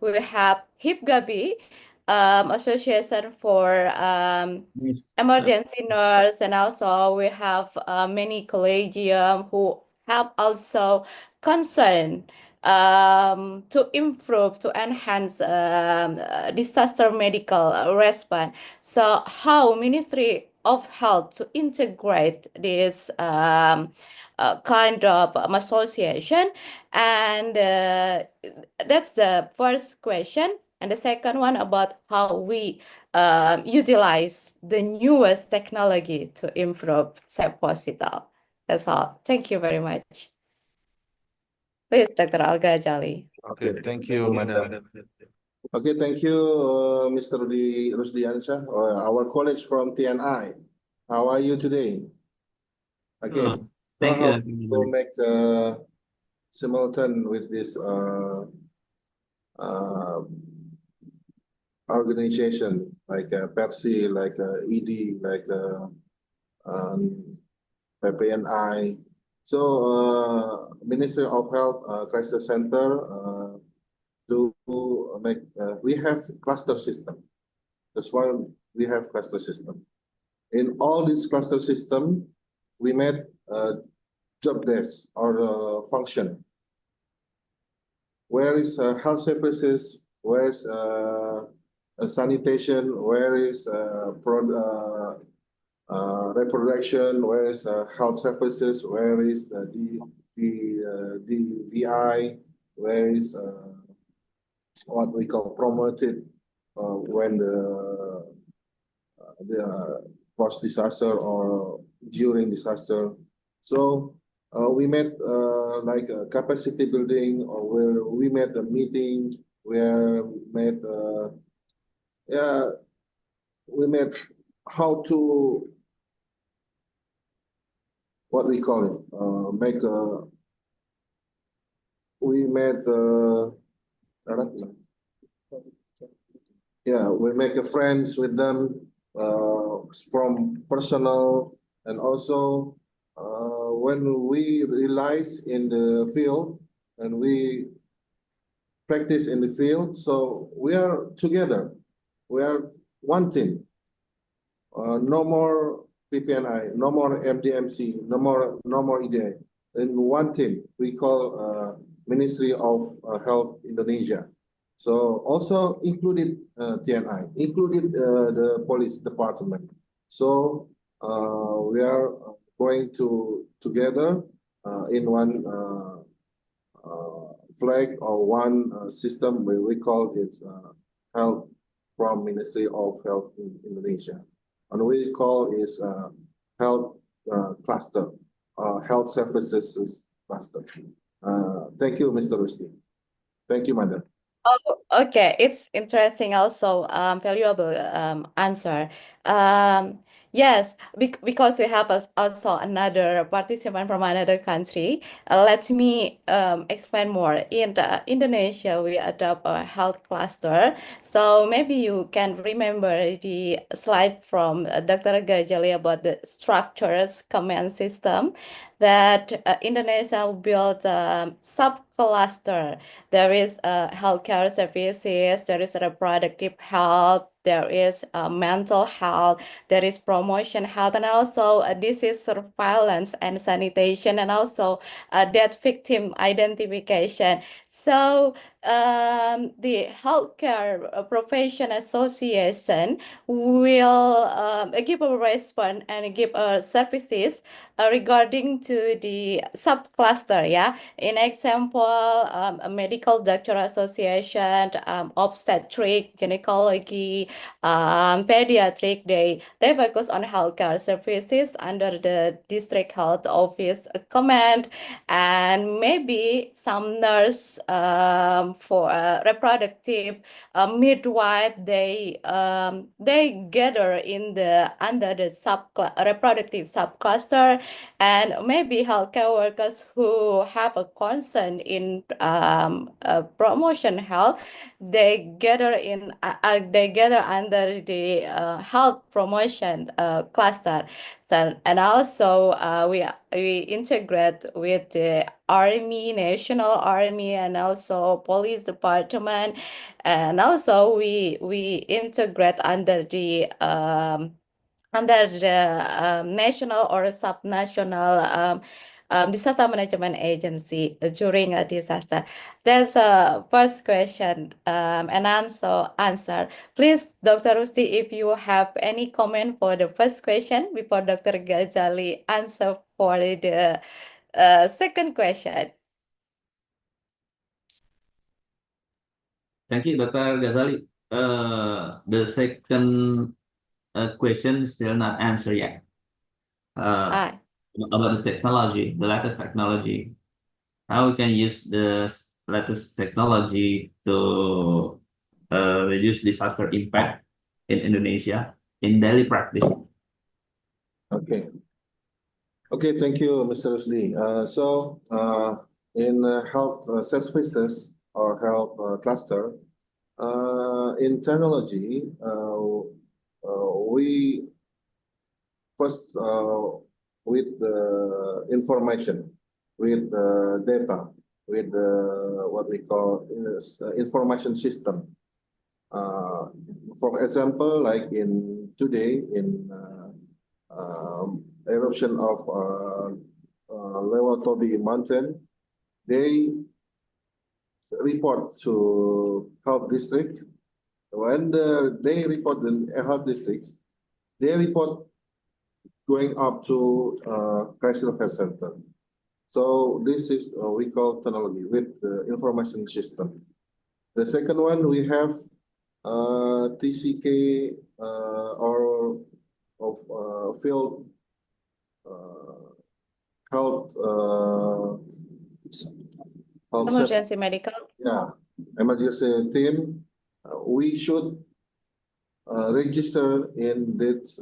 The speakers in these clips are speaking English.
we have HIPGABI, Association for Yes. Emergency Nurse, and also we have many collegium who have also concern to improve, to enhance disaster medical response. So how Ministry of Health to integrate this kind of association, and that's the first question. And the second one about how we utilize the newest technology to improve safe hospital. That's all. Thank you very much. Please, Dr. Alga Jali. Okay, thank you, Madam. Okay, thank you, Mr. Rusdiansyah, our colleague from TNI. How are you today? Okay, Thank how you. to make simultan with this organization like Pepsi, like ED, like PPNI. So Ministry of Health Crisis Center to make we have cluster system. That's why we have cluster system. In all this cluster system, we made job desk or function. Where is health services? Where is sanitation? Where is reproduction? Where is health services? Where is the DVI? Where is what we call promoted when the post disaster or during disaster? So we made like a capacity building, or where we made a meeting, where we made we made how to what we call it make a we made we make a friends with them from personal, and also when we realize in the field and we practice in the field, so we are together, we are one team. No more PPNI, no more MDMC, no more EDA. In one team, we call Ministry of Health Indonesia. So also included TNI, included the police department. So we are going together in one flag or one system where we call it Health from Ministry of Health in Indonesia. And we call is health cluster, health services cluster. Thank you, Mr. Rusdi. Thank you, Madam. Oh, okay. It's interesting also, valuable answer. Yes, because we have also another participant from another country. Let me explain more. In Indonesia, we adopt a health cluster. So maybe you can remember the slide from Dr. Gajali about the structures command system that Indonesia built a sub-cluster. There is healthcare services, there is reproductive health, there is mental health, there is promotion health, and also disease surveillance and sanitation, and also death victim identification. So the Healthcare Profession Association will give a response and give services regarding to the subcluster. Yeah, in example, a medical doctor association, obstetric, gynecology, pediatric, they focus on healthcare services under the district health office command, and maybe some nurse for reproductive midwife, they gather in the under the reproductive subcluster, and maybe healthcare workers who have a concern in promotion health, they gather under the health promotion cluster. So, and also we integrate with the Army, National Army, and also Police Department, and also we integrate under the national or subnational disaster management agency during a disaster. That's a first question and answer. Please, Dr. Rusti, if you have any comment for the first question before Dr. Ghazali answer for the second question. Thank you, Dr. Ghazali. The second question is still not answered yet. Ah, About the technology, the latest technology, how we can use the latest technology to reduce disaster impact in Indonesia in daily practice. Okay. Okay, thank you, Mr. Rusdi. In health services or health cluster, in technology, we first with the information, with the data, with the what we call information system. For example, like in today in eruption of Lewatobi mountain, they report to health district. When they report the health district, they report going up to crisis health center. So this is we call technology with the information system. The second one we have TCK or of field health emergency medical. Yeah, emergency team. We should register in this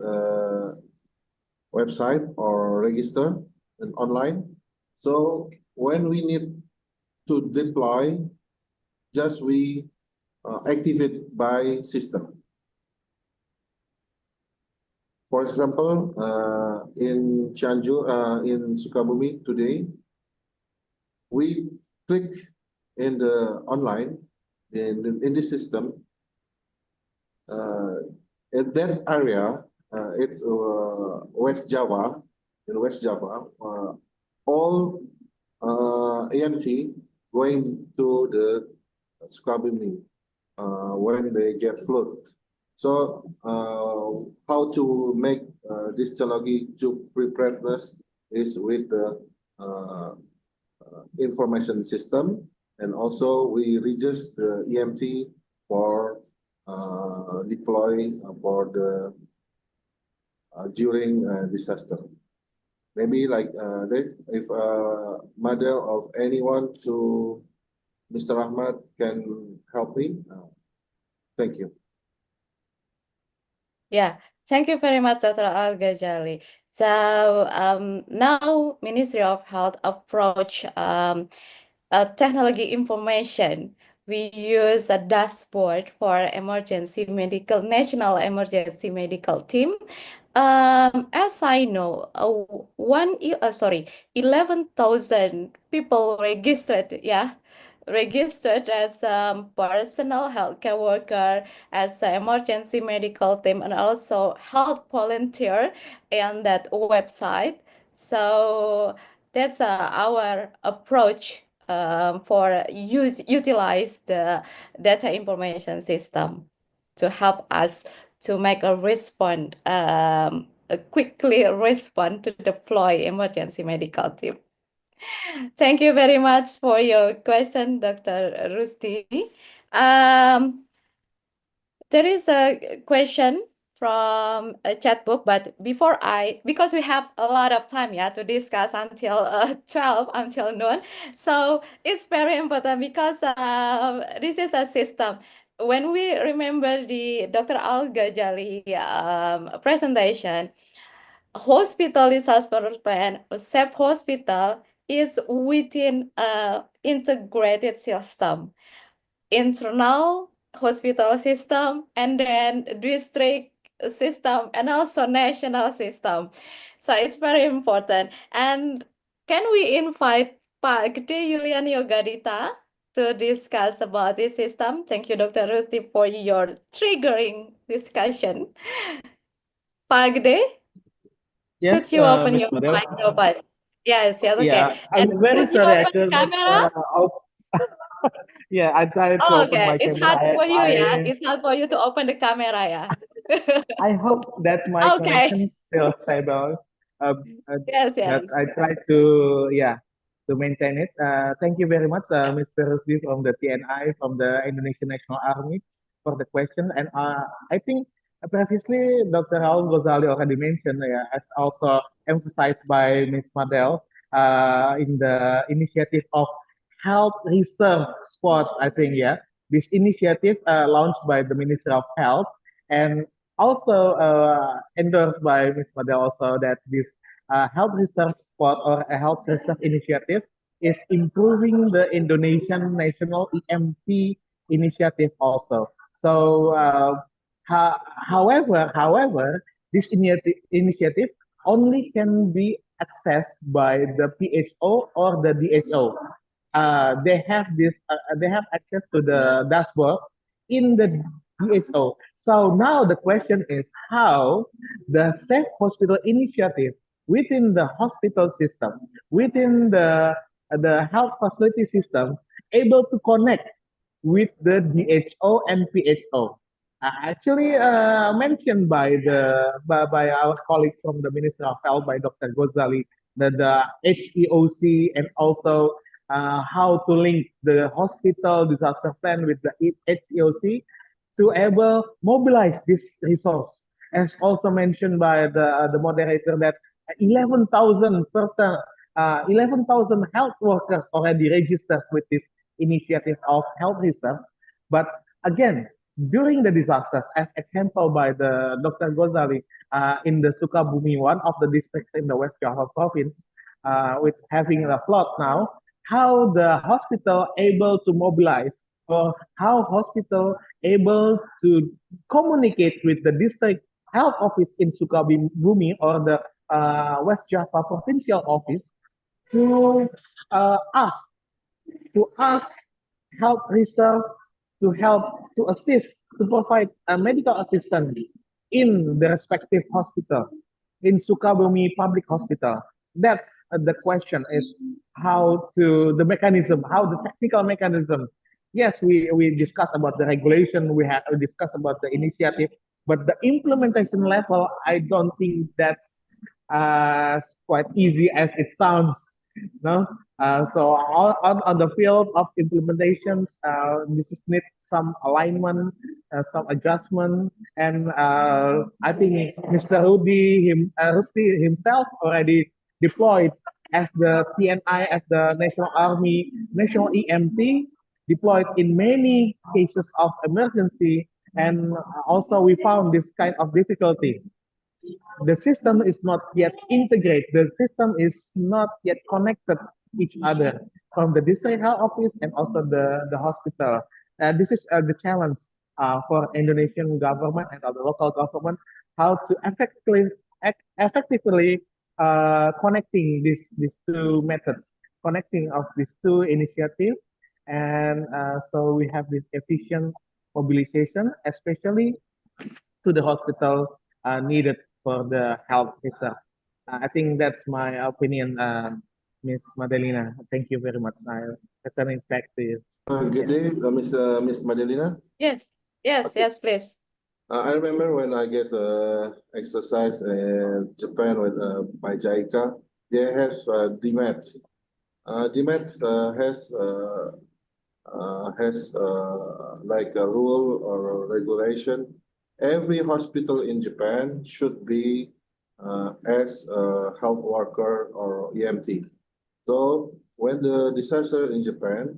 website or register and online. So when we need to deploy, just we activate by system. For example, in Cianjur, in Sukabumi today, we click in the online in the system. In that area, it's West Java. In West Java, all EMT going to the Sukabumi when they get flood. So how to make this technology to preparedness is with the information system, and also we register the EMT for deploy for the during disaster. Maybe like that, if model of anyone to Mr. Ahmad can help me. Thank you. Yeah, thank you very much, Dr. Al-Ghazali. So now Ministry of Health approach technology information. We use a dashboard for national emergency medical team. As I know, 11,000 people registered, registered as personal healthcare worker, as an emergency medical team, and also health volunteer in that website. So that's our approach for utilize the data information system to help us to make a quickly respond to deploy emergency medical team. Thank you very much for your question, Dr. Rusti. There is a question from a chat book, but because we have a lot of time to discuss until 12, until noon, so it's very important because this is a system. When we remember the Dr. Al-Ghazali presentation, hospital disaster plan, SAFE hospital is within a integrated system, internal hospital system, and then district system, and also national system. So it's very important. And can we invite Pak Gede Yulian Yogadita to discuss about this system? Thank you, Dr. Rusdi, for your triggering discussion. Pak Gede, could Yes, you open Miss your Madel. microphone? Yes, yes, okay. Yeah, I'm And very could you sorry I open the could not camera? yeah, I tried to Oh, open okay. my It's camera. hard for you, yeah? I It's hard for you to open the camera, yeah? I hope that my Okay. connection still stable. Yes, But yes. I try to to maintain it. Thank you very much, Yeah. Mr. Rusdi from the TNI, from the Indonesian National Army for the question. And I think previously Dr. Raul Ghazali already mentioned, as also emphasized by Ms. Madel, in the initiative of Health Reserve Sport, I think, this initiative launched by the Ministry of Health and also endorsed by Ms. Madel also that this health research spot or a health research initiative is improving the Indonesian national EMT initiative also. So, however, this initiative only can be accessed by the PHO or the DHO. They have access to the dashboard in the DHO. So now the question is how the Safe Hospital initiative within the hospital system, within the health facility system, able to connect with the DHO and PHO. Actually, mentioned by our colleagues from the Ministry of Health, by Dr. Ghazali, the HEOC and also how to link the hospital disaster plan with the HEOC to able mobilize this resource. As also mentioned by the moderator that 11,000 person, 11,000 health workers already registered with this initiative of health research. But again, during the disasters, as example by the Dr. Ghazali in the Sukabumi, one of the districts in the West Java province, with having a flood now, how the hospital able to mobilize or how hospital able to communicate with the district health office in Sukabumi or the West Java provincial office to ask help reserve to help to assist to provide medical assistance in the respective hospital in Sukabumi Public Hospital. That's the question is how to the mechanism, how the technical mechanism. Yes, we discuss about the regulation, we discuss about the initiative, but the implementation level, I don't think that's quite easy as it sounds. No, so on the field of implementations, this is need some alignment, some adjustment, and I think Mr. Rusdi himself already deployed as the TNI, as the National Army, National EMT, deployed in many cases of emergency, and also we found this kind of difficulty. The system is not yet integrated. The system is not yet connected each other from the district health office and also the hospital. This is the challenge for Indonesian government and other local government, how to effectively connecting these two methods, connecting of these two initiatives. And so we have this efficient mobilization, especially to the hospital needed for the health research. I think that's my opinion, Ms. Madelina. Thank you very much. I return it back to you. Good day, Miss Madelina. Yes, yes, yes, please. I remember when I get exercise in Japan with by JICA, they have DMAT. DMAT has like a rule or a regulation. Every hospital in Japan should be as a health worker or EMT. So when the disaster in Japan,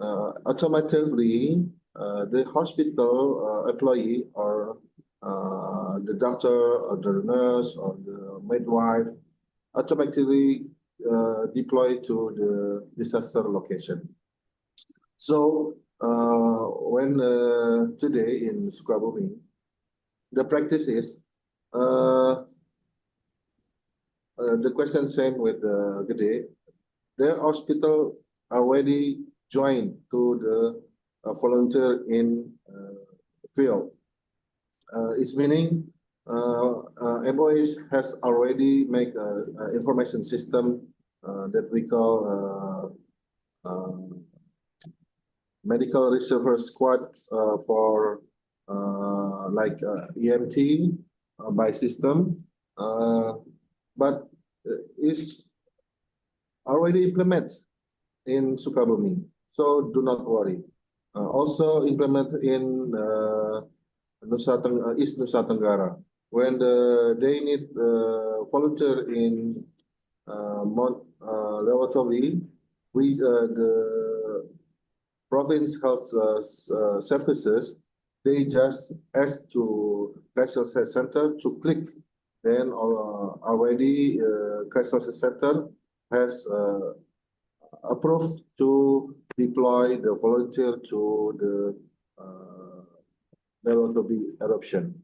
automatically the hospital employee or the doctor or the nurse or the midwife automatically deploy to the disaster location. So when today in Sukabumi, the practice is the question same with Gede. Their hospital already joined to the volunteer in field. It's meaning MOH has already make a information system that we call medical reserve squad for like EMT by system, but is already implemented in Sukabumi. So do not worry. Also implement in East Nusa Tenggara. When they need volunteer in Mount Lewatowi, the province health services, they just ask to crisis center to click. Then already crisis center has approved to deploy the volunteer to the Lewatowi eruption.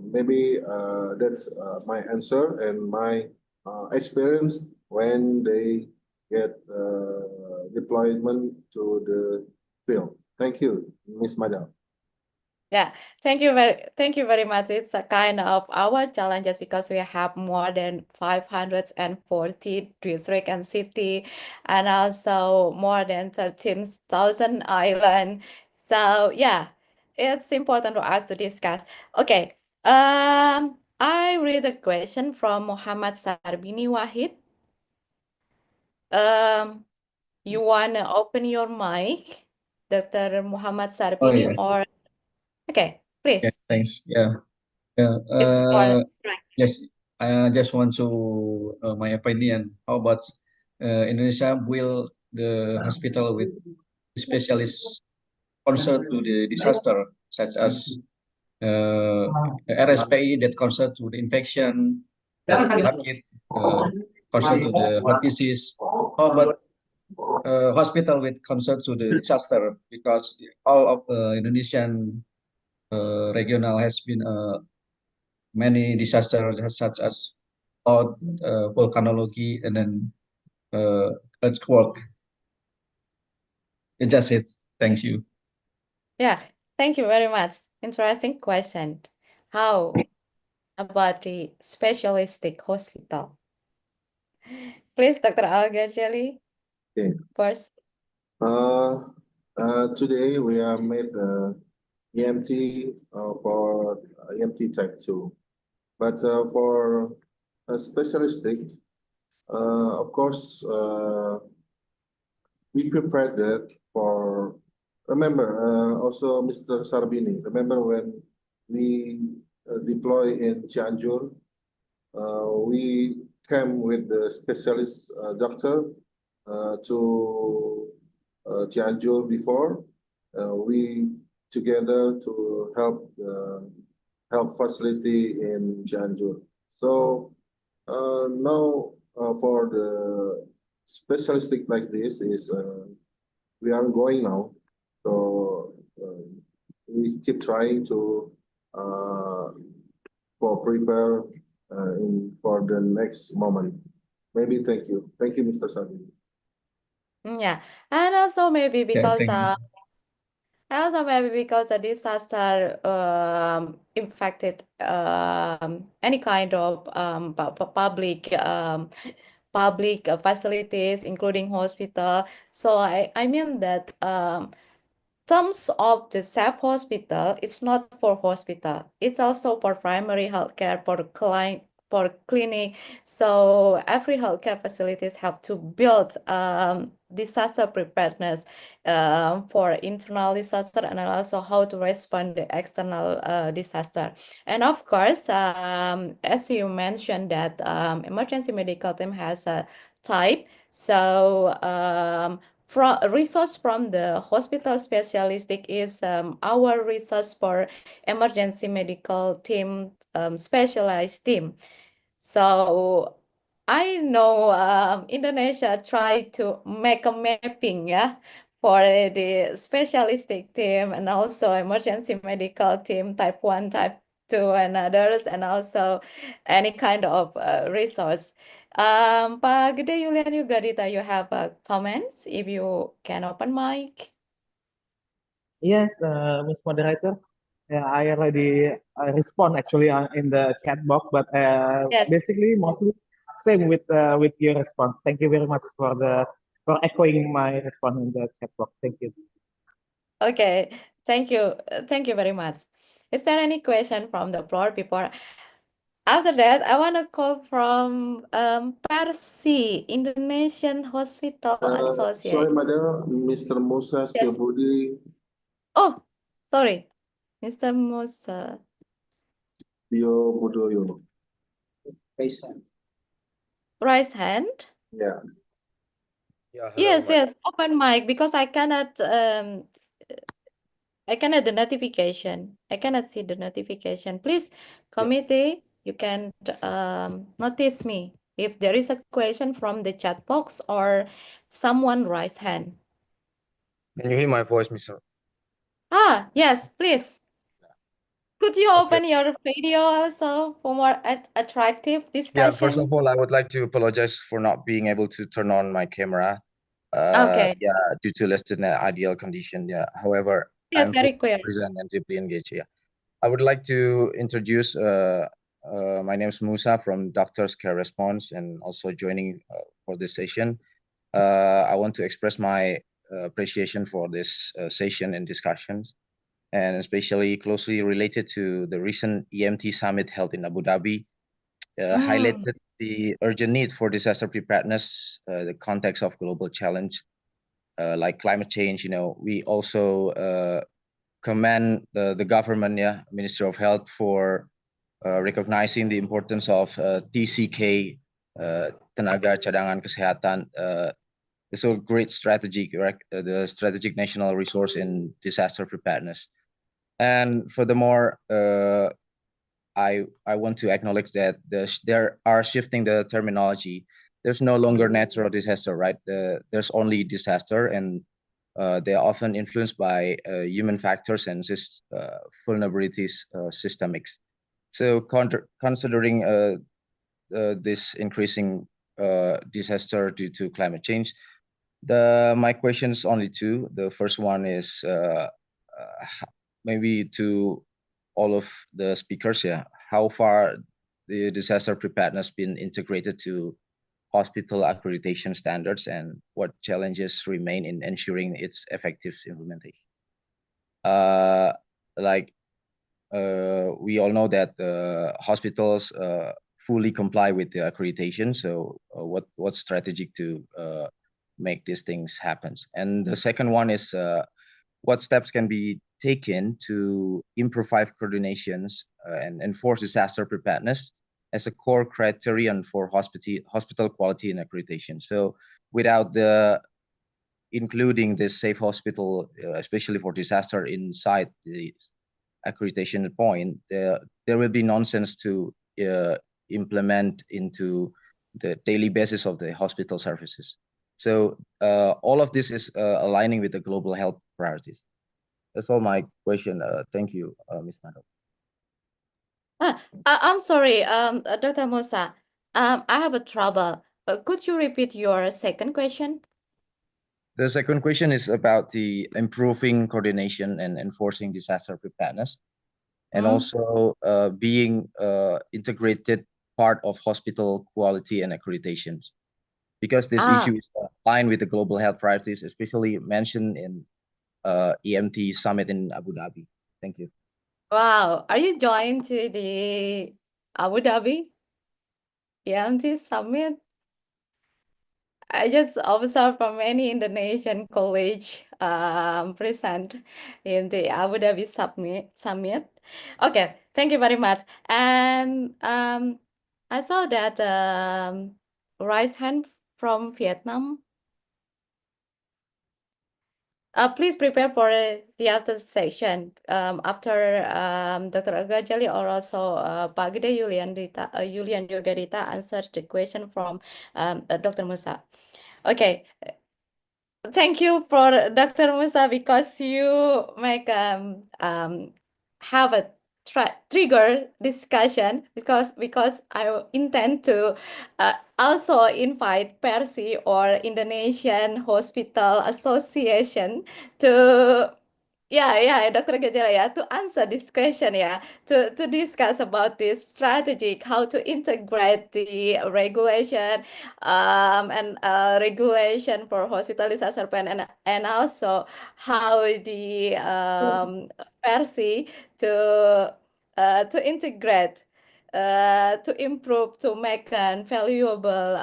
Maybe that's my answer and my experience when they get deployment to the field. Thank you, Ms. Madam. Yeah, thank you very much. It's a kind of our challenges because we have more than 540 district and city, and also more than 13,000 island. So yeah, it's important for us to discuss. Okay, I read a question from Muhammad Sarbini Wahid. You wanna open your mic, Dr. Muhammad Sarbini, yeah. or okay, Yeah, please. thanks. Yeah. Yeah. It's for right. Yes, I just want to my opinion. How about Indonesia will the hospital with specialist concern to the disaster, such as RSPI that concern to the infection, penyakit, concern to the heart disease. How about hospital with concern to the disaster? Because all of Indonesian regional has been many disasters such as volcanology and then earthquake. It's just it. Thank you. Yeah, thank you very much. Interesting question. How about the specialistic hospital? Please, Dr. Al-Ghazali, Okay. first. Today we are made EMT for EMT type 2. But for a specialistic, of course, we prepared that for, remember, also Mr. Sarbini, remember when we deploy in Cianjur, we came with the specialist doctor to Cianjur before. We together to help health facility in Cianjur. So now for the specialistic like this is we are going now. So we keep trying to prepare for the next moment. Maybe thank you, Mr. Sadi. Yeah, and also maybe because thank you. the disaster infected any kind of public facilities, including hospital. So I mean that terms of the safe hospital, it's not for hospital. It's also for primary healthcare, for clinic. So every healthcare facilities have to build disaster preparedness for internal disaster and also how to respond to external disaster. And of course, as you mentioned that emergency medical team has a type. So from resource from the hospital specialistic is our resource for emergency medical team, specialized team. So I know Indonesia tried to make a mapping, yeah, for the specialistic team and also emergency medical team type 1, type to another and also any kind of resource. Pak Gede Yulian Yugadita, you have comments? If you can open mic. Yes, Miss Moderator. Yeah, I already respond actually in the chat box, but Yes. basically mostly same with your response. Thank you very much for echoing my response in the chat box. Thank you. Okay. Thank you. Thank you very much. Is there any question from the floor before? After that, I want to call from Persi, Indonesian Hospital Sorry, Association. Madam, Mr. Musa Yes. Setiabudi, Oh, sorry, Mr. Musa. Dio Budoyo. Raise hand. Raise hand. Yeah. Yeah, Yes, yes, open mic because I cannot the notification. I cannot see the notification. Please, committee, you can notice me if there is a question from the chat box or someone raise hand. Can you hear my voice, Mr.? Ah, yes, please. Could you Okay. open your video also for more attractive Yeah, discussion? first of all, I would like to apologize for not being able to turn on my camera. Okay. Yeah, due to less than ideal condition. Yeah. However, Yes, I'm very fully clear. present and deeply engaged. Yeah. I would like to introduce. My name is Musa from Doctors Care Response, and also joining for this session. I want to express my appreciation for this session and discussions, and especially closely related to the recent EMT summit held in Abu Dhabi, highlighted the urgent need for disaster preparedness, the context of global challenge like climate change. We also commend the government, Ministry of Health, for recognizing the importance of TCK, Tenaga Cadangan Kesehatan. It's a great strategy, correct? The strategic national resource in disaster preparedness. And furthermore, I want to acknowledge that there are shifting the terminology. There's no longer natural disaster, right? There's only disaster, and they are often influenced by human factors and vulnerabilities, systemics. So considering this increasing disaster due to climate change, my question is only two. The first one is maybe to all of the speakers, how far the disaster preparedness been integrated to hospital accreditation standards, and what challenges remain in ensuring its effective implementation? We all know that hospitals fully comply with the accreditation. So what's strategic to make these things happen? And the second one is what steps can be taken to improve coordinations and enforce disaster preparedness as a core criterion for hospital quality and accreditation. So without including this safe hospital, especially for disaster inside the accreditation point, there will be nonsense to implement into the daily basis of the hospital services. So all of this is aligning with the global health priorities. That's all my question. Thank you, Ms. Madhav. I'm sorry, Dr. Musa. I have a trouble. Could you repeat your second question? The second question is about the improving coordination and enforcing disaster preparedness, and also being integrated part of hospital quality and accreditations, because this issue is aligned with the global health priorities, especially mentioned in EMT summit in Abu Dhabi. Thank you. Wow, are you joined to the Abu Dhabi EMT summit? I just observed from many Indonesian college present in the Abu Dhabi summit. Okay, thank you very much. And I saw that raise hand from Vietnam. Please prepare for the other section after Dr. Agajali or also Pak Gede Yulian Yugadita answered the question from Dr. Musa. Okay, thank you for Dr. Musa because you make have a trigger discussion because I intend to also invite Persi or Indonesian Hospital Association to Dr. Gajala, to answer this question, to discuss about this strategic, how to integrate the regulation and regulation for hospital disaster plan and also how the Persi to integrate to improve to make an valuable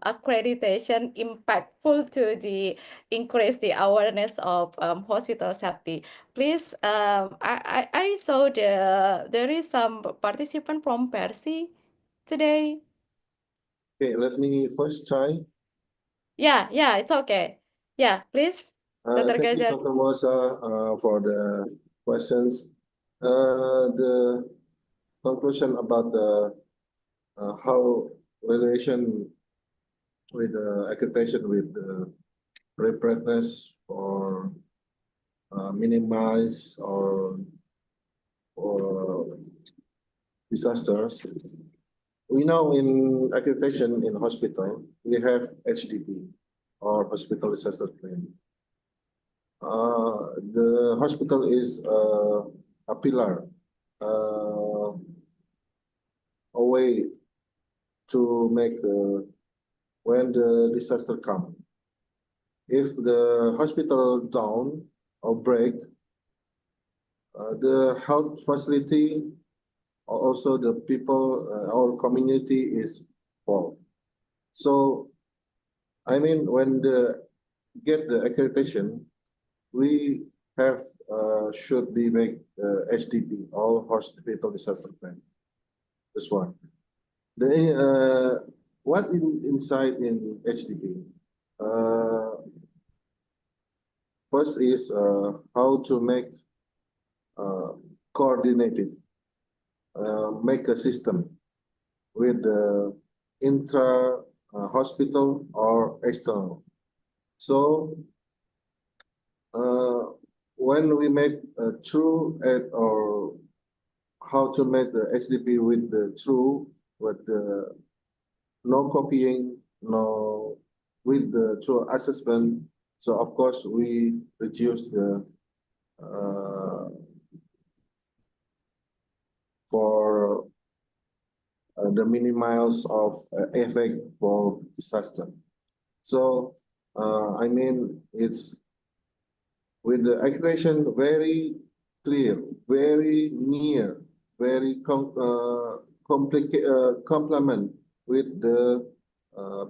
accreditation impactful to the increase the awareness of hospital safety. Please, I saw there is some participant from Persi today. Okay, let me first try. Yeah, it's okay. Yeah, please, Dr. Thank you, Gajal. Dr. Mosa, for the questions. The conclusion about the how relation with accreditation with preparedness or minimize or disasters. We know in accreditation in hospital, we have HDP or hospital disaster plan. The hospital is a pillar, a way to make when the disaster come. If the hospital down or break, the health facility or also the people, our community is fall. So, I mean, when the get the accreditation, we have should be make HDP, all hospital disaster plan. This one. The what inside in HDP? First is how to make coordinated, make a system with the intra hospital or external. So when we make a true or how to make the HDP with the true, with the no copying, no with the true assessment. So of course we reduce the for the minimals of effect for disaster. So I mean it's with the accreditation very clear, very near, very complement with the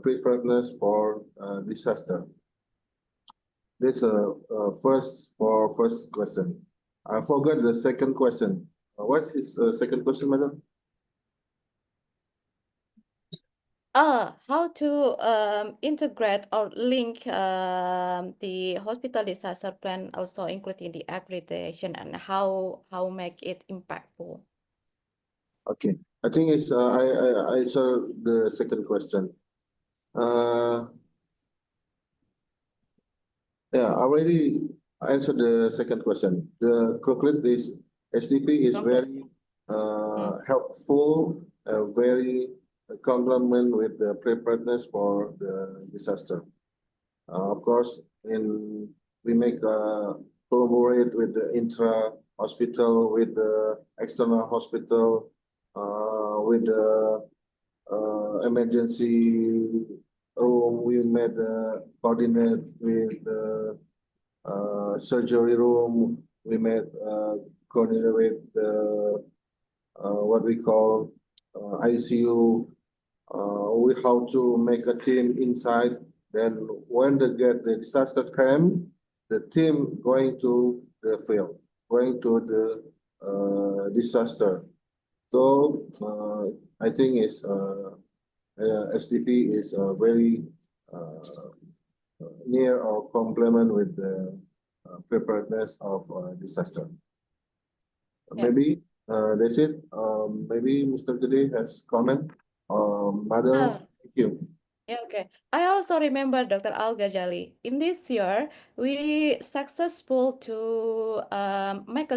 preparedness for disaster. This first question. I forgot the second question. What's his second question, madam? How to integrate or link the hospital disaster plan also including the accreditation and how make it impactful. Okay, I think it's I answer the second question. Yeah, I already answered the second question. The conclude is HDP is Okay. very helpful, very complement with the preparedness for the disaster. Of course, we make collaborate with the intra hospital, with the external hospital, with the emergency room. We made coordinate with the surgery room. We made coordinate with the what we call ICU. We how to make a team inside. Then when they get the disaster came, the team going to the field, going to the disaster. So I think it's SDP is very near or complement with the preparedness of disaster. Yeah. Maybe that's it. Maybe Mr. Gede has comment. Madam, thank you. Yeah, okay. I also remember Dr. Al Ghazali. In this year, we successful to make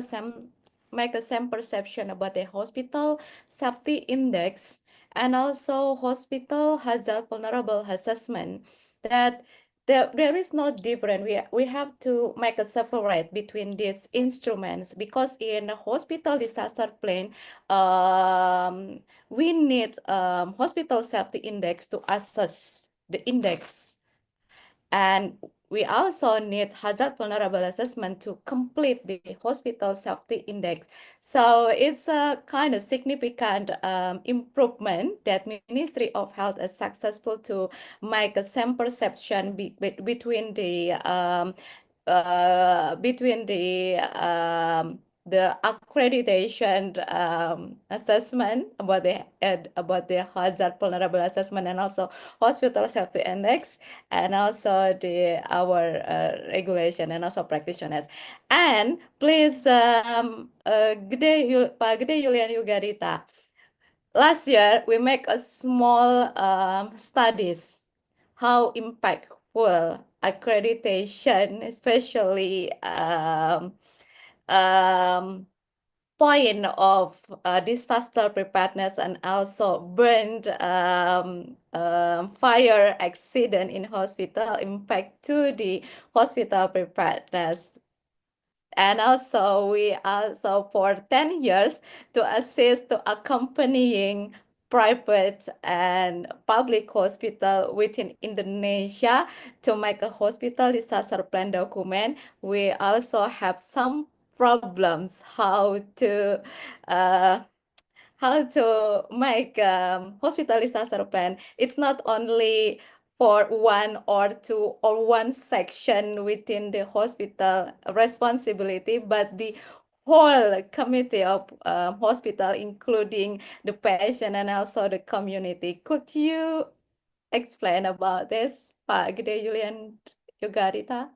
make a same perception about the hospital safety index and also hospital hazard vulnerable assessment, that there is no difference. We have to make a separate between these instruments, because in the hospital disaster plan, we need hospital safety index to assess the index, and we also need hazard vulnerable assessment to complete the hospital safety index. So it's a kind of significant improvement that Ministry of Health is successful to make a same perception between the accreditation assessment about the hazard vulnerable assessment and also hospital safety index, and also our regulation and also practitioners. And please, Pak Gede Yulian Yugarita, last year we make a small studies how impactful accreditation, especially point of disaster preparedness and also burned fire accident in hospital impact to the hospital preparedness. And also we also for 10 years to assist to accompanying private and public hospital within Indonesia to make a hospital disaster plan document. We also have some problems how to make hospital disaster plan. It's not only for one or two or one section within the hospital responsibility, but the whole committee of hospital, including the patient and also the community. Could you explain about this, Pak Gede Yulian Yugarita?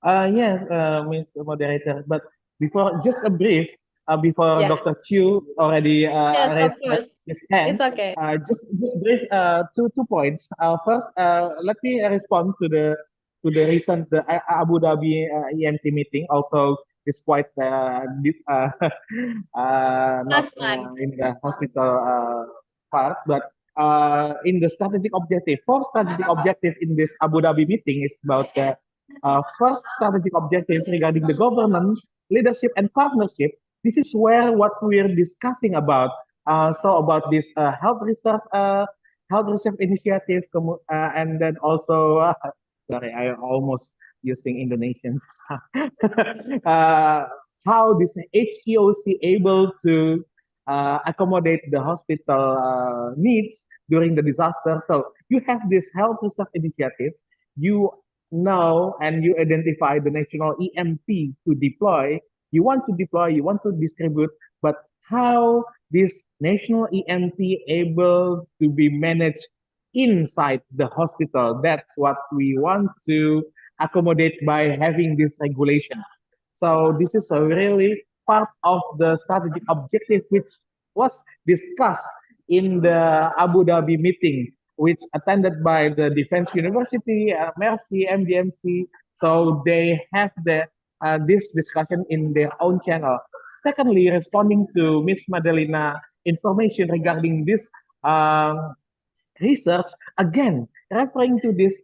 Yes, Ms. Moderator, but before, just a brief, before Yeah. Dr. Chu already Yes, of raised course. his hand, It's okay. just brief, two points. First, let me respond to the recent Abu Dhabi EMT meeting, although it's quite deep, not Last one. in the hospital part, but in the strategic objective, four strategic objective in this Abu Dhabi meeting is about the first strategic objective regarding the governance, leadership, and partnership. This is where what we're discussing about. So about this health reserve initiative, and then also sorry, I almost using Indonesian. How this HEOC able to accommodate the hospital needs during the disaster. So you have this health reserve initiative. You know, and you identify the national EMP to deploy. You want to deploy, you want to distribute, but how this national EMP able to be managed inside the hospital? That's what we want to accommodate by having these regulations. So this is a really part of the strategic objective which was discussed in the Abu Dhabi meeting, which attended by the Defense University, Mercy, MDMC. So they have this discussion in their own channel. Secondly, responding to Ms. Madalina information regarding this research, again, referring to this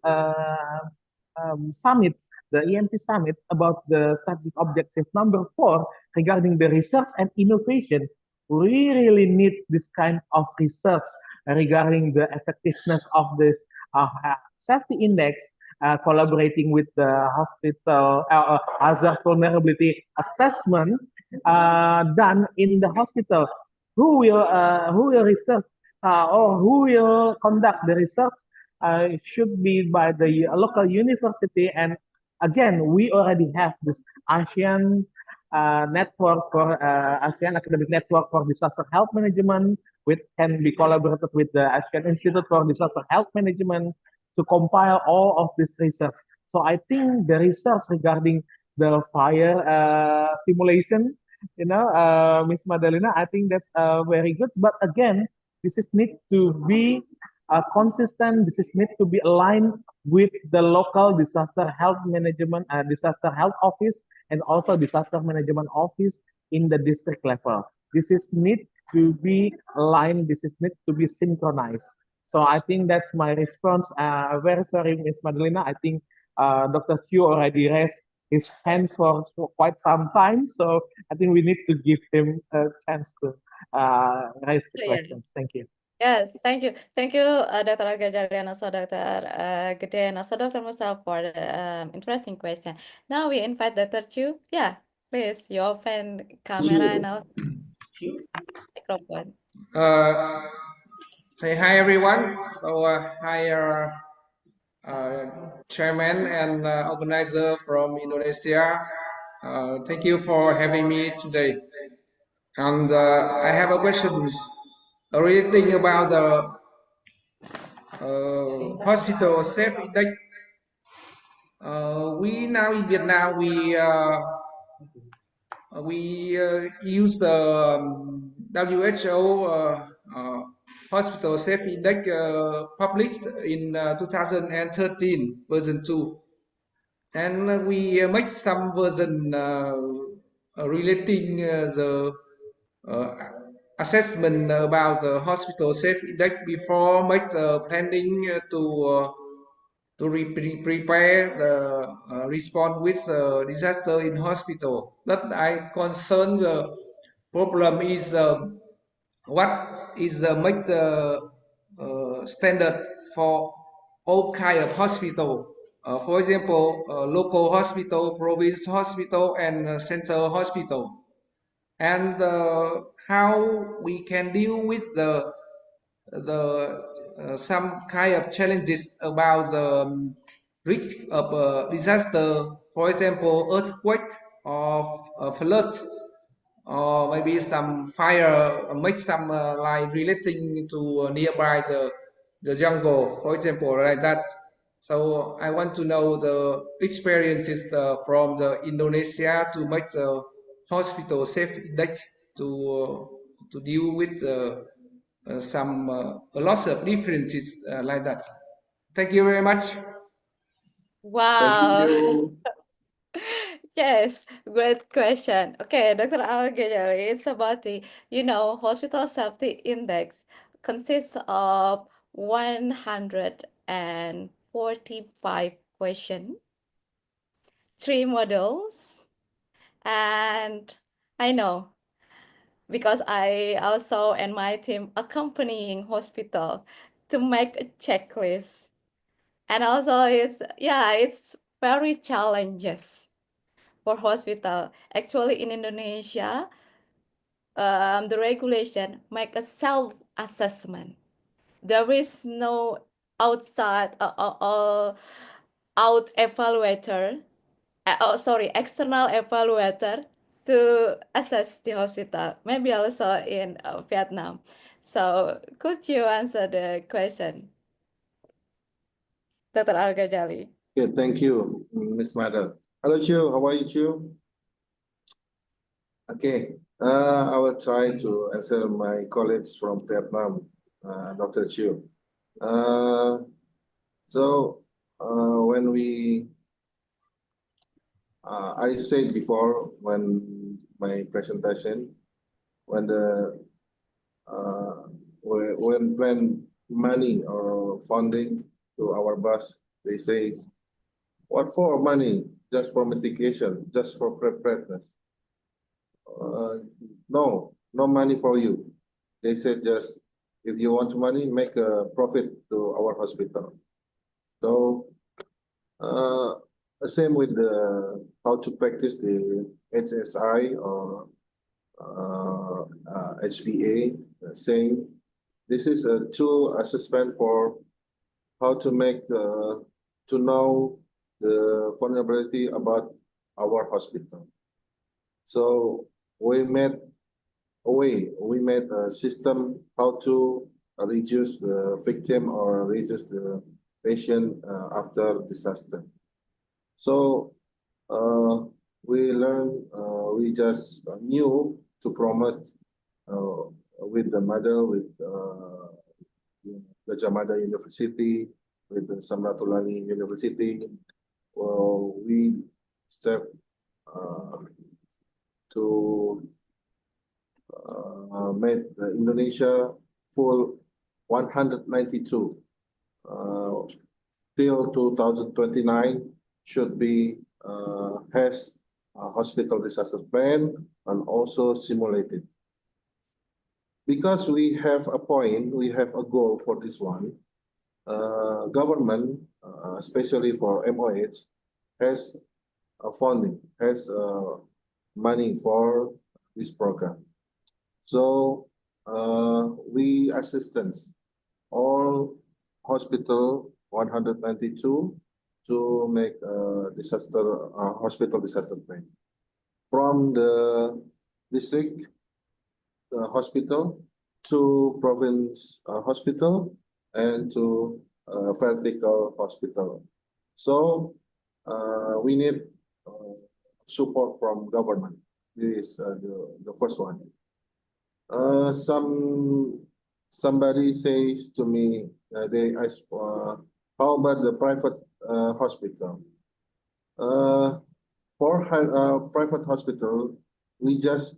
summit, the EMT summit, about the strategic objective number 4 regarding the research and innovation. We really need this kind of research regarding the effectiveness of this safety index, collaborating with the hospital hazard vulnerability assessment done in the hospital. Who will research or who will conduct the research? It should be by the local university. And again, we already have this ASEAN network for ASEAN Academic Network for Disaster Health Management, which can be collaborated with the ASEAN Institute for Disaster Health Management to compile all of this research. So I think the research regarding the fire simulation, Ms. Madalina, I think that's very good. But again, this is need to be consistent. This is need to be aligned with the local disaster health management, disaster health office, and also disaster management office in the district level. This is need to be aligned. This is need to be synchronized. So I think that's my response. Very sorry, Ms. Madalena. I think Dr. Chu already raised his hands for quite some time. So I think we need to give him a chance to raise the Yeah. questions. Thank you. Yes, thank you. Thank you, Dr. Al-Ghazali and also Dr. Gede and also Dr. Musa for the interesting question. Now we invite Dr. Chu. Yeah, please, you open camera and also microphone. Say hi everyone. So hi chairman and organizer from Indonesia. Thank you for having me today. And I have a question relating about the hospital safe index. We now in Vietnam we use the WHO Hospital Safe Index published in 2013 version 2, and we make some version relating the assessment about the Hospital Safe Index before make the planning to prepare the response with disaster in hospital. That I concern the problem is what is the make the standard for all kind of hospital. For example, local hospital, province hospital, and central hospital, and how we can deal with the some kind of challenges about the risk of disaster, for example, earthquake or flood, or maybe some fire, make some like relating to nearby the jungle, for example, like that. So I want to know the experiences from the Indonesia to make the hospital safe index to deal with some lots of differences like that. Thank you very much. Thank Wow. you. Yes, great question. Okay, Dr. Al-Ghazali, it's about the, hospital safety index consists of 145 questions, 3 models, and I know because I also and my team accompanying hospital to make a checklist. And also it's very challenges for hospital. Actually, in Indonesia, the regulation make a self-assessment. There is no outside out evaluator. External evaluator to assess the hospital. Maybe also in Vietnam. So could you answer the question, Dr. Al-Ghazali? Okay, thank you, Ms. Madal. Hello, Chu. How are you, Chu? Okay, I will try to answer my colleagues from Vietnam, Dr. Chu. When I said before when my presentation, when money or funding to our bus, they say, what for money? Just for mitigation, just for preparedness. No money for you. They said just if you want money, make a profit to our hospital. So same with the how to practice the HSI or HVA. Same. This is a tool assessment for how to make to know the vulnerability about our hospital. So we made a system how to reduce the victim or reduce the patient after disaster. So we learned, we just knew to promote with the model, with Gajah Mada University, with the Samratulangi University. We step to make the Indonesia full 192 till 2029 should be has a hospital disaster plan and also simulated. Because we have a point, we have a goal for this one. Government, especially for MOH, has funding, has money for this program. So we assistance all hospital 192 to make a hospital disaster plan from the district hospital to province hospital and to vertical hospital. So we need support from government. This is the first one. Somebody says to me, they ask, how about the private hospital? For private hospital, we just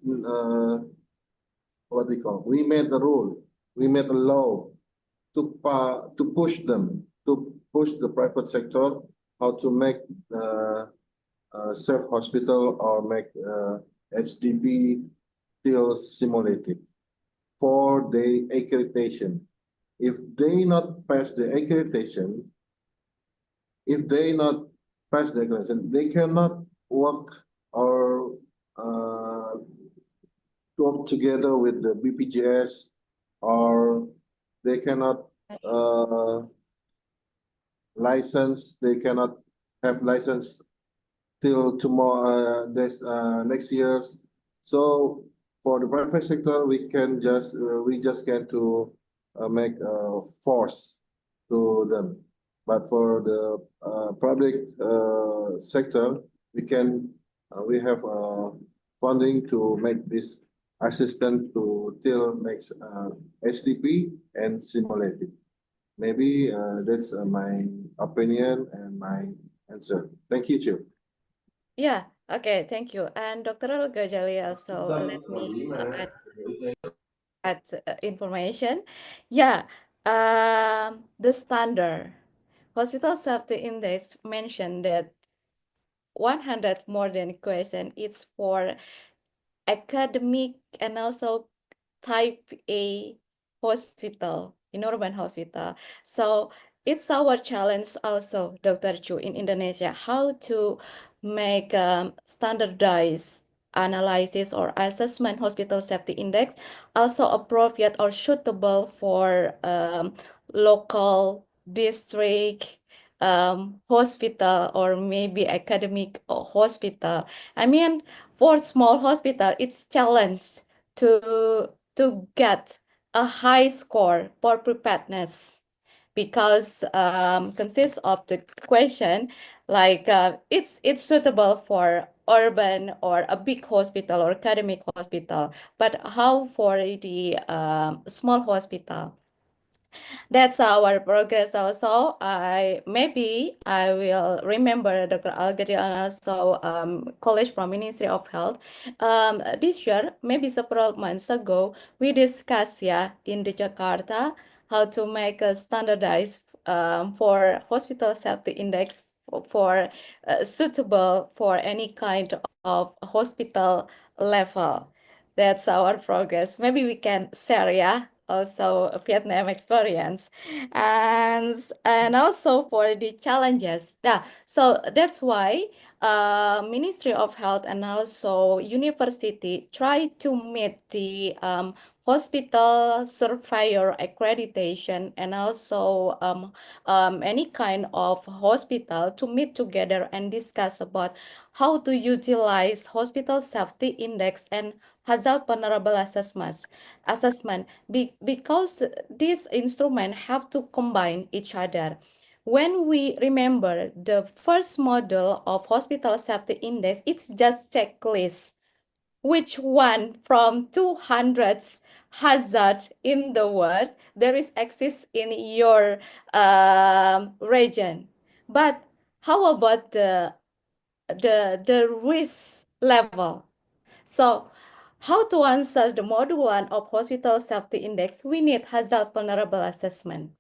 what we call, we made a rule, we made a law to push them, to push the private sector how to make safe hospital or make HDP still simulated for the accreditation. If they not pass the accreditation, they cannot work or work together with the BPJS, or they cannot license, they cannot have license till tomorrow, next year. So for the private sector, we just can to make a force to them. But for the public sector, we have funding to make this assistant to till makes SDP and simulated. Maybe that's my opinion and my answer. Thank you, Chief. Yeah, okay, thank you. And Dr. Al-Ghazali also let me add information. Yeah, the standard hospital safety index mentioned that 100 more than question it's for academic and also type A hospital, in urban hospital. So it's our challenge also, Dr. Chu, in Indonesia, how to make standardized analysis or assessment hospital safety index also appropriate or suitable for local district hospital or maybe academic hospital. I mean, for small hospital, it's challenge to get a high score for preparedness because consists of the question like it's suitable for urban or a big hospital or academic hospital, but how for the small hospital? That's our progress also. Maybe I will remember Dr. Al-Ghazali and also college from Ministry of Health. This year, maybe several months ago, we discussed in the Jakarta how to make a standardized for hospital safety index for suitable for any kind of hospital level. That's our progress. Maybe we can share, also a Vietnam experience, and also for the challenges. Yeah, so that's why Ministry of Health and also university try to meet the hospital surveyor accreditation and also any kind of hospital to meet together and discuss about how to utilize hospital safety index and hazard vulnerable assessment because these instruments have to combine each other. When we remember the first model of hospital safety index, it's just checklist. which one from 200 hazard in the world there is exists in your region. But how about the risk level? So how to answer the module 1 of Hospital Safety Index, we need hazard vulnerable assessment.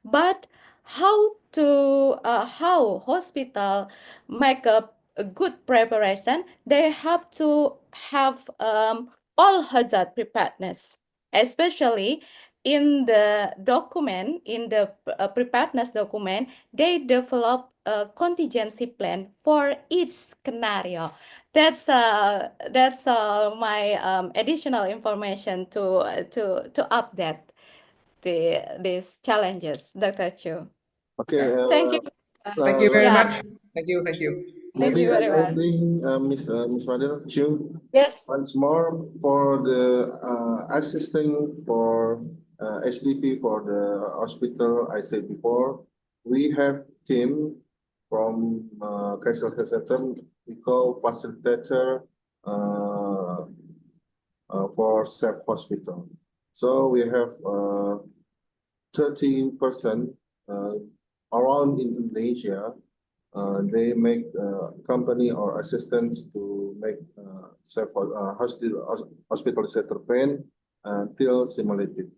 But how hospital make a good preparation? They have to have all hazard preparedness, especially in the document, in the preparedness document, they develop a contingency plan for each scenario. That's my additional information to update these challenges, Dr. Chu. Okay, Thank you. Thank you very Yeah, much. Thank you. Thank you. thank maybe you very much. adding, Miss Madel, Chu, Yes. once more for the assisting for HDP for the hospital, I said before, we have team from Kaisal Kesehatan, we call facilitator for safe hospital. So we have 30% around Indonesia. They make company or assistants to make safe hospital sector plan till simulated,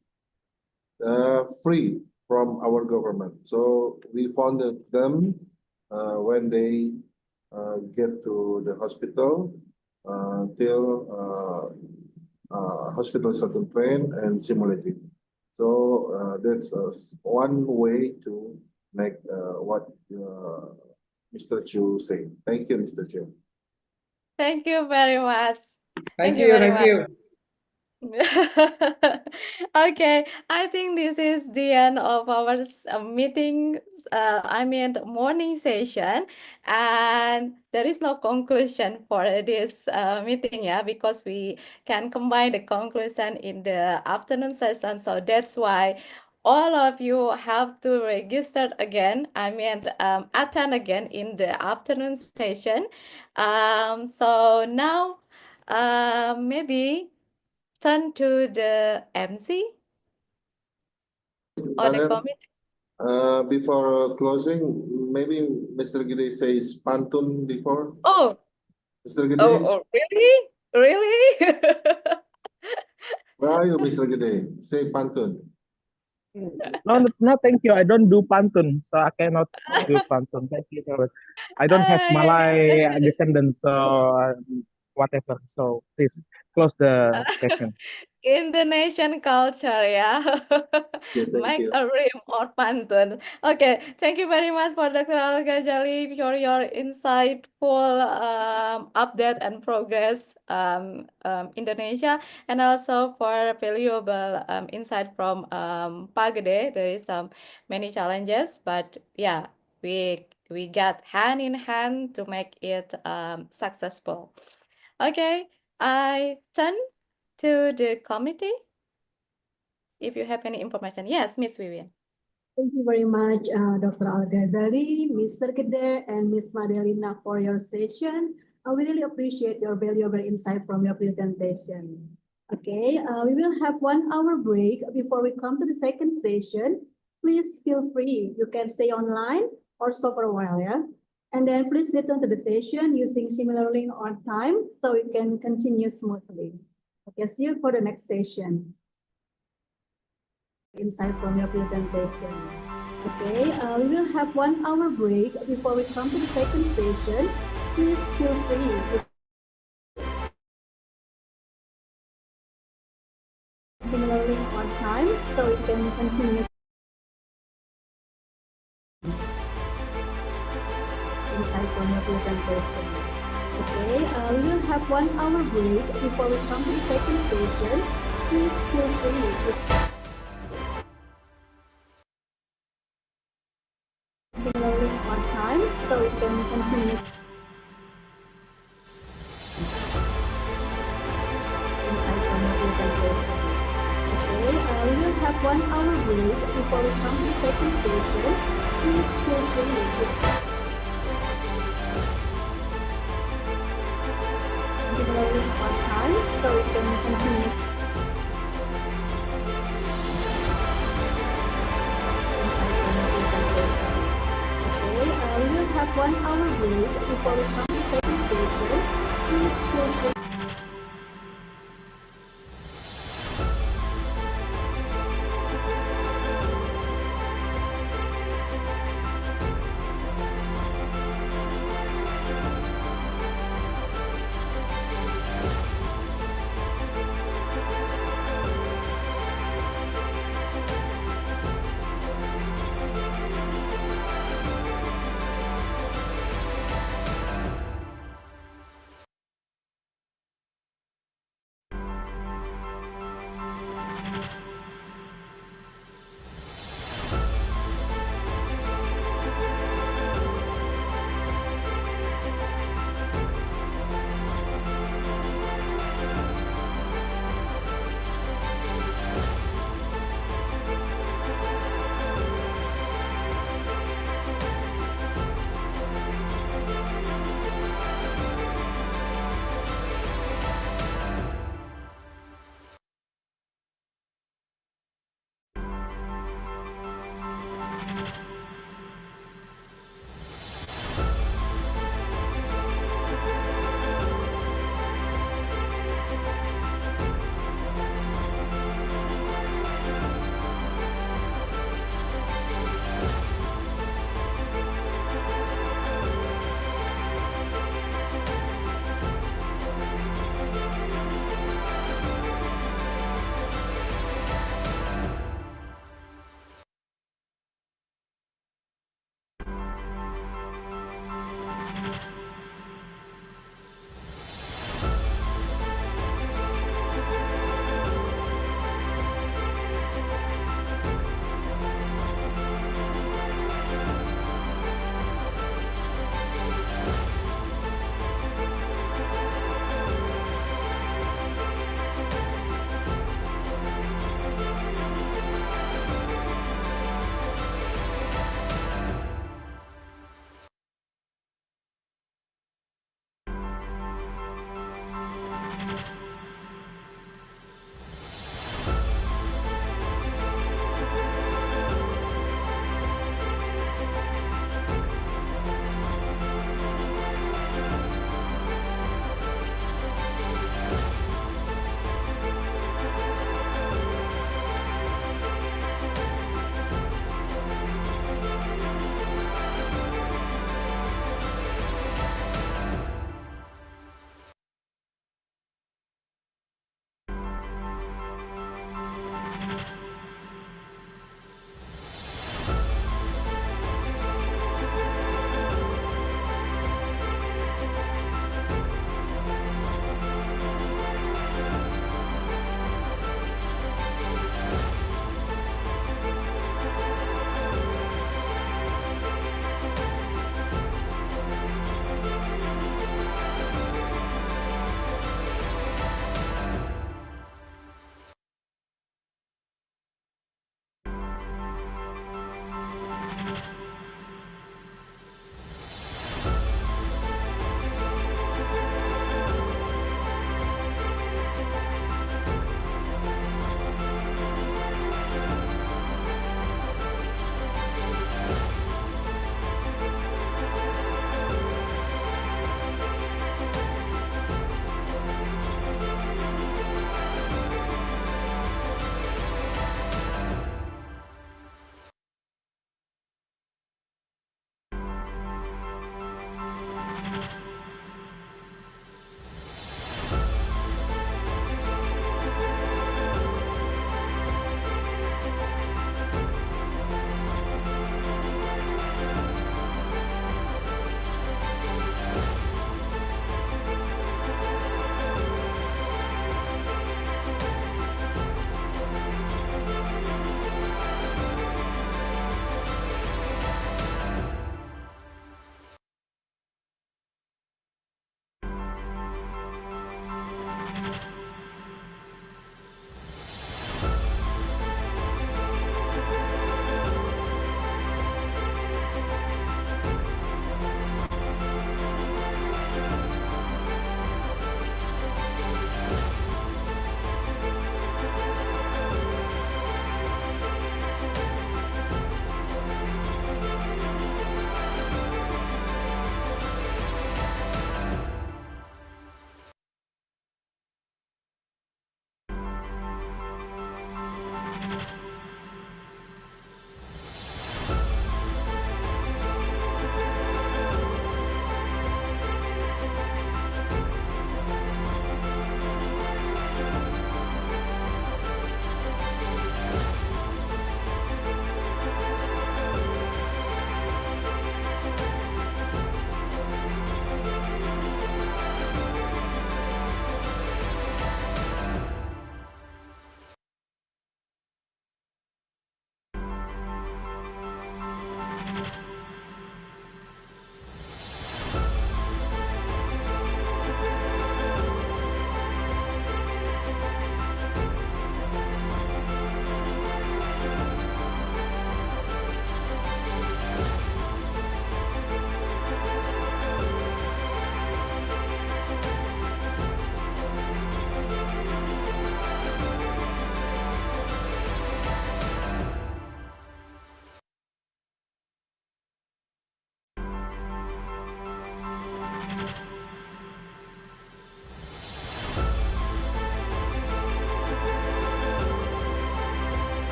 free from our government. So we funded them when they get to the hospital till hospital sector plan and simulated. So that's one way to make what Mr. Chu said. Thank you, Mr. Chu. Thank you very much. Thank you you. very Thank much. you. Okay, I think this is the end of our meeting, the morning session, and there is no conclusion for this meeting, yeah, because we can combine the conclusion in the afternoon session. So that's why all of you have to register again, attend again in the afternoon session. So now, maybe turn to the MC or the Madam, committee. before closing, maybe Mr. Gide says pantun before. Oh, Mr. Gide, really? Really? where are you, Mr. Gide? Say pantun. No, thank you. I don't do pantun, so I cannot do pantun. Thank you very much. I don't have Malay descendants, so whatever. So please close the session. Indonesian culture, yeah. Okay, thank Make you. a rhyme or pantun. Okay, thank you very much for Dr. Al Ghazali for your insightful update and progress Indonesia, and also for valuable insight from Pak Gede. There is many challenges, but yeah, we got hand in hand to make it successful. Okay, I turn to the committee if you have any information. Yes, Miss Vivian. Thank you very much, Dr. Al Ghazali, Mr. Gede, and Ms. Madelina for your session. We really appreciate your valuable insight from your presentation. Okay, we will have 1 hour break before we come to the second session. Please feel free. You can stay online or stop for a while, yeah? And then please return to the session using similar link on time so we can continue smoothly. Okay, see you for the next session. Insight from your presentation. Okay, we will have 1 hour break before we come to the second session. Please feel free to similar link on time so we can continue insight from your presentation. Okay, we will have 1 hour break before we come to the second session. Please feel free to similar link on time so we can continue insight from your presentation. Okay, we will have 1 hour break before we come to the second session. Please feel free to similar link on time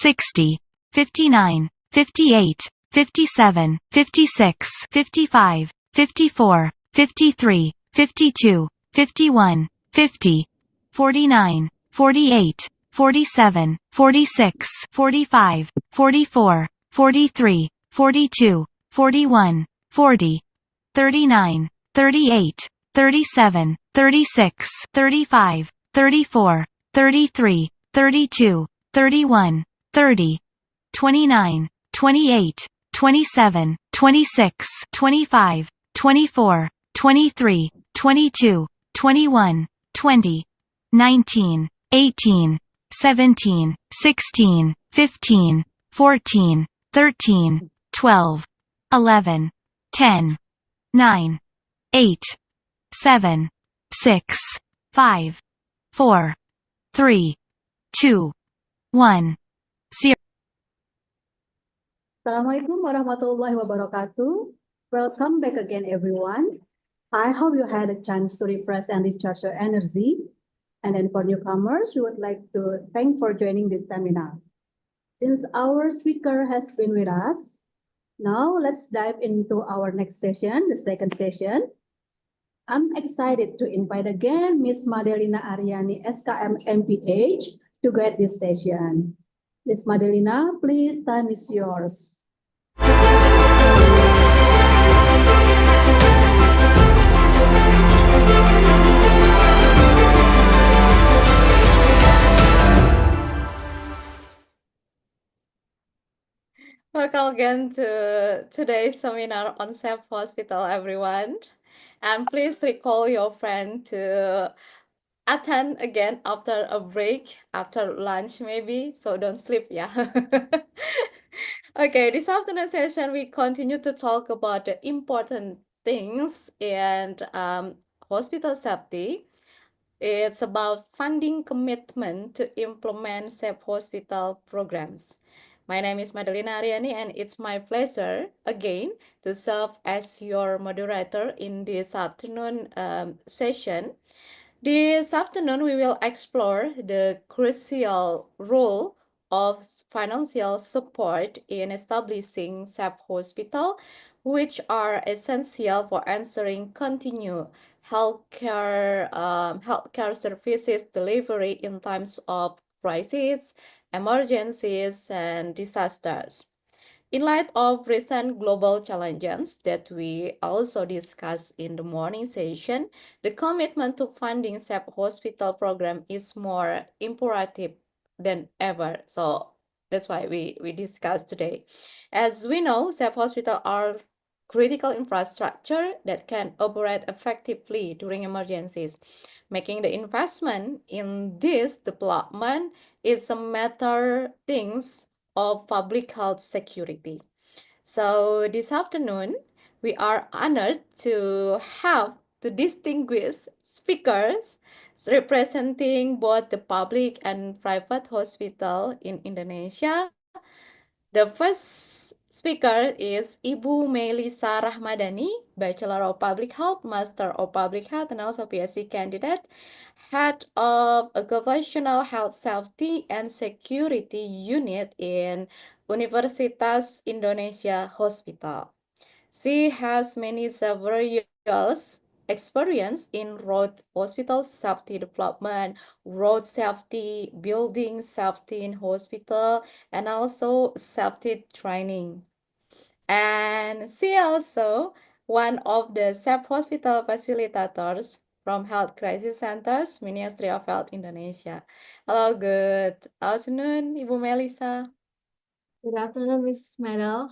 60, 59, 58, 57, 56, 55, 54, 53, 52, 51, 50, 49, 48, 47, 46, 45, 44, 43, 42, 41, 40, 39, 38, 37, 36, 35, 34, 33, 32, 31, 30, 29, 28, 27, 26, 25, 24, 23, 22, 21, 20, 19, 18, 17, 16, 15, 14, 13, 12, 11, 10, 9, 8, 7, 6, 5, 4, 3, 2, 1, 0. Assalamualaikum warahmatullahi wabarakatuh. Welcome back again, everyone. I hope you had a chance to refresh and recharge your energy. And then for newcomers, we would like to thank for joining this seminar. Since our speaker has been with us, now let's dive into our next session, the second session. I'm excited to invite again Miss Madelina Aryani, SKM MPH, to guide this session. Miss Madelina, please, time is yours. Welcome again to today's seminar on Safe Hospital, everyone. And please recall your friend to attend again after a break, after lunch maybe, so don't sleep, yeah. Okay, this afternoon session, we continue to talk about the important things in hospital safety. It's about funding commitment to implement safe hospital programs. My name is Madelina Aryani, and it's my pleasure again to serve as your moderator in this afternoon session. This afternoon, we will explore the crucial role of financial support in establishing safe hospital, which are essential for ensuring continued healthcare services delivery in times of crisis, emergencies, and disasters. In light of recent global challenges that we also discussed in the morning session, the commitment to funding safe hospital program is more imperative than ever. So that's why we discussed today. As we know, safe hospital are critical infrastructure that can operate effectively during emergencies. Making the investment in this development is a matter things of public health security. So this afternoon, we are honored to have two distinguished speakers representing both the public and private hospital in Indonesia. The first speaker is Ibu Melisa Rahmadani, Bachelor of Public Health, Master of Public Health, and also PhD candidate, Head of Occupational Health Safety and Security Unit in Universitas Indonesia Hospital. She has many several years experience in road hospital safety development, road safety, building safety in hospital, and also safety training. And she also one of the safe hospital facilitators from Health Crisis Centers, Ministry of Health Indonesia. Hello, good afternoon, Ibu Melisa. Good afternoon, Miss Meryl.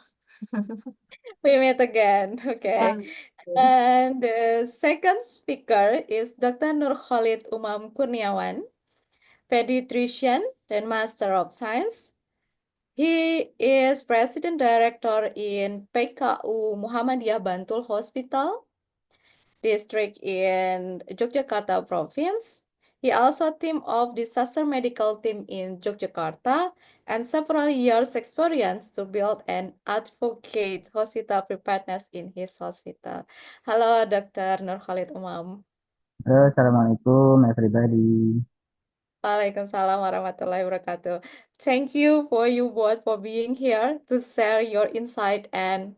We meet again, okay. And the second speaker is Dr. Nurkhalid Umam Kurniawan, pediatrician and Master of Science. He is President Director in PKU Muhammadiyah Bantul Hospital, district in Yogyakarta Province. He also team of disaster medical team in Yogyakarta and several years experience to build and advocate hospital preparedness in his hospital. Hello, Dr. Nurkhalid Umam. Assalamualaikum everybody. Waalaikumsalam warahmatullahi wabarakatuh. Thank you for you both for being here to share your insight and,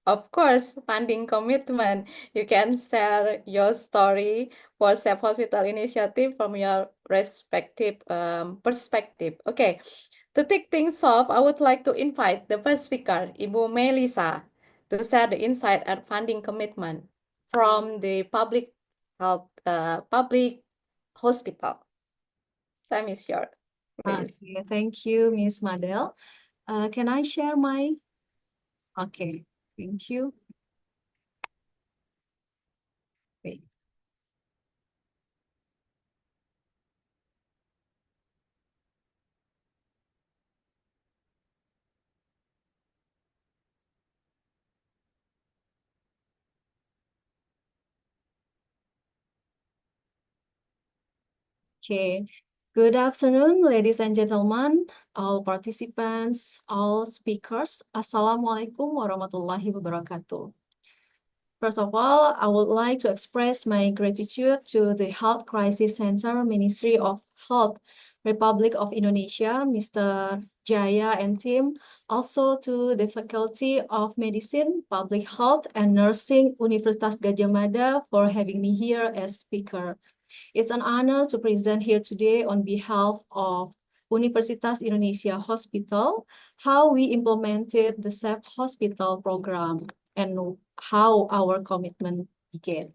of course, funding commitment. You can share your story for Safe Hospital Initiative from your respective perspective. Okay, to take things off, I would like to invite the first speaker, Ibu Melisa, to share the insight and funding commitment from the public health, public hospital. Time is yours, please. Okay, thank you, Miss Madel. Can I share my? Okay, thank you. Wait. Okay, good afternoon, ladies and gentlemen, all participants, all speakers. Assalamualaikum warahmatullahi wabarakatuh. First of all, I would like to express my gratitude to the Health Crisis Center, Ministry of Health, Republic of Indonesia, Mr. Jaya and team, also to the Faculty of Medicine, Public Health and Nursing, Universitas Gadjah Mada for having me here as speaker. It's an honor to present here today on behalf of Universitas Indonesia Hospital, how we implemented the Safe Hospital program and how our commitment began.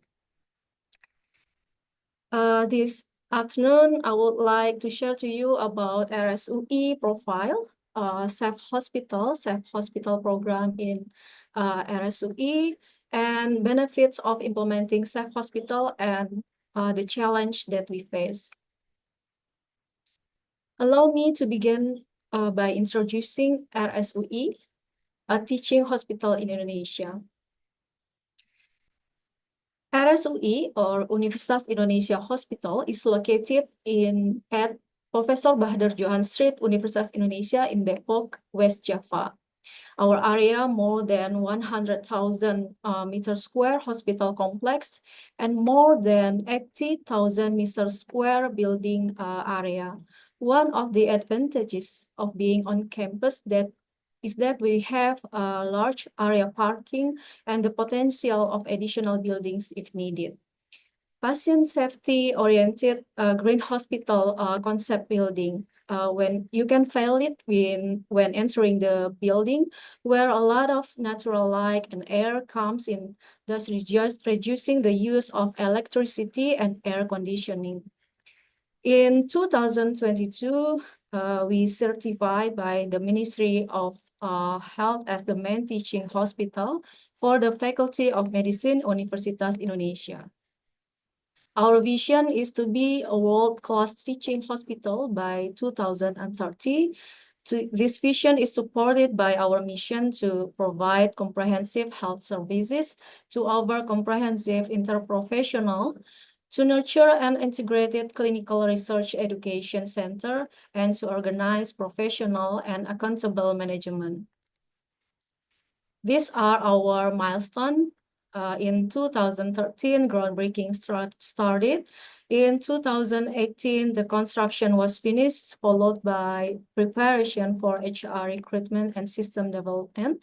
This afternoon, I would like to share to you about RSUI profile, Safe Hospital program in RSUI, and benefits of implementing Safe Hospital and the challenge that we face. Allow me to begin by introducing RSUI, a teaching hospital in Indonesia. RSUI, or Universitas Indonesia Hospital, is located at Professor Bahadur Johan Street, Universitas Indonesia in Depok, West Java. Our area, more than 100,000 meter square hospital complex and more than 80,000 meter square building area. One of the advantages of being on campus is that we have a large area parking and the potential of additional buildings if needed. Patient safety-oriented green hospital concept building. When you can feel it when entering the building, where a lot of natural light and air comes in, thus reducing the use of electricity and air conditioning. In 2022, we certified by the Ministry of Health as the main teaching hospital for the Faculty of Medicine, Universitas Indonesia. Our vision is to be a world-class teaching hospital by 2030. This vision is supported by our mission to provide comprehensive health services to our comprehensive interprofessional, to nurture an integrated clinical research education center, and to organize professional and accountable management. These are our milestones. In 2013, groundbreaking started. In 2018, the construction was finished, followed by preparation for HR recruitment and system development.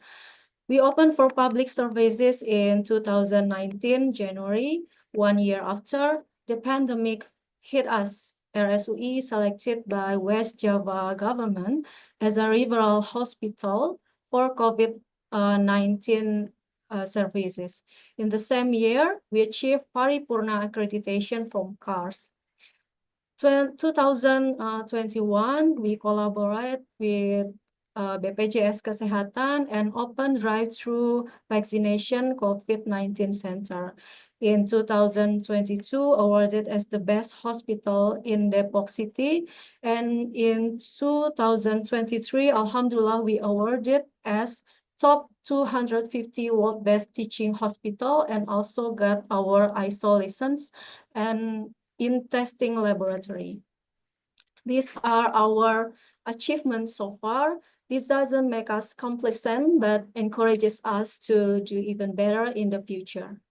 We opened for public services in 2019, January, 1 year after the pandemic hit us. RSUI selected by West Java government as a referral hospital for COVID-19 services. In the same year, we achieved Paripurna accreditation from CARS. 2021, we collaborate with BPJS Kesehatan and open drive-through vaccination COVID-19 center. In 2022, awarded as the best hospital in Depok City. And in 2023, Alhamdulillah, we awarded as top 250 world best teaching hospital and also got our ISO license and in testing laboratory. These are our achievements so far. This doesn't make us complacent, but encourages us to do even better in the future.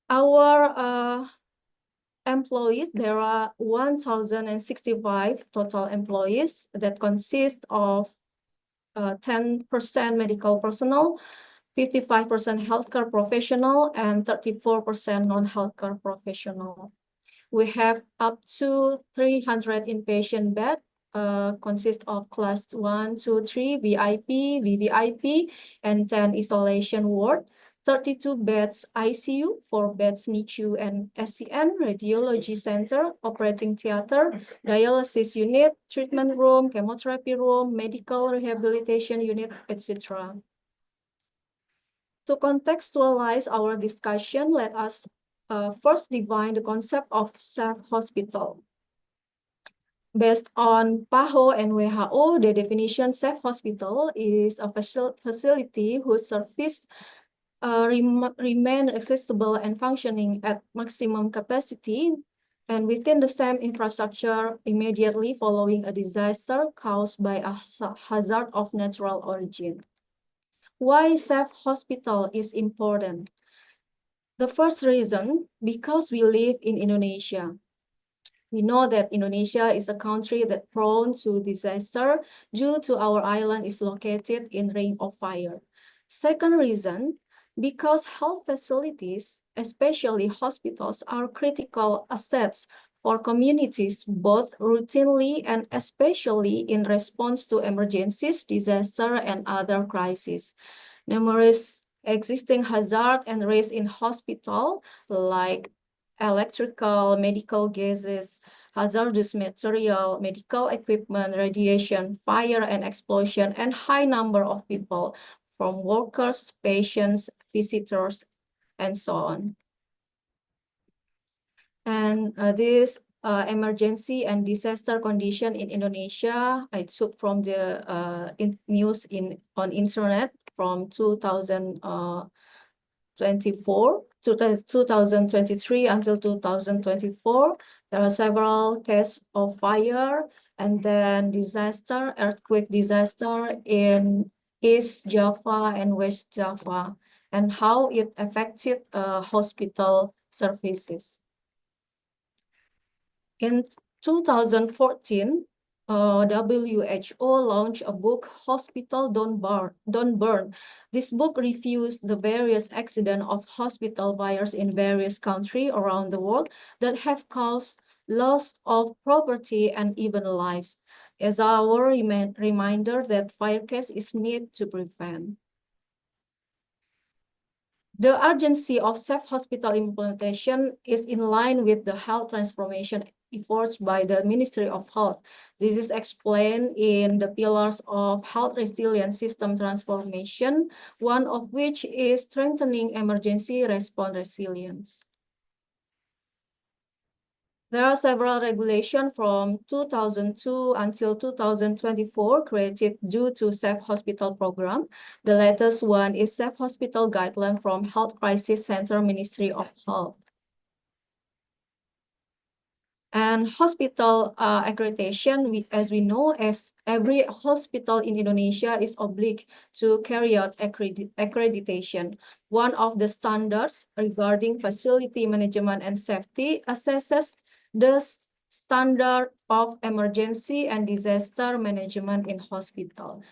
Our employees, there are 1,065 total employees that consist of 10% medical personnel, 55% healthcare professional, and 34% non-healthcare professional. We have up to 300 inpatient bed, consist of class 1, 2, 3, VIP, VVIP, and 10 isolation ward, 32 beds ICU, 4 beds NICU and SCN, radiology center, operating theater, dialysis unit, treatment room, chemotherapy room, medical rehabilitation unit, etc. To contextualize our discussion, let us first define the concept of safe hospital. Based on PAHO and WHO, the definition safe hospital is a facility whose service remain accessible and functioning at maximum capacity and within the same infrastructure immediately following a disaster caused by a hazard of natural origin. Why safe hospital is important? The first reason, because we live in Indonesia. We know that Indonesia is a country that prone to disaster due to our island is located in ring of fire. Second reason, because health facilities, especially hospitals, are critical assets for communities both routinely and especially in response to emergencies, disaster, and other crises. Numerous existing hazards and risks in hospital like electrical, medical gases, hazardous material, medical equipment, radiation, fire and explosion, and high number of people from workers, patients, visitors, and so on. And this emergency and disaster condition in Indonesia, I took from the news on internet from 2023 until 2024. There are several cases of fire and then disaster, earthquake disaster in East Java and West Java, and how it affected hospital services. In 2014, WHO launched a book, Hospital Don't Burn. This book reviews the various accidents of hospital fires in various countries around the world that have caused loss of property and even lives, as our reminder that fire case is need to prevent. The urgency of safe hospital implementation is in line with the health transformation efforts by the Ministry of Health. This is explained in the pillars of health resilience system transformation, one of which is strengthening emergency response resilience. There are several regulations from 2002 until 2024 created due to Safe Hospital Program. The latest one is Safe Hospital Guideline from Health Crisis Center, Ministry of Health. And hospital accreditation, as we know, as every hospital in Indonesia is obliged to carry out accreditation. One of the standards regarding facility management and safety assesses the standard of emergency and disaster management in hospital.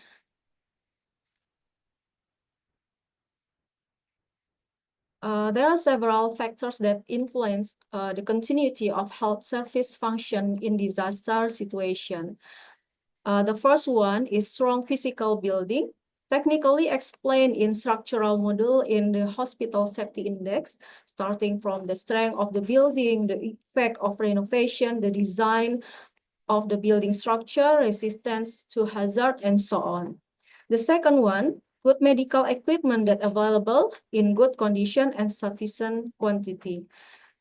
There are several factors that influence the continuity of health service function in disaster situation. The first one is strong physical building, technically explained in structural model in the Hospital Safety Index, starting from the strength of the building, the effect of renovation, the design of the building structure, resistance to hazard, and so on. The second one, good medical equipment that available in good condition and sufficient quantity.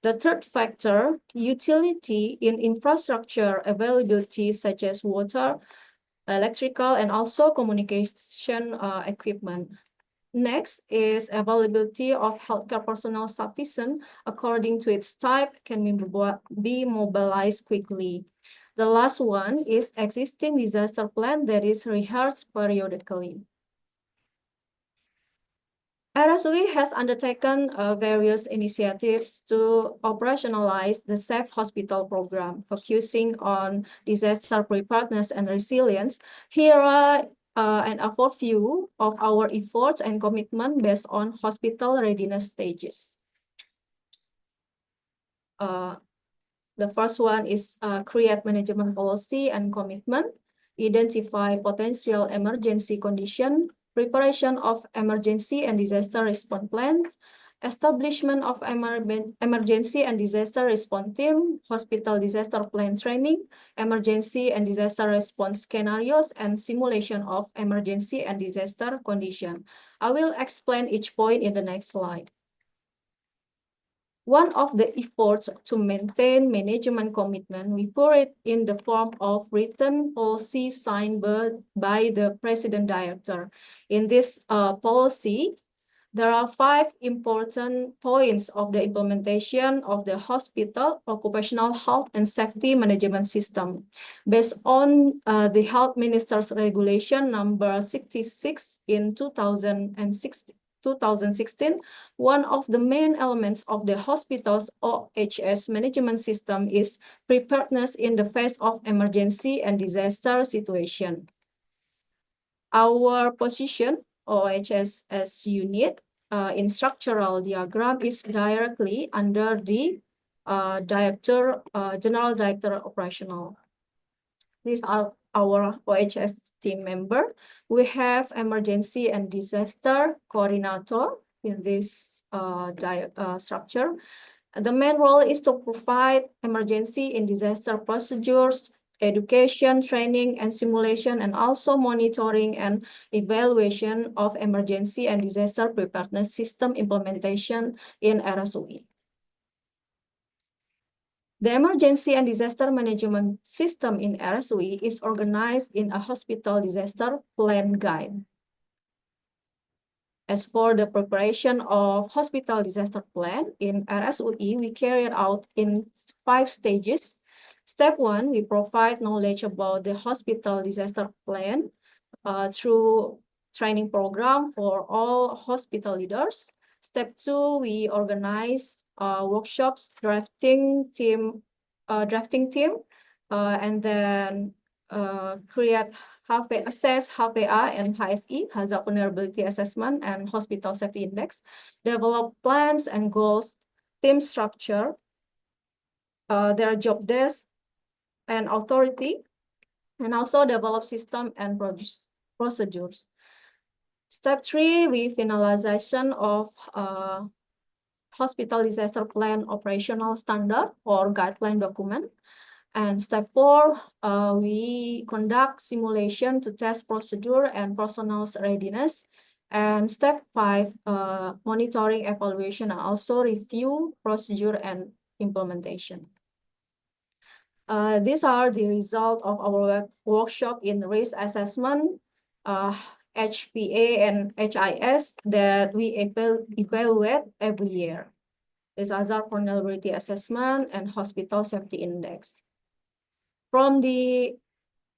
The third factor, utility in infrastructure availability such as water, electrical, and also communication equipment. Next is availability of healthcare personnel sufficient according to its type can be mobilized quickly. The last one is existing disaster plan that is rehearsed periodically. RSUI has undertaken various initiatives to operationalize the Safe Hospital program, focusing on disaster preparedness and resilience. Here are an overview of our efforts and commitment based on hospital readiness stages. The first one is create management policy and commitment, identify potential emergency condition, preparation of emergency and disaster response plans, establishment of emergency and disaster response team, hospital disaster plan training, emergency and disaster response scenarios, and simulation of emergency and disaster condition. I will explain each point in the next slide. One of the efforts to maintain management commitment, we put it in the form of written policy signed by the President Director. In this policy, there are 5 important points of the implementation of the hospital occupational health and safety management system. Based on the Health Minister's Regulation number 66 in 2016, one of the main elements of the hospital's OHS management system is preparedness in the face of emergency and disaster situation. Our position, OHS as unit, in structural diagram is directly under the General Director Operational. These are our OHS team member. We have emergency and disaster coordinator in this structure. The main role is to provide emergency and disaster procedures, education, training, and simulation, and also monitoring and evaluation of emergency and disaster preparedness system implementation in RSUI. The emergency and disaster management system in RSUI is organized in a hospital disaster plan guide. As for the preparation of hospital disaster plan in RSUI, we carry it out in 5 stages. Step 1, we provide knowledge about the hospital disaster plan through training program for all hospital leaders. Step 2, we organize workshops, drafting team, and then create assess HVA and HSE, Hazard Vulnerability Assessment and Hospital Safety Index, develop plans and goals, team structure, their job desk and authority, and also develop system and procedures. Step 3, we finalization of hospital disaster plan operational standard or guideline document. And step 4, we conduct simulation to test procedure and personnel's readiness. And step 5, monitoring, evaluation, and also review procedure and implementation. These are the result of our workshop in risk assessment, HVA and HIS that we evaluate every year. This hazard vulnerability assessment and hospital safety index. From the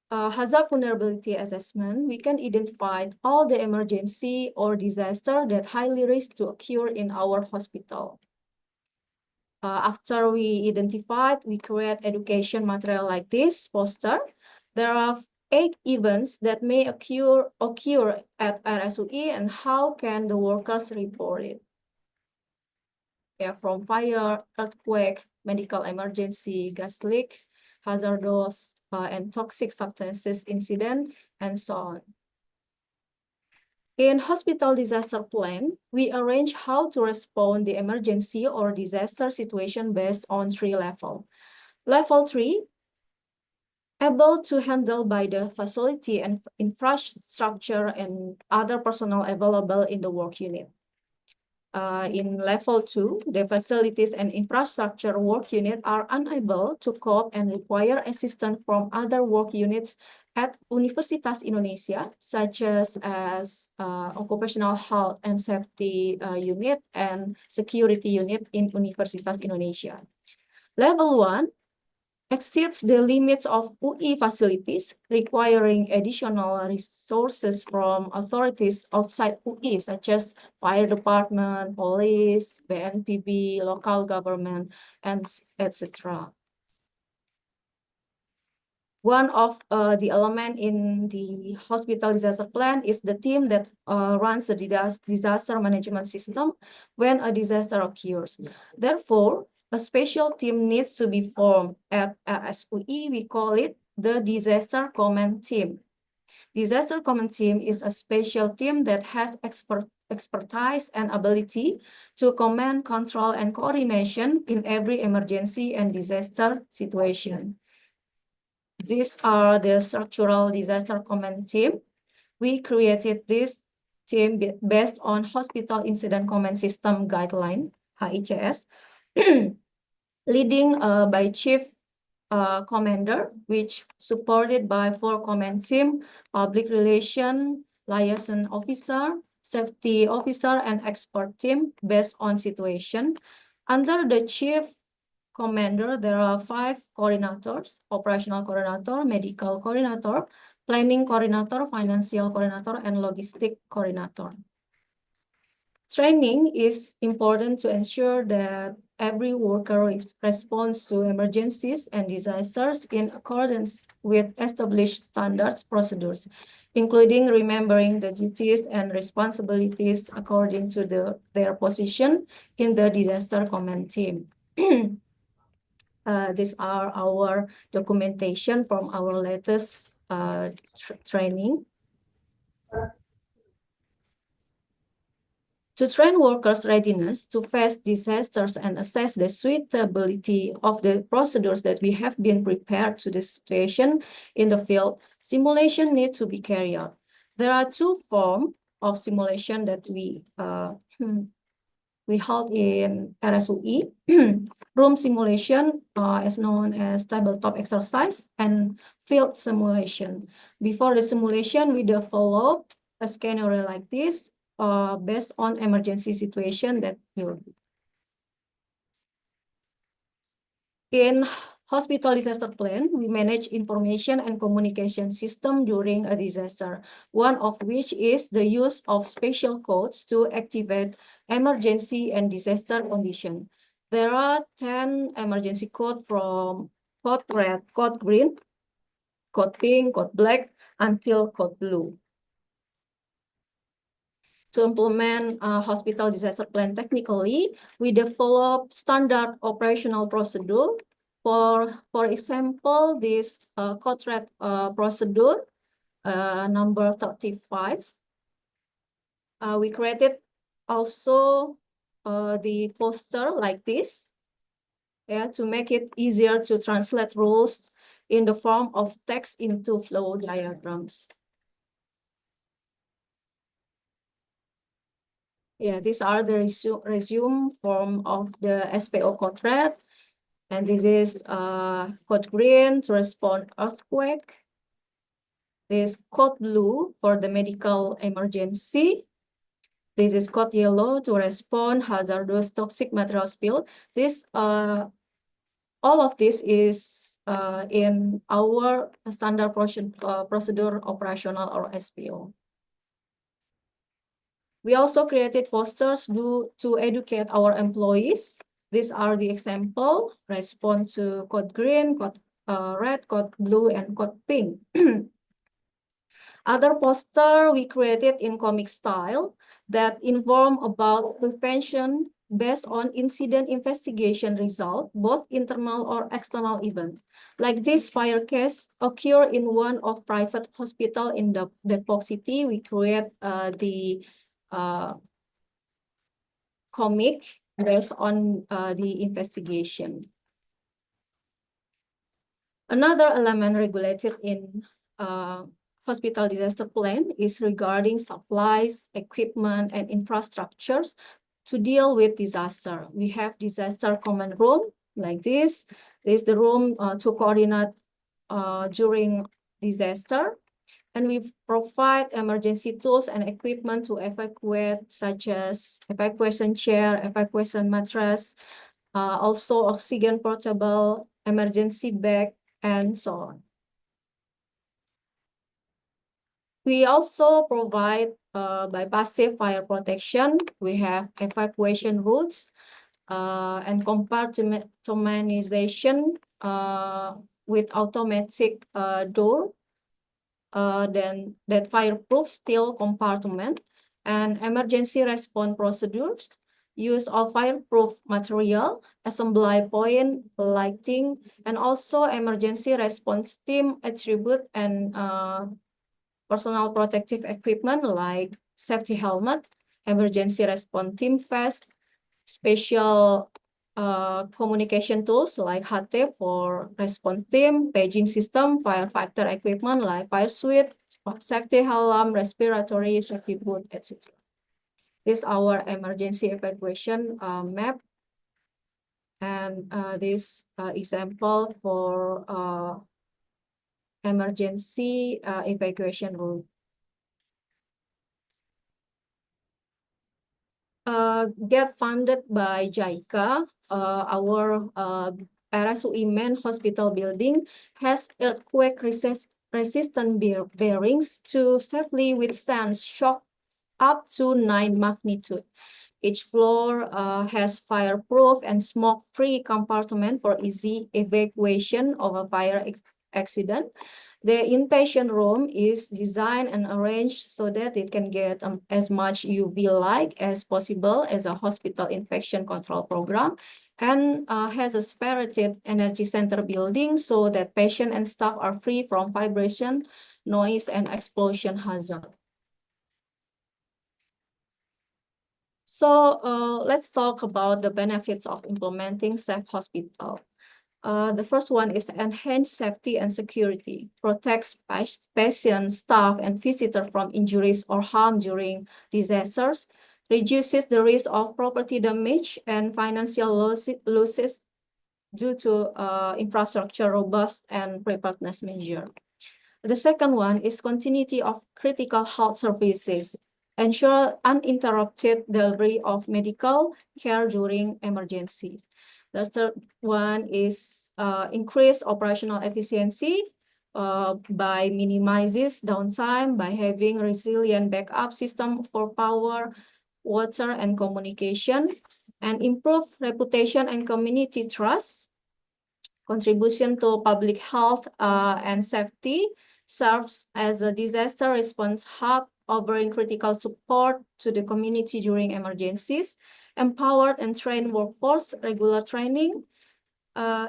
hazard vulnerability assessment, we can identify all the emergency or disaster that highly risk to occur in our hospital. After we identified, we create education material like this poster. There are 8 events that may occur at RSUI and how can the workers report it. Yeah, from fire, earthquake, medical emergency, gas leak, hazardous and toxic substances incident, and so on. In hospital disaster plan, we arrange how to respond the emergency or disaster situation based on 3 levels. Level 3, able to handle by the facility and infrastructure and other personnel available in the work unit. In level 2, the facilities and infrastructure work unit are unable to cope and require assistance from other work units at Universitas Indonesia, such as occupational health and safety unit and security unit in Universitas Indonesia. Level 1, exceeds the limits of UI facilities, requiring additional resources from authorities outside UI, such as fire department, police, BNPB, local government, and etc. One of the element in the hospital disaster plan is the team that runs the disaster management system when a disaster occurs. Therefore, a special team needs to be formed at RSUI. We call it the Disaster Command Team. Disaster Command Team is a special team that has expertise and ability to command, control, and coordination in every emergency and disaster situation. These are the structural disaster command team. We created this team based on Hospital Incident Command System Guideline, HICS, leading by Chief Commander, which supported by 4 command team, Public Relation, Liaison Officer, Safety Officer, and Expert team based on situation. Under the Chief Commander, there are 5 coordinators: operational coordinator, medical coordinator, planning coordinator, financial coordinator, and logistic coordinator. Training is important to ensure that every worker responds to emergencies and disasters in accordance with established standards procedures, including remembering the duties and responsibilities according to their position in the disaster command team. These are our documentation from our latest training. To train workers' readiness to face disasters and assess the suitability of the procedures that we have been prepared to the situation in the field, simulation needs to be carried out. There are 2 forms of simulation that we held in RSUI. Room simulation is known as tabletop exercise, and field simulation. Before the simulation, we develop a scenario like this based on emergency situation that will be. In hospital disaster plan, we manage information and communication system during a disaster, one of which is the use of special codes to activate emergency and disaster condition. There are 10 emergency codes from code red, code green, code pink, code black, until code blue. To implement a hospital disaster plan technically, we develop standard operational procedure. For example, this code red procedure, number 35. We created also the poster like this, to make it easier to translate rules in the form of text into flow diagrams. These are the resume form of the SPO code red. And this is code green to respond earthquake. This code blue for the medical emergency. This is code yellow to respond hazardous toxic material spill. This all of this is in our standard procedure operational, or SPO. We also created posters to educate our employees. These are the example: respond to code green, code red, code blue, and code pink. Other poster we created in comic style that inform about prevention based on incident investigation result, both internal or external event. Like this fire case occur in one of private hospital in the Depok City. We create the comic based on the investigation. Another element regulated in hospital disaster plan is regarding supplies, equipment, and infrastructures to deal with disaster. We have disaster command room like this. This is the room to coordinate during disaster. And we provide emergency tools and equipment to evacuate, such as evacuation chair, evacuation mattress, also oxygen portable, emergency bag, and so on. We also provide by passive fire protection. We have evacuation routes and compartmentalization with automatic door, then that fireproof steel compartment, and emergency response procedures, use of fireproof material, assembly point, lighting, and also emergency response team attribute and personal protective equipment like safety helmet, emergency response team vest, special communication tools like HT for response team, paging system, firefighter equipment like fire suit, safety alarm, respiratory safety boot, etc. This is our emergency evacuation map, and this example for emergency evacuation route. Get funded by JICA, our RSUI main hospital building has earthquake resistant bearings to safely withstand shock up to 9 magnitude. Each floor has fireproof and smoke-free compartment for easy evacuation of a fire accident. The inpatient room is designed and arranged so that it can get as much UV light as possible as a hospital infection control program, and has a separated energy center building so that patient and staff are free from vibration, noise, and explosion hazard. So let's talk about the benefits of implementing safe hospital. The first one is enhanced safety and security, protects patients, staff, and visitors from injuries or harm during disasters, reduces the risk of property damage and financial losses due to infrastructure robust and preparedness measure. The second one is continuity of critical health services, ensure uninterrupted delivery of medical care during emergencies. The third one is increase operational efficiency by minimizes downtime by having resilient backup system for power, water, and communication, and improve reputation and community trust. Contribution to public health and safety, serves as a disaster response hub, offering critical support to the community during emergencies, empowered and trained workforce, regular training,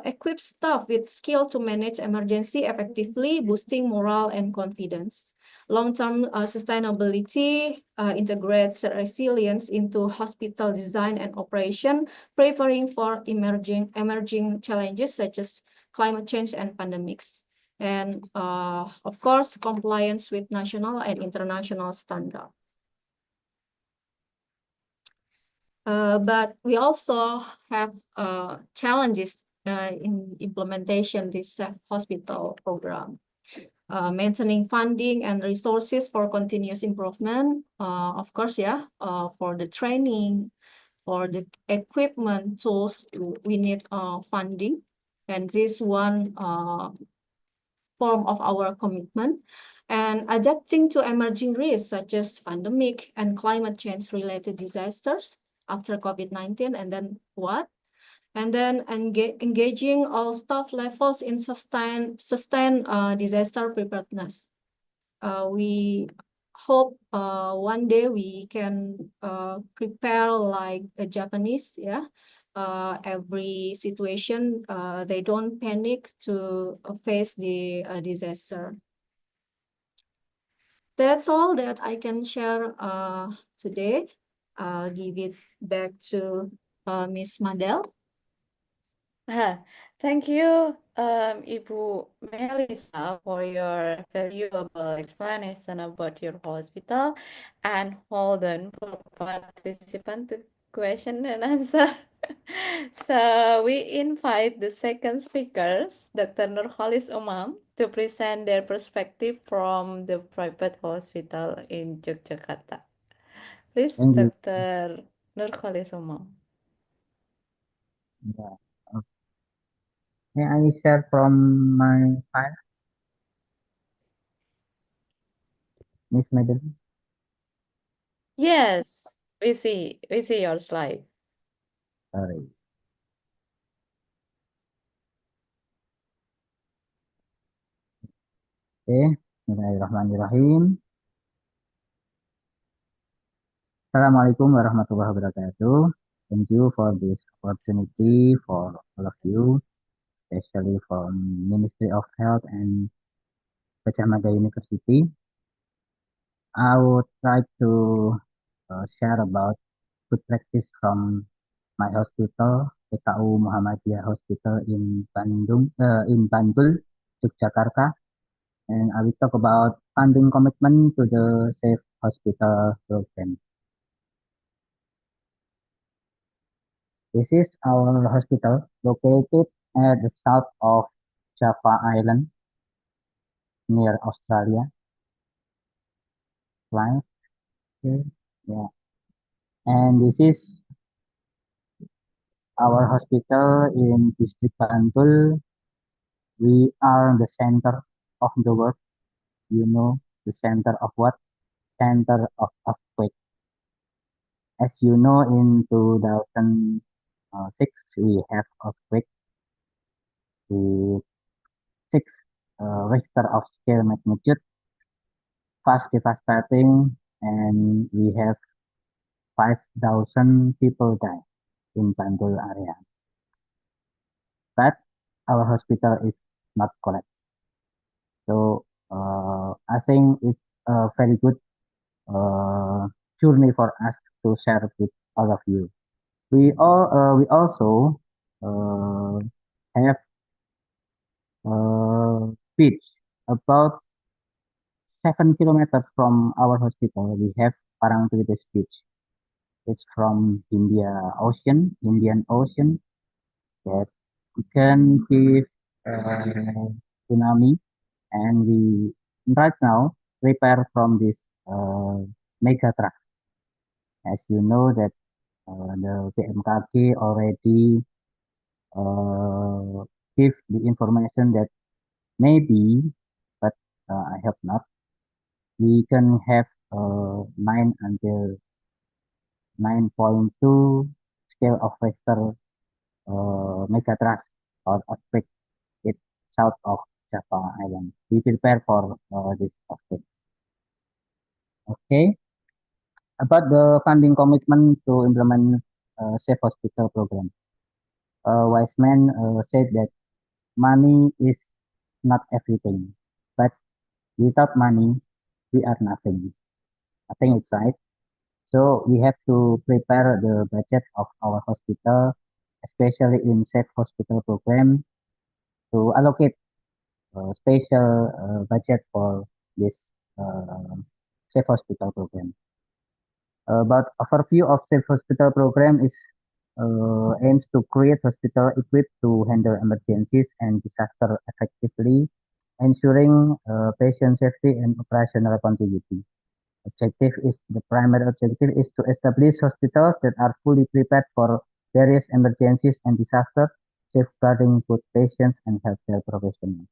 equips staff with skill to manage emergency effectively, boosting morale and confidence. Long-term sustainability integrates resilience into hospital design and operation, preparing for emerging challenges such as climate change and pandemics. And of course, compliance with national and international standards. But we also have challenges in implementation this hospital program. Maintaining funding and resources for continuous improvement, of course, for the training, for the equipment, tools, we need funding. And this one form of our commitment. And adapting to emerging risks such as pandemic and climate change related disasters after COVID-19, and then what? And then engaging all staff levels in sustain disaster preparedness. We hope one day we can prepare like a Japanese, every situation, they don't panic to face the disaster. That's all that I can share today. I'll give it back to Ms. Madel. Thank you, Ibu Melissa, for your valuable explanation about your hospital. And hold on for participant to question and answer. So we invite the second speakers, Dr. Nurholis Umam, to present their perspective from the private hospital in Yogyakarta. Please, Thank you. Dr. Nurholis Umam. Yeah. May I share from my file, Miss Madeline? Yes, we see your slide. Sorry. Okay, Bismillahirrahmanirrahim. Assalamualaikum warahmatullahi wabarakatuh. Thank you for this opportunity for all of you, especially from Ministry of Health and Gadjah Mada University. I would like to share about good practice from my hospital, PKU Muhammadiyah Hospital in Bantul, Yogyakarta. And I will talk about funding commitment to the Safe Hospital program. This is our hospital located at the south of Java Island near Australia. Right? Okay. Yeah. And this is our hospital in District Bantul. We are the center of the world. You know, the center of what? Center of earthquake. As you know, in 2006, we have earthquake with 6 Richter of scale magnitude, fast devastating, and we have 5,000 people die in Bantul area. But our hospital is not collapsed. So I think it's a very good journey for us to share with all of you. We also have a beach about 7 kilometers from our hospital. We have Parangtritis Beach. It's from Indian Ocean that we can give tsunami, and we right now prepare from this mega truck. As you know that the BMKG already give the information that maybe, but I hope not, we can have 9 until 9.2 scale of Richter megathrust or earthquake it south of Java Island. We prepare for this earthquake. Okay, about the funding commitment to implement Safe Hospital program. Wiseman said that money is not everything, but without money, we are nothing. I think it's right. So we have to prepare the budget of our hospital, especially in Safe Hospital program, to allocate special budget for this Safe Hospital program. But overview of Safe Hospital program is aims to create hospital equipped to handle emergencies and disaster effectively, ensuring patient safety and operational continuity. The primary objective is to establish hospitals that are fully prepared for various emergencies and disasters, safeguarding both patients and healthcare professionals.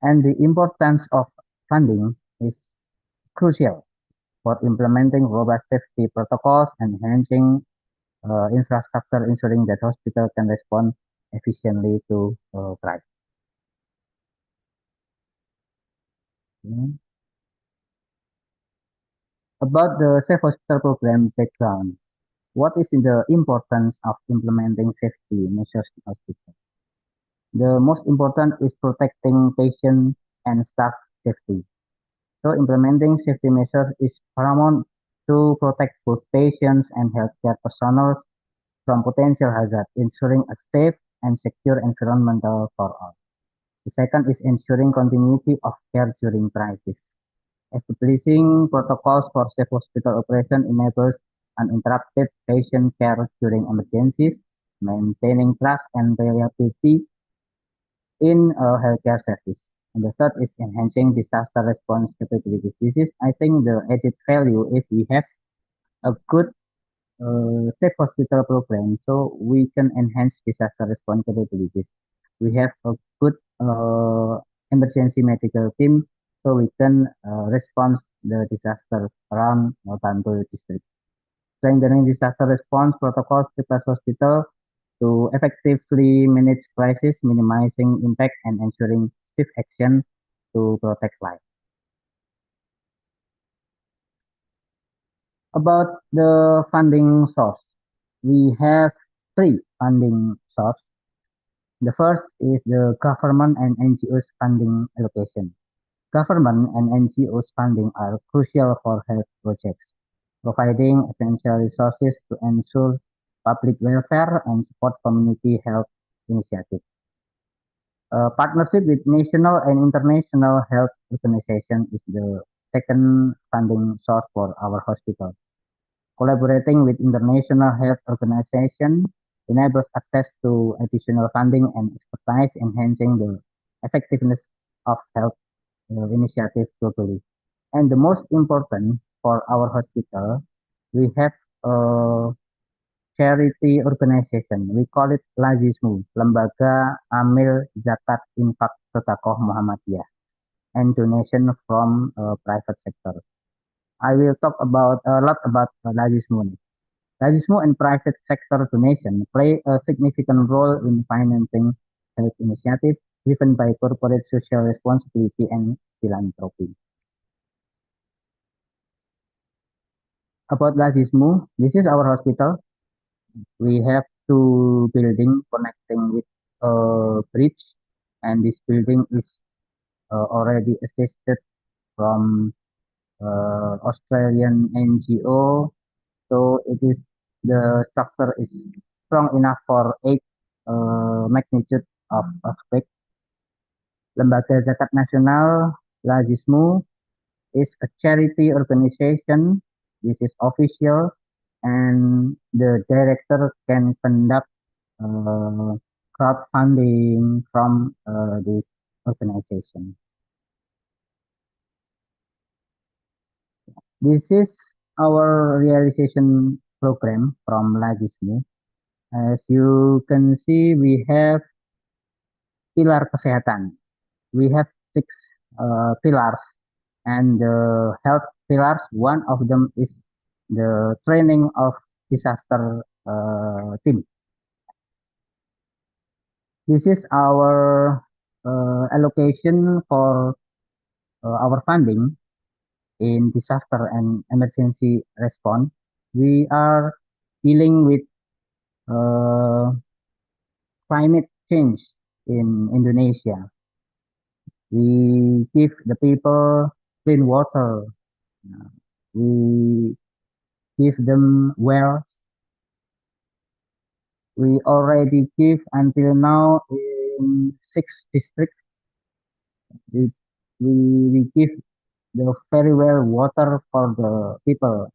And the importance of funding is crucial for implementing robust safety protocols and enhancing infrastructure, ensuring that hospital can respond efficiently to crisis. About the Safe Hospital program background, what is the importance of implementing safety measures in hospital? The most important is protecting patient and staff safety. So implementing safety measures is paramount to protect both patients and healthcare personnel from potential hazard, ensuring a safe and secure environment for all. The second is ensuring continuity of care during crisis. Establishing protocols for safe hospital operation enables uninterrupted patient care during emergencies, maintaining trust and reliability in healthcare service. And the third is enhancing disaster response capabilities. This is, I think, the added value if we have a good safe hospital program, so we can enhance disaster response capabilities. we have a good emergency medical team so we can respond the disaster around Bantul district. Strengthening disaster response protocols prepares hospital to effectively manage crisis, minimizing impact and ensuring swift action to protect life. About the funding source, we have three funding sources. The first is the government and NGOs funding allocation. Government and NGOs funding are crucial for health projects, providing essential resources to ensure public welfare and support community health initiatives. Partnership with national and international health organizations is the second funding source for our hospital. Collaborating with international health organizations enables access to additional funding and expertise, enhancing the effectiveness of health initiatives globally. And the most important for our hospital, we have a charity organization. We call it Lazismu, Lembaga Amil Zakat Infak Sedekah Muhammadiyah, and donation from private sector. I will talk about a lot about Lazismu. Lazismu and private sector donation play a significant role in financing health initiatives driven by corporate social responsibility and philanthropy. About Lazismu, this is our hospital. We have two buildings connecting with a bridge, and this building is already assisted from Australian NGO. So it is the structure is strong enough for 8 magnitude of earthquake. Lembaga Zakat Nasional Lazismu is a charity organization. This is official, and the director can conduct crowdfunding from this organization. This is our realization program from Lazismu. As you can see, we have pilar kesehatan. We have 6 pillars, and the health pillars, one of them is the training of disaster team. This is our allocation for our funding in disaster and emergency response. We are dealing with climate change in Indonesia. We give the people clean water. We give them wells. We already give until now in 6 districts. We give the very well water for the people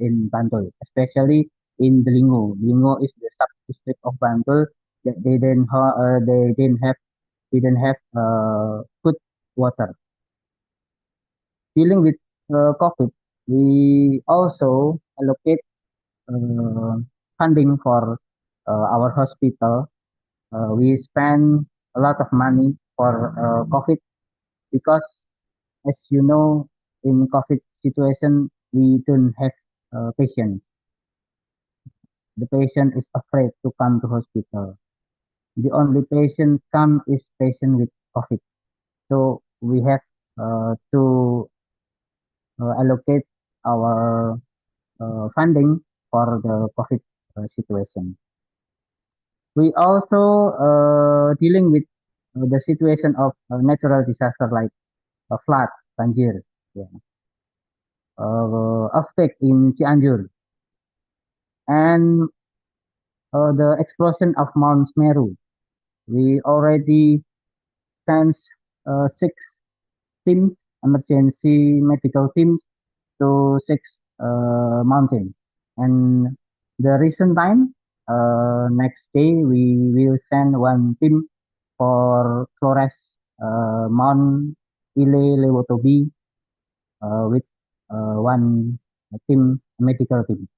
in Bantul, especially in Delingo. Delingo is the sub district of Bantul that they didn't have good water. Dealing with COVID, we also allocate funding for our hospital. We spend a lot of money for COVID because, as you know, in COVID situation, we don't have patients. The patient is afraid to come to hospital. The only patient come is patient with COVID. So we have to allocate our funding for the COVID situation. We also dealing with the situation of natural disaster like a flood, banjir, yeah. Earthquake in Cianjur, and the explosion of Mount Meru. We already sent 6 teams, emergency medical teams, to 6 mountains. And the recent time, next day, we will send 1 team for Flores Mount Ile Lewotobi with 1 team, medical team.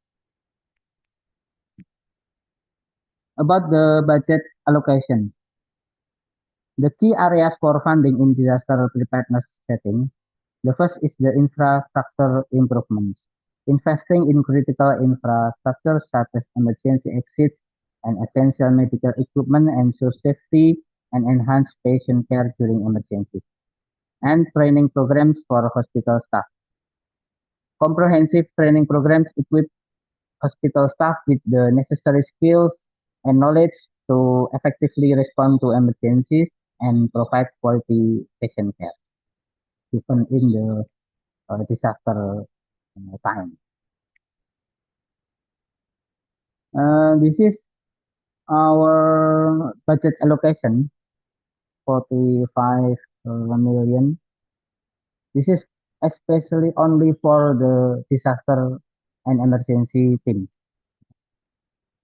About the budget allocation, The key areas for funding in disaster preparedness setting. The first is the infrastructure improvements. Investing in critical infrastructure such as emergency exits and essential medical equipment ensures safety and enhance patient care during emergencies. And training programs for hospital staff. Comprehensive training programs equip hospital staff with the necessary skills and knowledge to effectively respond to emergencies and provide quality patient care, even in the disaster time. This is our budget allocation, 45 million. This is especially only for the disaster and emergency team.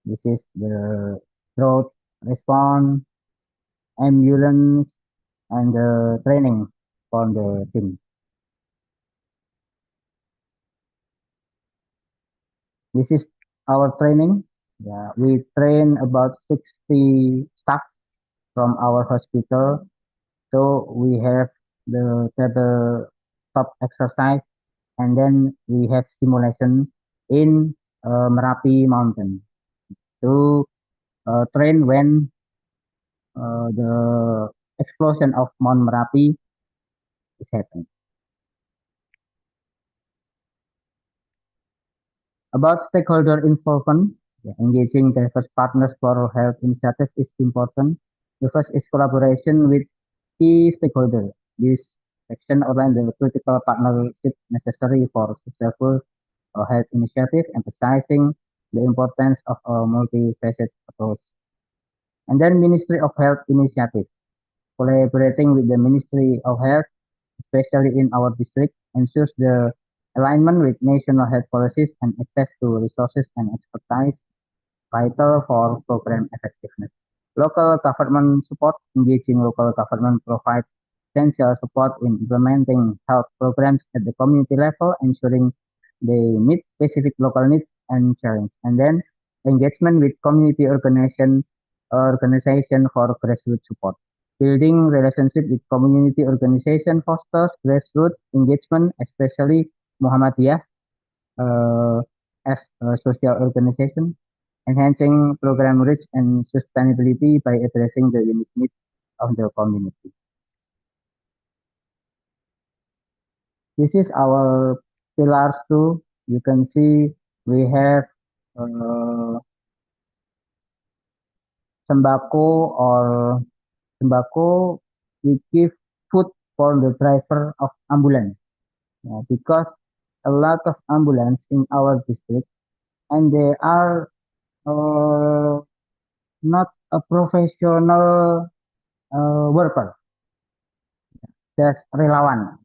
This is the drought response, ambulance, and the training for the team. This is our training. Yeah, we train about 60 staff from our hospital. So we have the tabletop exercise, and then we have simulation in Merapi Mountain to train when the explosion of Mount Merapi is happening. About stakeholder involvement, engaging diverse partners for health initiatives is important. The first is collaboration with key stakeholders. This section outlines the critical partnership necessary for successful health initiative, emphasizing the importance of a multifaceted approach. And then Ministry of Health initiative, collaborating with the Ministry of Health, especially in our district, ensures the alignment with national health policies and access to resources and expertise vital for program effectiveness. Local government support, engaging local government provides essential support in implementing health programs at the community level, ensuring they meet specific local needs and challenges. And then engagement with community organization for grassroots support. Building relationship with community organization fosters grassroots engagement, especially Muhammadiyah as a social organization, enhancing program reach and sustainability by addressing the unique needs of the community. This is our pillars too. You can see we have sembako or sembako. We give food for the driver of ambulance because a lot of ambulance in our district and they are not a professional worker, just relawan,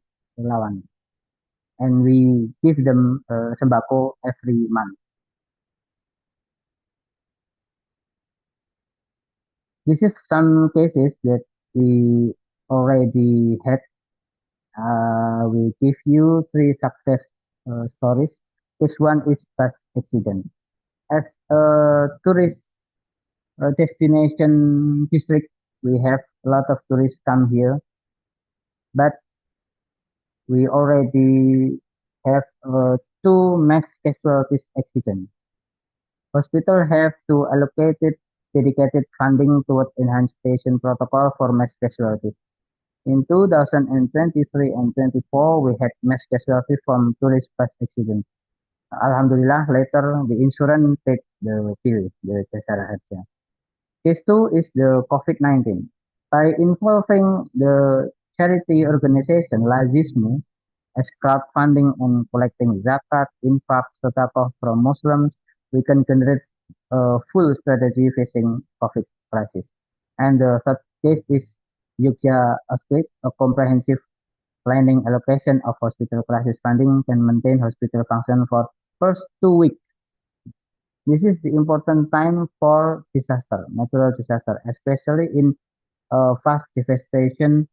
and we give them sembako every month. This is some cases that we already had. We give you 3 success stories. This one is bus accident. As a tourist destination district, we have a lot of tourists come here, but we already have 2 mass casualties accidents. Hospital have to allocate dedicated funding towards enhanced patient protocol for mass casualties. In 2023 and 24, we had mass casualties from tourist bus accidents. Alhamdulillah, later the insurance paid the bill, the jasara harja. Case 2 is the COVID-19. By involving the charity organization Lazismu as crowdfunding and collecting zakat, infak, sedekah from Muslims, we can generate a full strategy facing COVID crisis. And the third case is Yogyakarta earthquake. A comprehensive planning allocation of hospital crisis funding can maintain hospital function for first 2 weeks. This is the important time for disaster, natural disaster, especially in fast devastated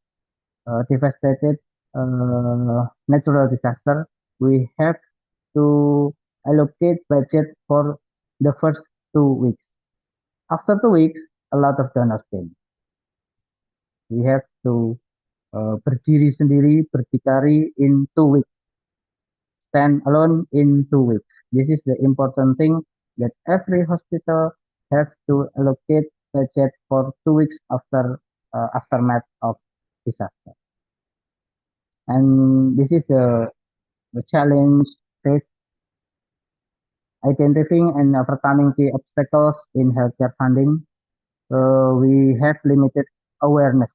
natural disaster. We have to allocate budget for the first 2 weeks. After 2 weeks, a lot of donors came. We have to berdiri sendiri, berdikari in 2 weeks, stand alone in 2 weeks. This is the important thing that every hospital has to allocate budget for 2 weeks after aftermath of disaster. And this is the challenge faced, identifying and overcoming key obstacles in healthcare funding. We have limited awareness.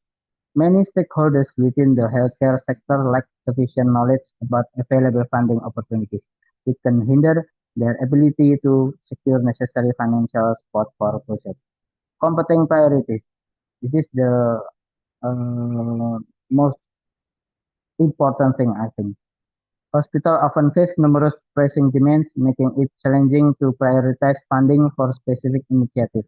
Many stakeholders within the healthcare sector lack sufficient knowledge about available funding opportunities. It can hinder their ability to secure necessary financial support for projects. Competing priorities. This is the most important thing, I think. Hospitals often face numerous pressing demands, making it challenging to prioritize funding for specific initiatives.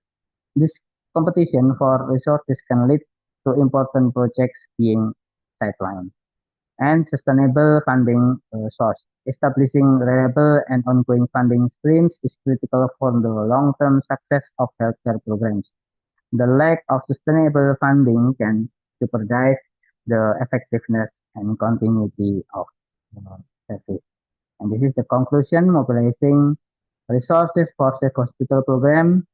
This competition for resources can lead to important projects being sidelined. And sustainable funding source. Establishing reliable and ongoing funding streams is critical for the long-term success of healthcare programs. The lack of sustainable funding can jeopardize the effectiveness and continuity of service. And this is the conclusion: mobilizing resources for safe hospital program.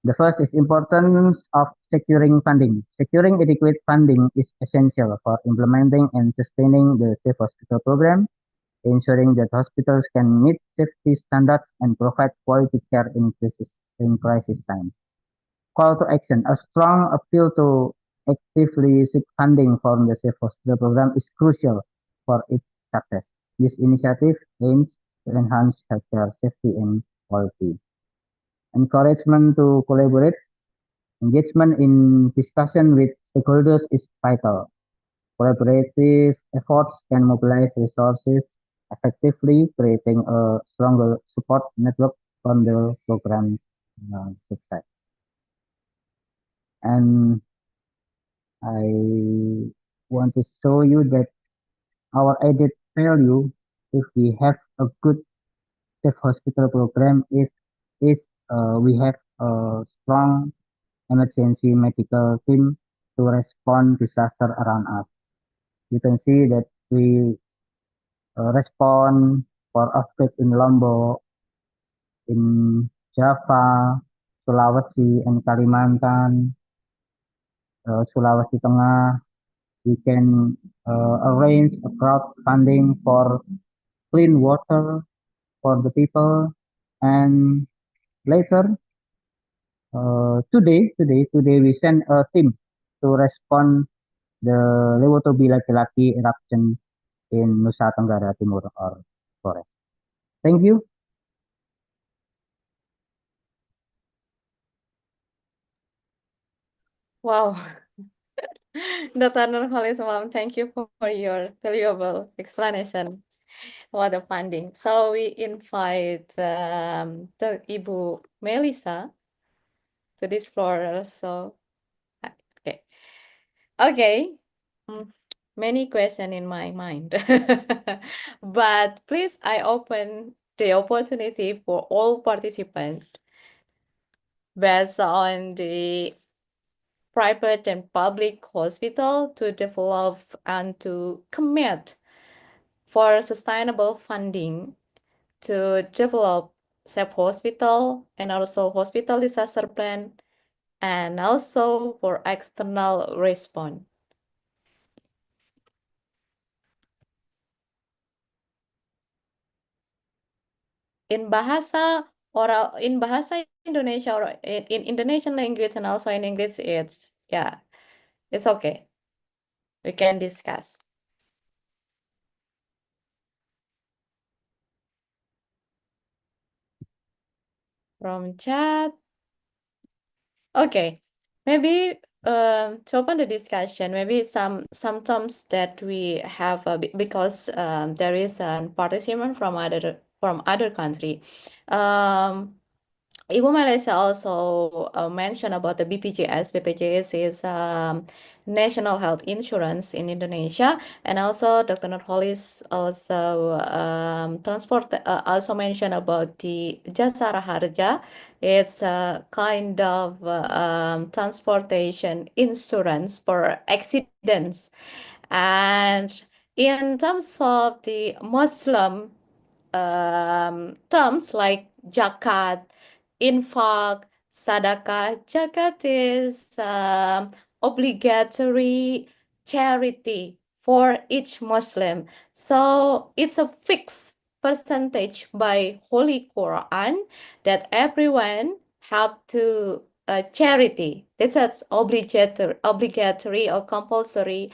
The first is importance of securing funding. Securing adequate funding is essential for implementing and sustaining the safe hospital program, ensuring that hospitals can meet safety standards and provide quality care in crisis time. Call to action. A strong appeal to actively seek funding for the Safe Hospital program is crucial for its success. This initiative aims to enhance healthcare safety and quality. Encouragement to collaborate. Engagement in discussion with stakeholders is vital. Collaborative efforts can mobilize resources effectively, creating a stronger support network on the program success. And I want to show you that our added value, if we have a good safe hospital program, is if we have a strong emergency medical team to respond disaster around us. You can see that we respond for earthquake in Lombok, in Java, Sulawesi, and Kalimantan, Sulawesi Tengah. We can arrange a crowdfunding for clean water for the people, and later today we send a team to respond the Lewotobi laki-laki eruption in Nusa Tenggara Timur or Flores. Thank you. Wow. Dr. Nurholis, thank you for your valuable explanation about the funding. So we invite the Ibu Melissa to this floor. So, okay. Okay. Many questions in my mind. But please, I open the opportunity for all participants based on the private and public hospital to develop and to commit for sustainable funding to develop safe hospital and also hospital disaster plan and also for external response. In bahasa in bahasa Indonesia or in Indonesian language and also in English, it's okay. We can discuss. From chat. Okay, maybe to open the discussion, maybe some terms that we have because there is a participant from other country. Ibu Malaysia also mentioned about the BPJS. BPJS is National Health Insurance in Indonesia, and also Dr. Nurholis also also mentioned about the Jasara Harja. It's a kind of transportation insurance for accidents, and in terms of the Muslim terms like zakat, infak, sadaqah. Zakat is obligatory charity for each Muslim. So it's a fixed percentage by Holy Quran that everyone have to charity. That's obligatory or compulsory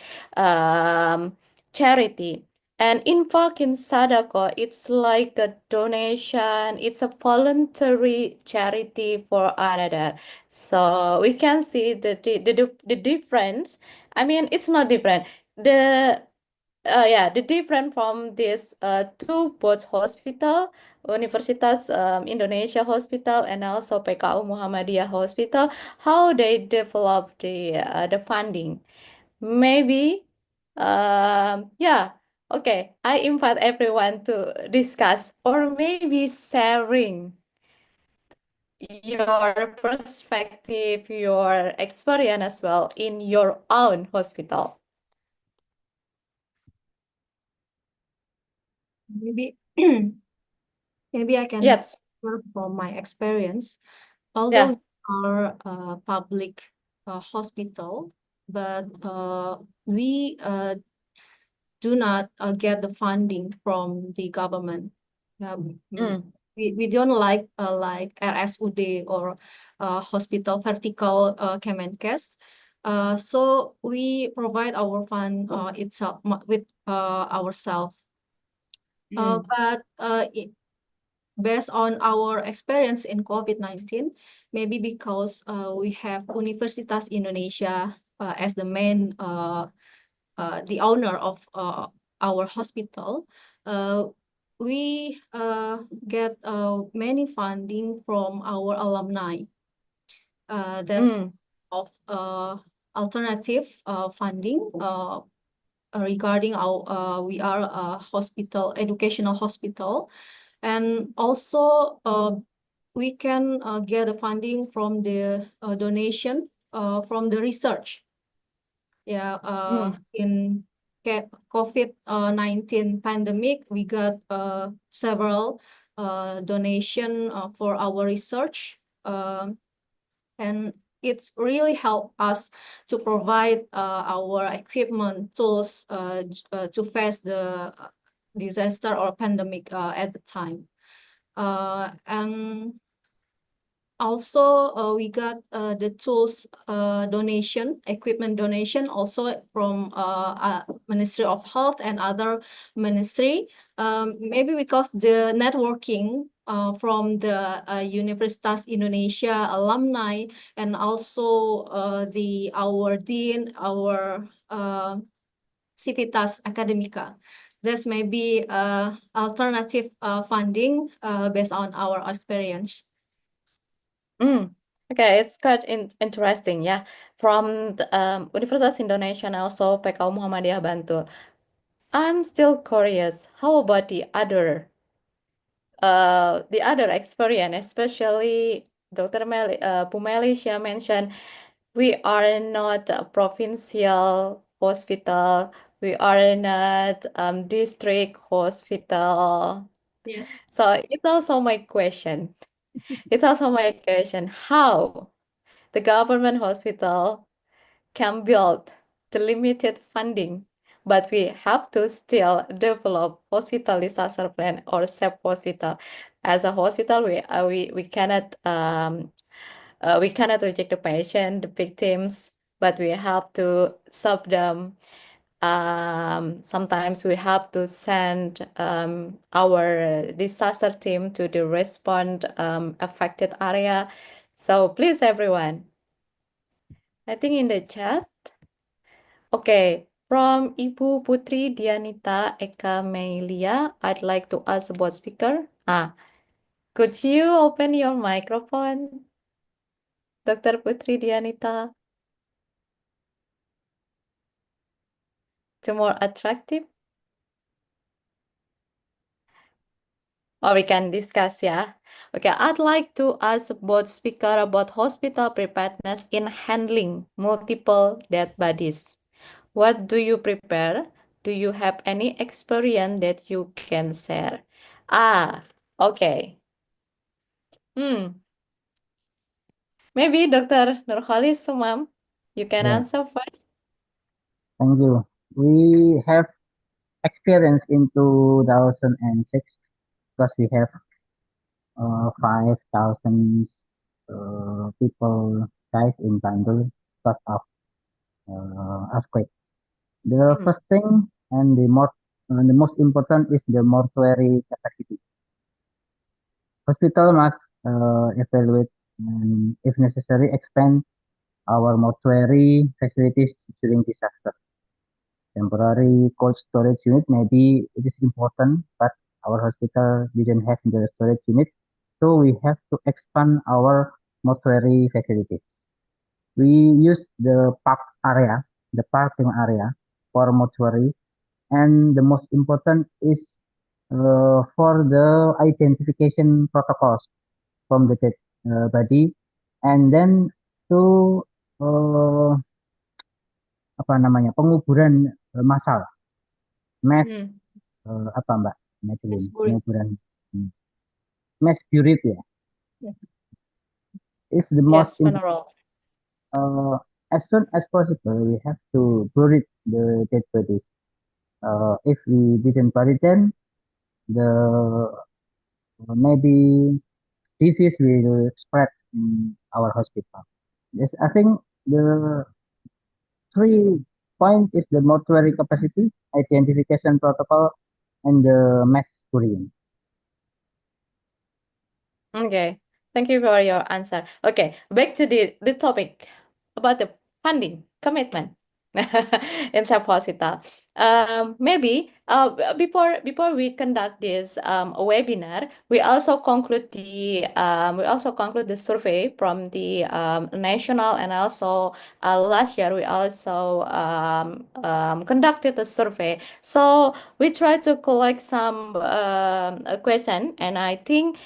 charity. And infak in Sadaqah, it's like a donation, it's a voluntary charity for another. So we can see the difference. I mean, it's not different. The different from this two both hospital, Universitas Indonesia Hospital and also PKU Muhammadiyah Hospital, how they develop the funding. Maybe, yeah, okay. I invite everyone to discuss or maybe sharing your perspective, your experience as well in your own hospital. Maybe maybe I can Yes. share from my experience. Although we are a public hospital, but we do not get the funding from the government. We don't like RSUD or hospital vertical Kemenkes. So we provide our fund itself with ourselves. But based on our experience in COVID-19, maybe because we have Universitas Indonesia as the main the owner of our hospital, we get many funding from our alumni. That's of alternative funding regarding our we are a hospital, educational hospital, and also we can get the funding from the donation from the research. In COVID-19 pandemic, we got several donation for our research, and it's really helped us to provide our equipment, tools to face the disaster or pandemic at the time. And also we got the tools donation, equipment donation also from Ministry of Health and other ministry. Maybe because the networking from the Universitas Indonesia alumni and also our dean, our Civitas Academica. This may be alternative funding based on our experience. Okay, it's quite interesting, yeah. From the Universitas Indonesia and also PKU Muhammadiyah Bantul. I'm still curious, how about the other experience, especially Dr. Bu Melisha mentioned we are not a provincial hospital, we are not district hospital. Yes. So it's also my question. It's also my question, how the government hospital can build the limited funding, but we have to still develop hospital disaster plan or SAP hospital. As a hospital, we cannot reject the patient, the victims, but we have to serve them. Sometimes we have to send our disaster team to the respond affected area. So please, everyone, I think in the chat. Okay, from Ibu Putri Dianita Eka Melia, I'd like to ask about speaker. Could you open your microphone, Dr. Putri Dianita, to more attractive? Or we can discuss, yeah. Okay, I'd like to ask both speaker about hospital preparedness in handling multiple dead bodies. What do you prepare? Do you have any experience that you can share? Okay. Maybe Dr. Nurholis Sumam, you can Yeah. answer first. Thank you. We have experience in 2006 because we have 5,000 people died in Bandung because of earthquake. The Mm. first thing and the most important is the mortuary capacity. Hospital must evaluate and, if necessary, expand our mortuary facilities during disaster. Temporary cold storage unit maybe it is important, but our hospital didn't have the storage unit, so we have to expand our mortuary facilities. We use the parking area for mortuary, and the most important is for the identification protocols from the dead body, and then to uh, apa namanya penguburan massal, mass Mm. apa Mbak Madeline, Mass burial. penguburan mass buried ya, Yeah. is the most Yes, funeral. as soon as possible we have to bury the dead bodies. If we didn't bury them, the maybe disease will spread in our hospital. Yes, I think the 3 point is the mortuary capacity, identification protocol, and the mass burial. Okay, thank you for your answer. Okay, back to the topic about the funding commitment in Self Hospital. Maybe before we conduct this webinar, we also conclude the survey from the national, and also last year we also conducted a survey. So we try to collect some question, and I think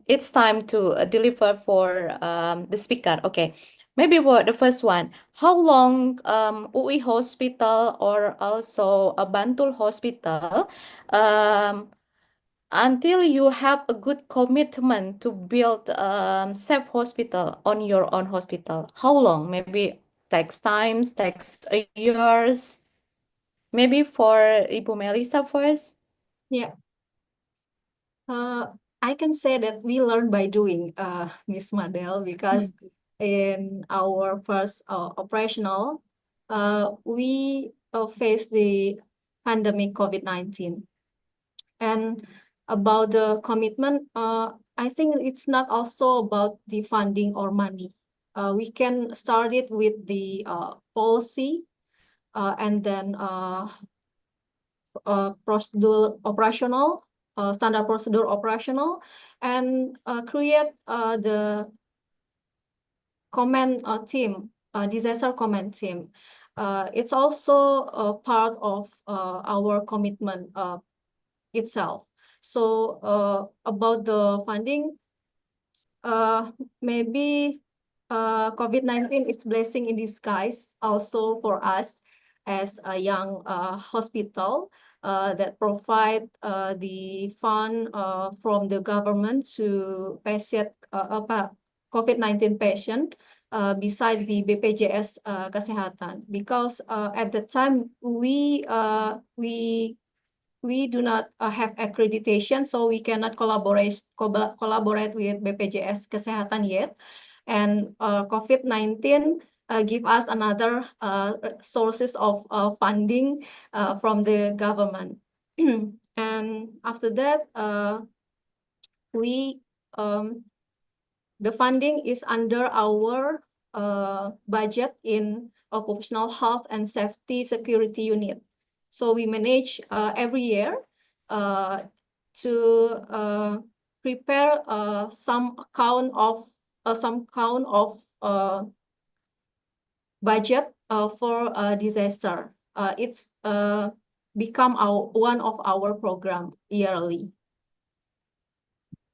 it's time to deliver for the speaker. Okay, maybe for the first one, how long UI Hospital or also a Bantul Hospital until you have a good commitment to build safe hospital on your own hospital? How long? Maybe takes times, takes years. Maybe for Ibu Melissa first. Yeah. I can say that we learn by doing, Miss Madel, because in our first operational, we faced the pandemic COVID-19. And about the commitment, I think it's not also about the funding or money. We can start it with the policy, and then procedur operational, standard procedure operational, and create the command team, disaster command team. It's also a part of our commitment itself. So about the funding, maybe COVID-19 is blessing in disguise also for us as a young hospital that provide the fund from the government to patient COVID-19 patient beside the BPJS Kesehatan, because at the time we do not have accreditation, so we cannot collaborate with BPJS Kesehatan yet. And COVID-19 give us another sources of funding from the government. And after that, the funding is under our budget in occupational health and safety security unit. So we manage every year to prepare some count of budget for a disaster. It's become one of our program yearly.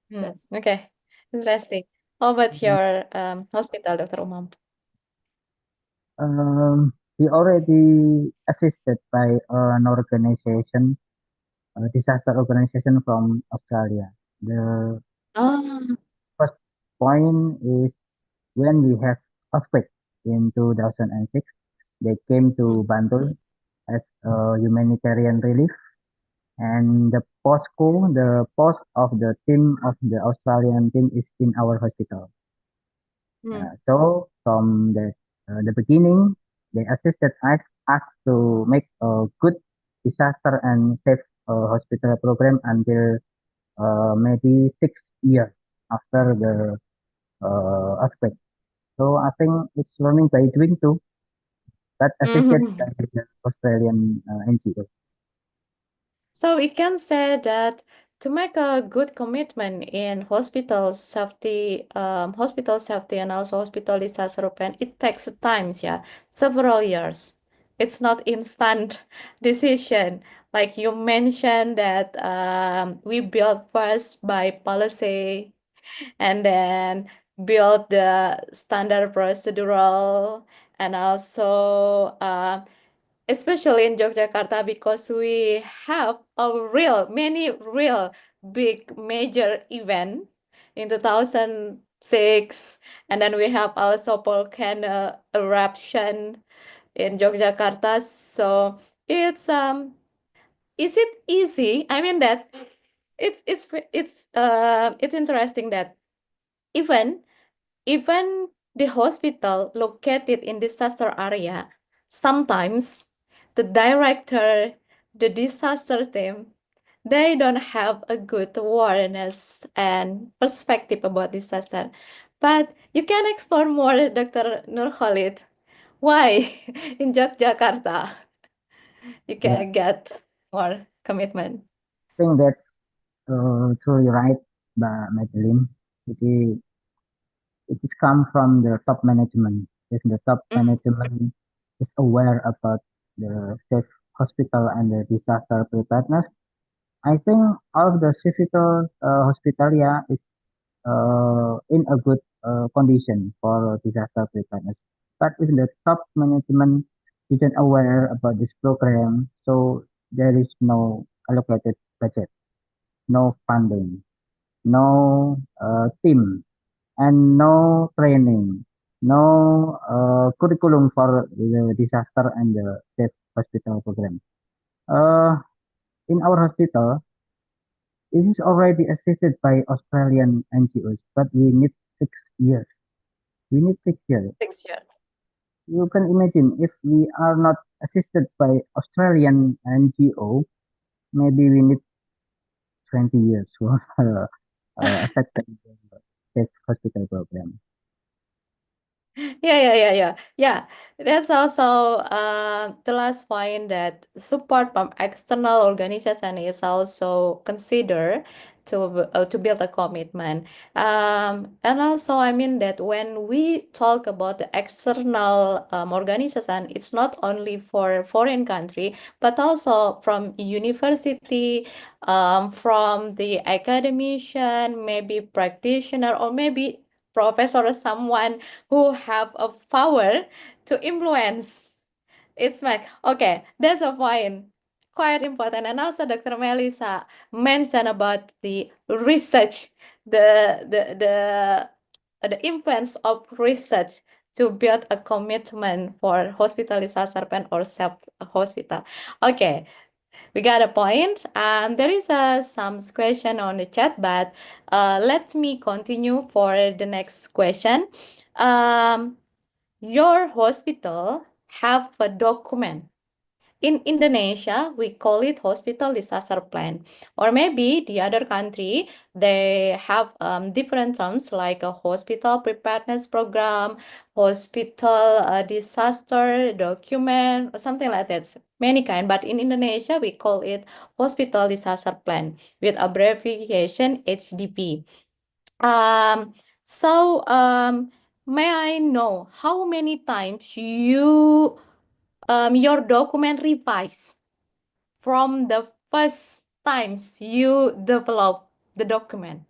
That's Okay, interesting. How about your hospital, Dr. Umam? We already assisted by an organization, a disaster organization from Australia. The Ah, first point is when we have earthquake in 2006, they came to Bantul as a humanitarian relief, and the post of the team of the Australian team is in our hospital. So from the beginning, they assisted us to make a good disaster and safe hospital program until maybe 6 years after the earthquake. So I think it's learning by doing too, but assisted by the Australian NGO. So we can say that to make a good commitment in hospital safety and also hospital disaster plan, it takes time, yeah, several years. It's not instant decision. Like you mentioned that we build first by policy and then build the standard procedural and also especially in Yogyakarta because we have many real big major event in 2006 and then we have also volcano eruption in Yogyakarta. So it's is it easy? I mean that it's interesting that even the hospital located in disaster area, sometimes the director, the disaster team, they don't have a good awareness and perspective about disaster. But you can explore more, Dr. Nur Khalid. Why in Yogyakarta you Yeah, can get more commitment? I think that's truly right, Madeline. It is come from the top management. If the top management is aware about the safe hospital and the disaster preparedness, I think all of the hospitalia is in a good condition for disaster preparedness. But if the top management isn't aware about this program, so there is no allocated budget, no funding, no team, and no training, no curriculum for the disaster and the safe hospital program. Uh, in our hospital, it is already assisted by Australian NGOs, but we need 6 years. We need 6 years. 6 years. You can imagine if we are not assisted by Australian NGO, maybe we need 20 years for affecting the safe hospital program. Yeah. That's also the last point that support from external organization is also considered to build a commitment. And also, I mean that when we talk about the external organization, it's not only for foreign country, but also from university, from the academician, maybe practitioner, or maybe professor or someone who have a power to influence. It's like, okay, that's a point. Quite important. And also Dr. Melissa mentioned about the research, the influence of research to build a commitment for hospital disaster plan or self-hospital. Okay, we got a point. There is some question on the chat, but let me continue for the next question. Your hospital have a document in Indonesia, we call it hospital disaster plan. Or maybe the other country, they have different terms like a hospital preparedness program, hospital disaster document, or something like that. Many kind, but in Indonesia, we call it hospital disaster plan with abbreviation HDP. So may I know how many times your document revised from the first times you develop the document?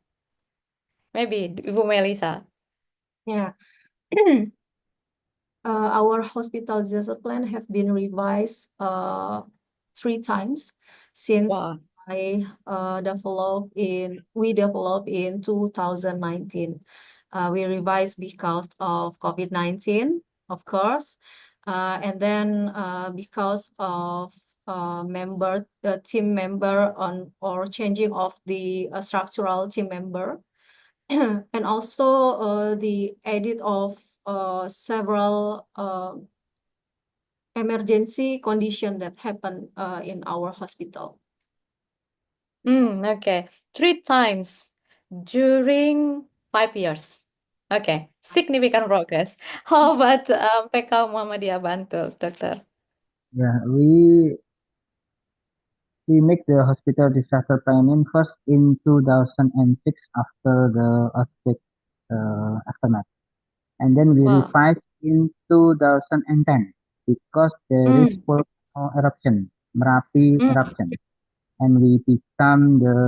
Maybe Ibu Melisa. Yeah. Our hospital disaster plan have been revised 3 times since Wow. we developed in 2019. We revised because of COVID-19, of course, and then because of team member or changing of the structural team member, and also the edit of several emergency condition that happened in our hospital. Okay. 3 times during 5 years. Okay, significant progress. How about PK Muhammadiyah Bantul, Dokter? Yeah, we make the hospital disaster planning first in 2006 after the earthquake aftermath, and then we Wow. revised in 2010 because there is Mm, volcano eruption, Merapi mm, eruption, and we become the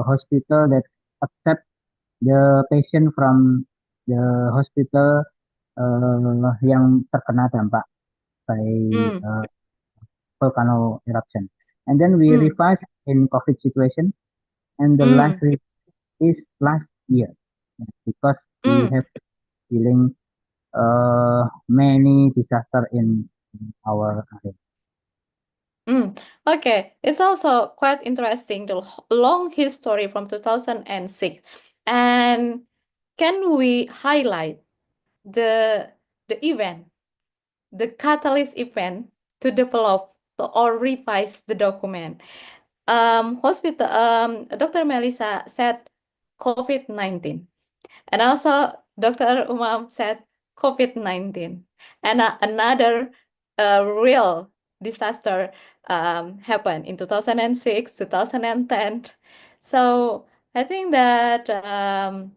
hospital that accept the patient from the hospital yang terkena dampak by mm, volcano eruption. And then we mm, revised in COVID situation, and the last mm, revise is last year because we mm. have dealing many disaster in our area. Okay, it's also quite interesting, the long history from 2006. And can we highlight the event, the catalyst event to develop or revise the document? Dr. Melissa said COVID-19. And also, Dr. Umam said COVID-19. And another real disaster happened in 2006, 2010. So I think that a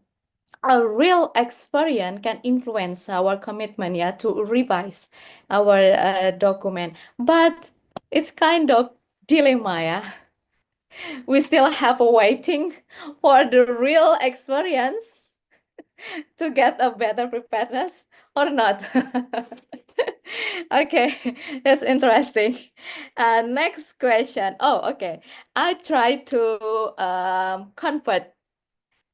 real experience can influence our commitment, yeah, to revise our document. But it's kind of dilemma, yeah. We still have waiting for the real experience to get a better preparedness or not. Okay, that's interesting. Next question. Oh, okay. I try to convert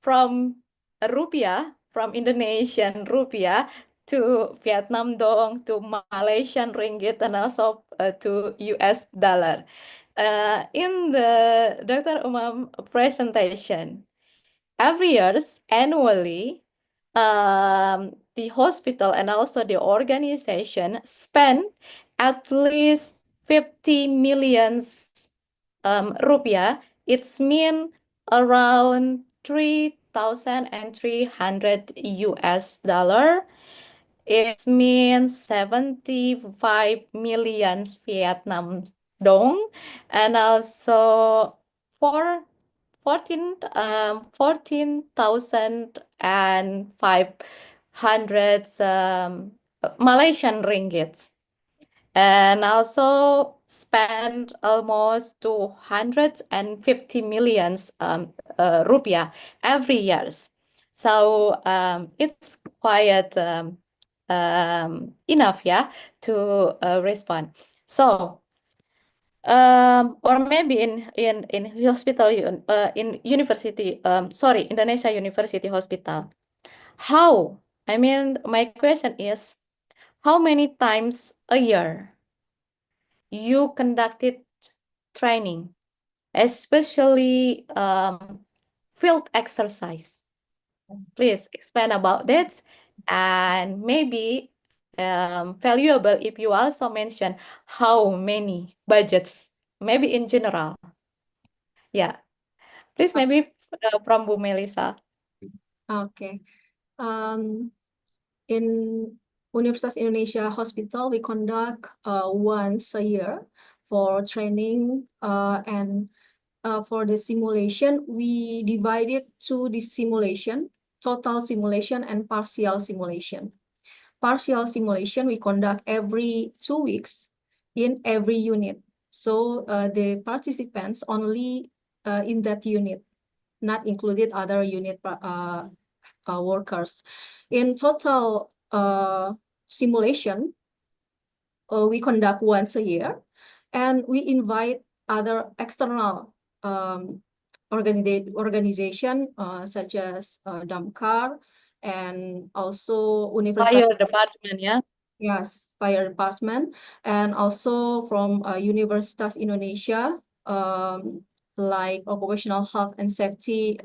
from rupiah, from Indonesian rupiah to Vietnam dong, to Malaysian ringgit, and also to US dollar. In the Dr. Umam presentation, every years, annually, the hospital and also the organization spend at least 50 millions rupiah. It's mean around 3,300 US dollar. It means 75 millions Vietnam dong, and also for 14,500 Malaysian ringgit, and also spend almost 250 millions rupiah every years. So it's quite enough, yeah, to respond. So or maybe in hospital in university, sorry, Indonesia University Hospital. How? I mean, my question is, how many times a year you conducted training, especially field exercise? Please explain about that, and maybe valuable if you also mention how many budgets, maybe in general. Yeah, please maybe from Bu Melisa. Okay. In Universitas Indonesia Hospital, we conduct once a year for training and for the simulation, we divided to the simulation, total simulation and partial simulation. Partial simulation we conduct every 2 weeks in every unit. So the participants only in that unit, not included other unit workers. In total simulation, we conduct once a year, and we invite other external organization such as Damkar and also Universitas. Fire department, yeah. Yes, fire department, and also from Universitas Indonesia, like occupational health and safety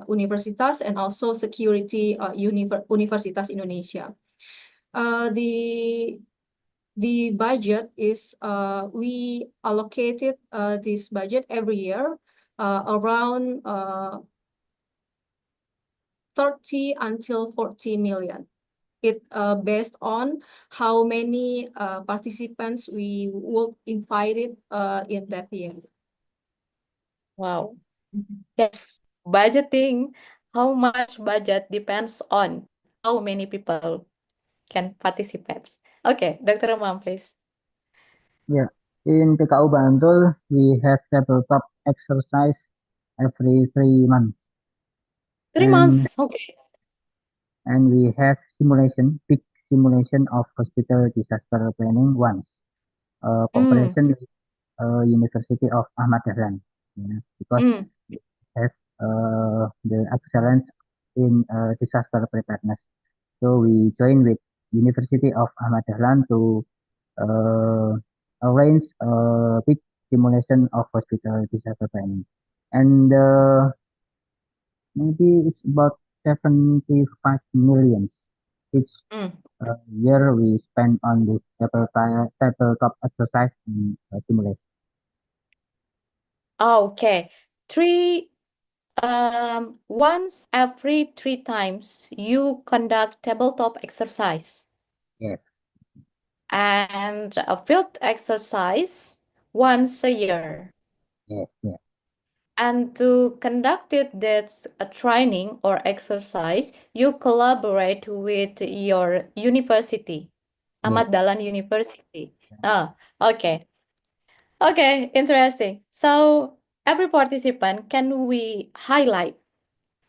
Universitas, and also security Universitas Indonesia. The budget is we allocated this budget every year around 30 until 40 million. It based on how many participants we will invited in that year. Wow. Yes, budgeting, how much budget depends on how many people can participate. Okay, Dr. Umam, please. Yeah, in PKU Bantul, we have tabletop exercise every 3 months. 3 months, okay. And we have simulation, big simulation of hospital disaster planning once. Cooperation with University of Ahmad Dahlan, because it has the excellence in disaster preparedness. So we join with University of Ahmad Dahlan to arrange a big simulation of hospital disaster planning. And maybe it's about 75 million each year we spend on this tabletop exercise and simulation. Okay, once every 3 times you conduct tabletop exercise. Yes. And a field exercise once a year. Yes, yes. And to conduct that's a training or exercise, you collaborate with your university, Ahmad Dahlan University. Okay. Okay, interesting. So every participant, can we highlight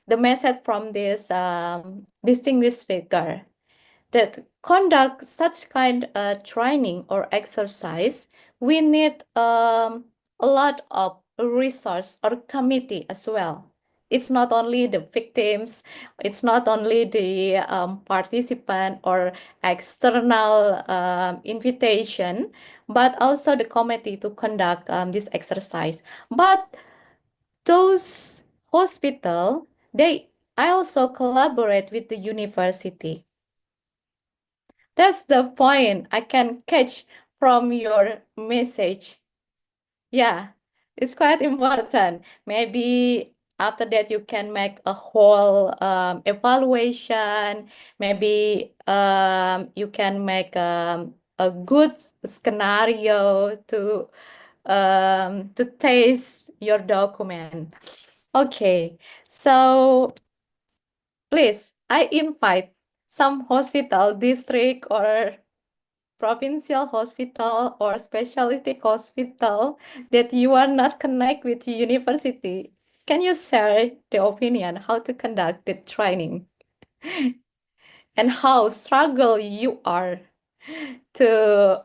the message from this distinguished speaker that conduct such kind of training or exercise, we need a lot of resource or committee as well. It's not only the victims, it's not only the participant or external invitation, but also the committee to conduct this exercise. But those hospital, I also collaborate with the university. That's the point I can catch from your message. Yeah, it's quite important. Maybe after that you can make a whole evaluation. Maybe you can make a good scenario to taste your document. Okay, so please, I invite some hospital, district, or provincial hospital or specialistic hospital that you are not connect with university. Can you share the opinion how to conduct the training and how struggle you are to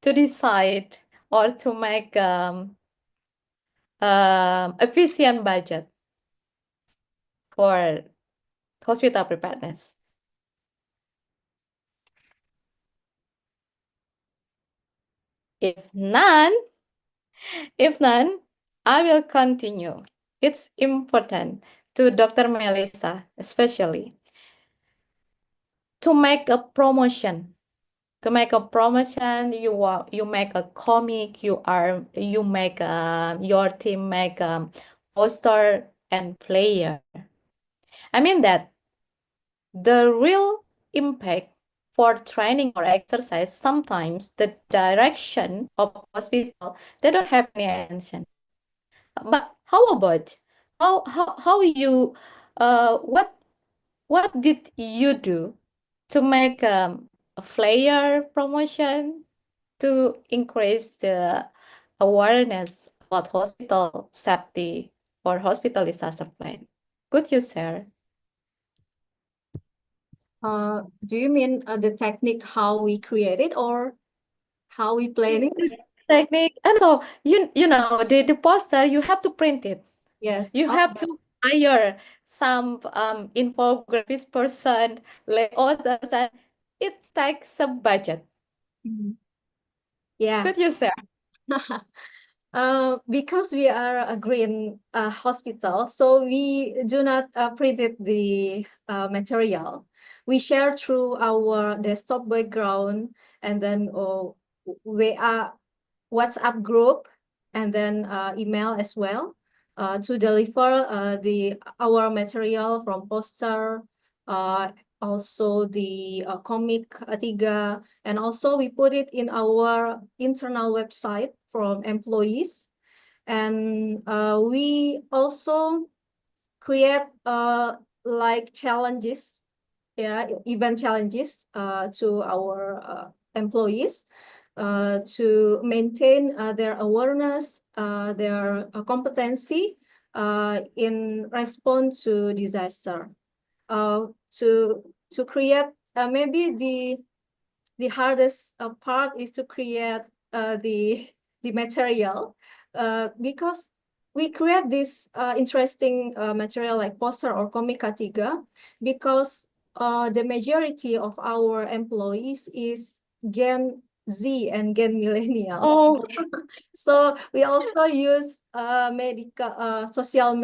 decide or to make efficient budget for hospital preparedness? If none, I will continue. It's important to Dr. Melissa, especially. to make a promotion. To make a promotion, you make a comic, you make your team make poster and player. I mean that the real impact for training or exercise, sometimes the direction of hospital, they don't have any attention. But how about how you what did you do to make a flyer promotion to increase the awareness about hospital safety or hospital disaster plan? Could you share? Do you mean the technique how we create it or how we plan it? Technique, and so you know the poster, you have to print it. Yes. You have to hire some infographist person, layouts, and it takes a budget. Mhm. Yeah. Could you share? Because we are a green hospital, so we do not print the material. We share through our desktop background, and then we are WhatsApp group, and then email as well to deliver our material from poster, also the comic Tiga, and also we put it in our internal website from employees, and we also create like challenges, event challenges to our employees to maintain their awareness, their competency in response to disaster. To create maybe the hardest part is to create the material because we create this interesting material like poster or comic Tiga because the majority of our employees is Gen Z and Gen Millennial. Oh, So we also use social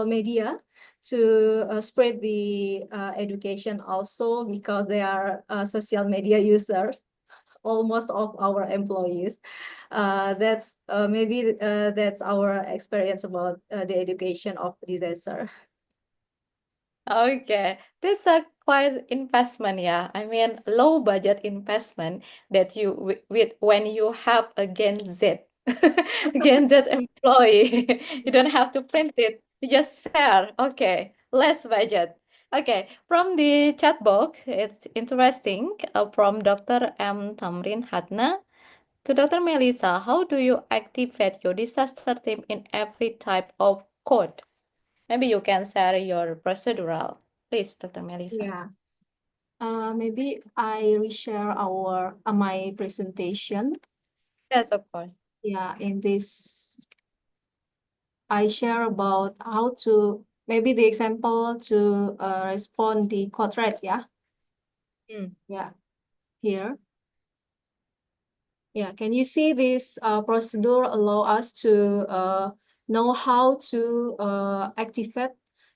media to spread the education also because they are social media users, almost of our employees. That's maybe that's our experience about the education of disaster. okay. That's a quite investment, yeah. I mean, low budget investment that with when you have a Gen Z, Gen Z employee, you don't have to print it. You just share. Okay, less budget. Okay, from the chat box, it's interesting. From Dr. M. Tamrin Hatna to Dr. Melissa, how do you activate your disaster team in every type of code? Maybe you can share your procedural. Please, Dr. Melissa. Yeah. Maybe I reshare my presentation. Yes, of course. Yeah, in this, I share about how to maybe the example to respond the code red. Yeah. Yeah. Here. Yeah. Can you see this procedure allow us to know how to activate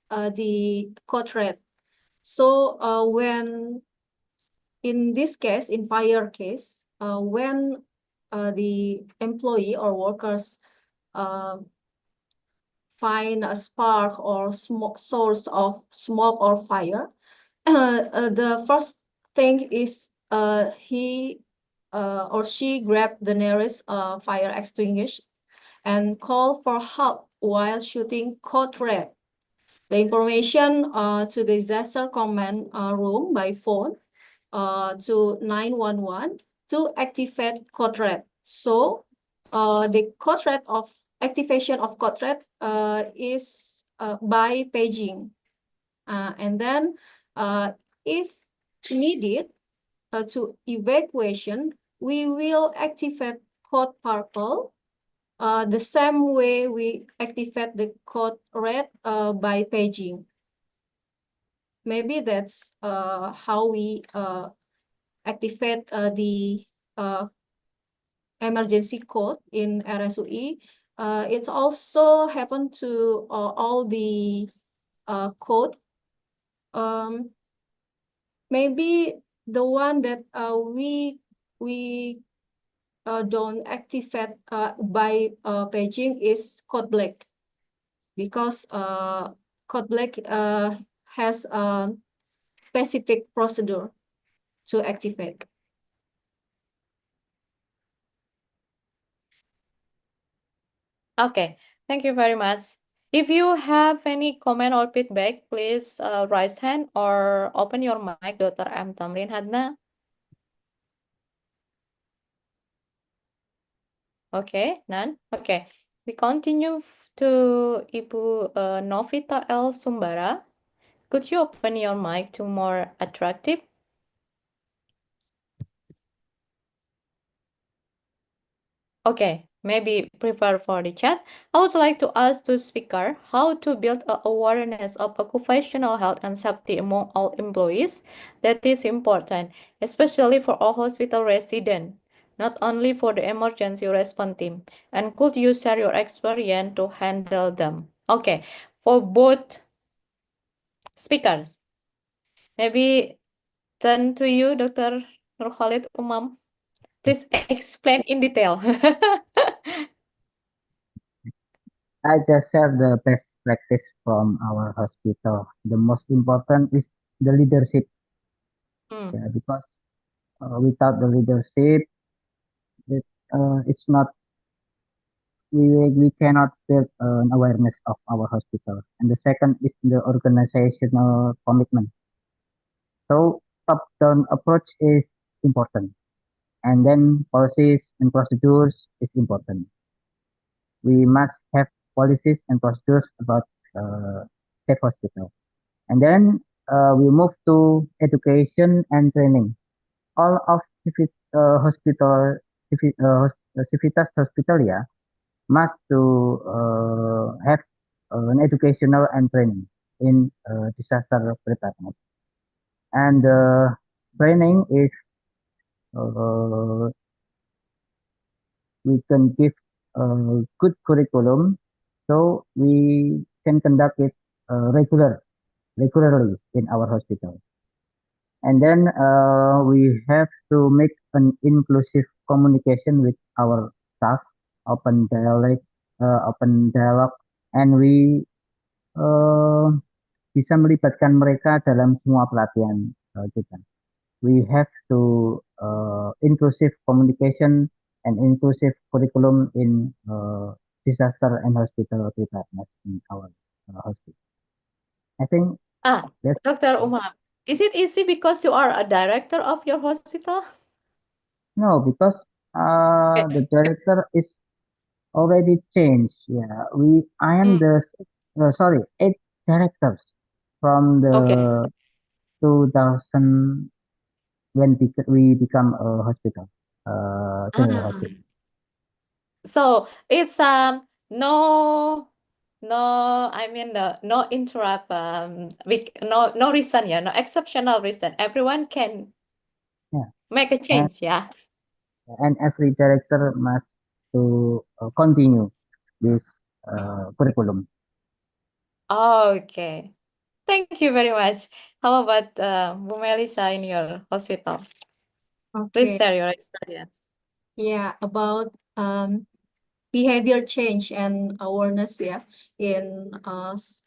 the code red? So when in this case, in fire case, when the employee or workers find a spark or source of smoke or fire, the first thing is he or she grab the nearest fire extinguisher and call for help while shooting code red. The information to the disaster command room by phone to 911 to activate code red. So the code red of activation of code red is by paging. And then if needed to evacuation, we will activate code purple the same way we activate the code red by paging. Maybe that's how we activate the emergency code in RSUI. It's also happened to all the code. maybe the one that we don't activate by paging is code black, because code black has a specific procedure to activate. Okay, thank you very much. If you have any comment or feedback, please raise hand or open your mic, Dr. M. Tamrin Hadna. Okay, none. Okay, we continue to Ibu Novita L. Sumbara. Could you open your mic to more attractive? Okay, maybe prepare for the chat. I would like to ask the speaker how to build a awareness of occupational health and safety among all employees. That is important, especially for all hospital residents, not only for the emergency response team. And could you share your experience to handle them? Okay, for both speakers, maybe turn to you, Dr. Nurkhalid Umam. Please explain in detail. I just share the best practice from our hospital. The most important is the leadership, Hmm. because without the leadership, it's not we cannot build an awareness of our hospital. And the second is the organizational commitment. So top-down approach is important, and then policies and procedures is important. We must have policies and procedures about safe hospital. And then we move to education and training. All of hospital, Civitas Hospitalia must to have an educational and training in disaster preparedness. And training is we can give a good curriculum, so we can conduct it regularly in our hospital. And then we have to make an inclusive communication with our staff, open dialogue, and we bisa melibatkan mereka dalam semua pelatihan kita. We have to inclusive communication and inclusive curriculum in disaster and hospital preparedness in our hospital. I think that's Dr. Umam, is it easy because you are a director of your hospital? no, because the director is already changed. Yeah, I am the 8 directors from the 2000 when we become a hospital, general hospital. So it's I mean no interrupt no reason, yeah, no exceptional reason. Everyone can make a change, yeah. And every director must to continue this curriculum. Okay, thank you very much. How about Bu Melissa in your hospital? Please Okay. share your experience. Yeah, about behavior change and awareness, yeah, in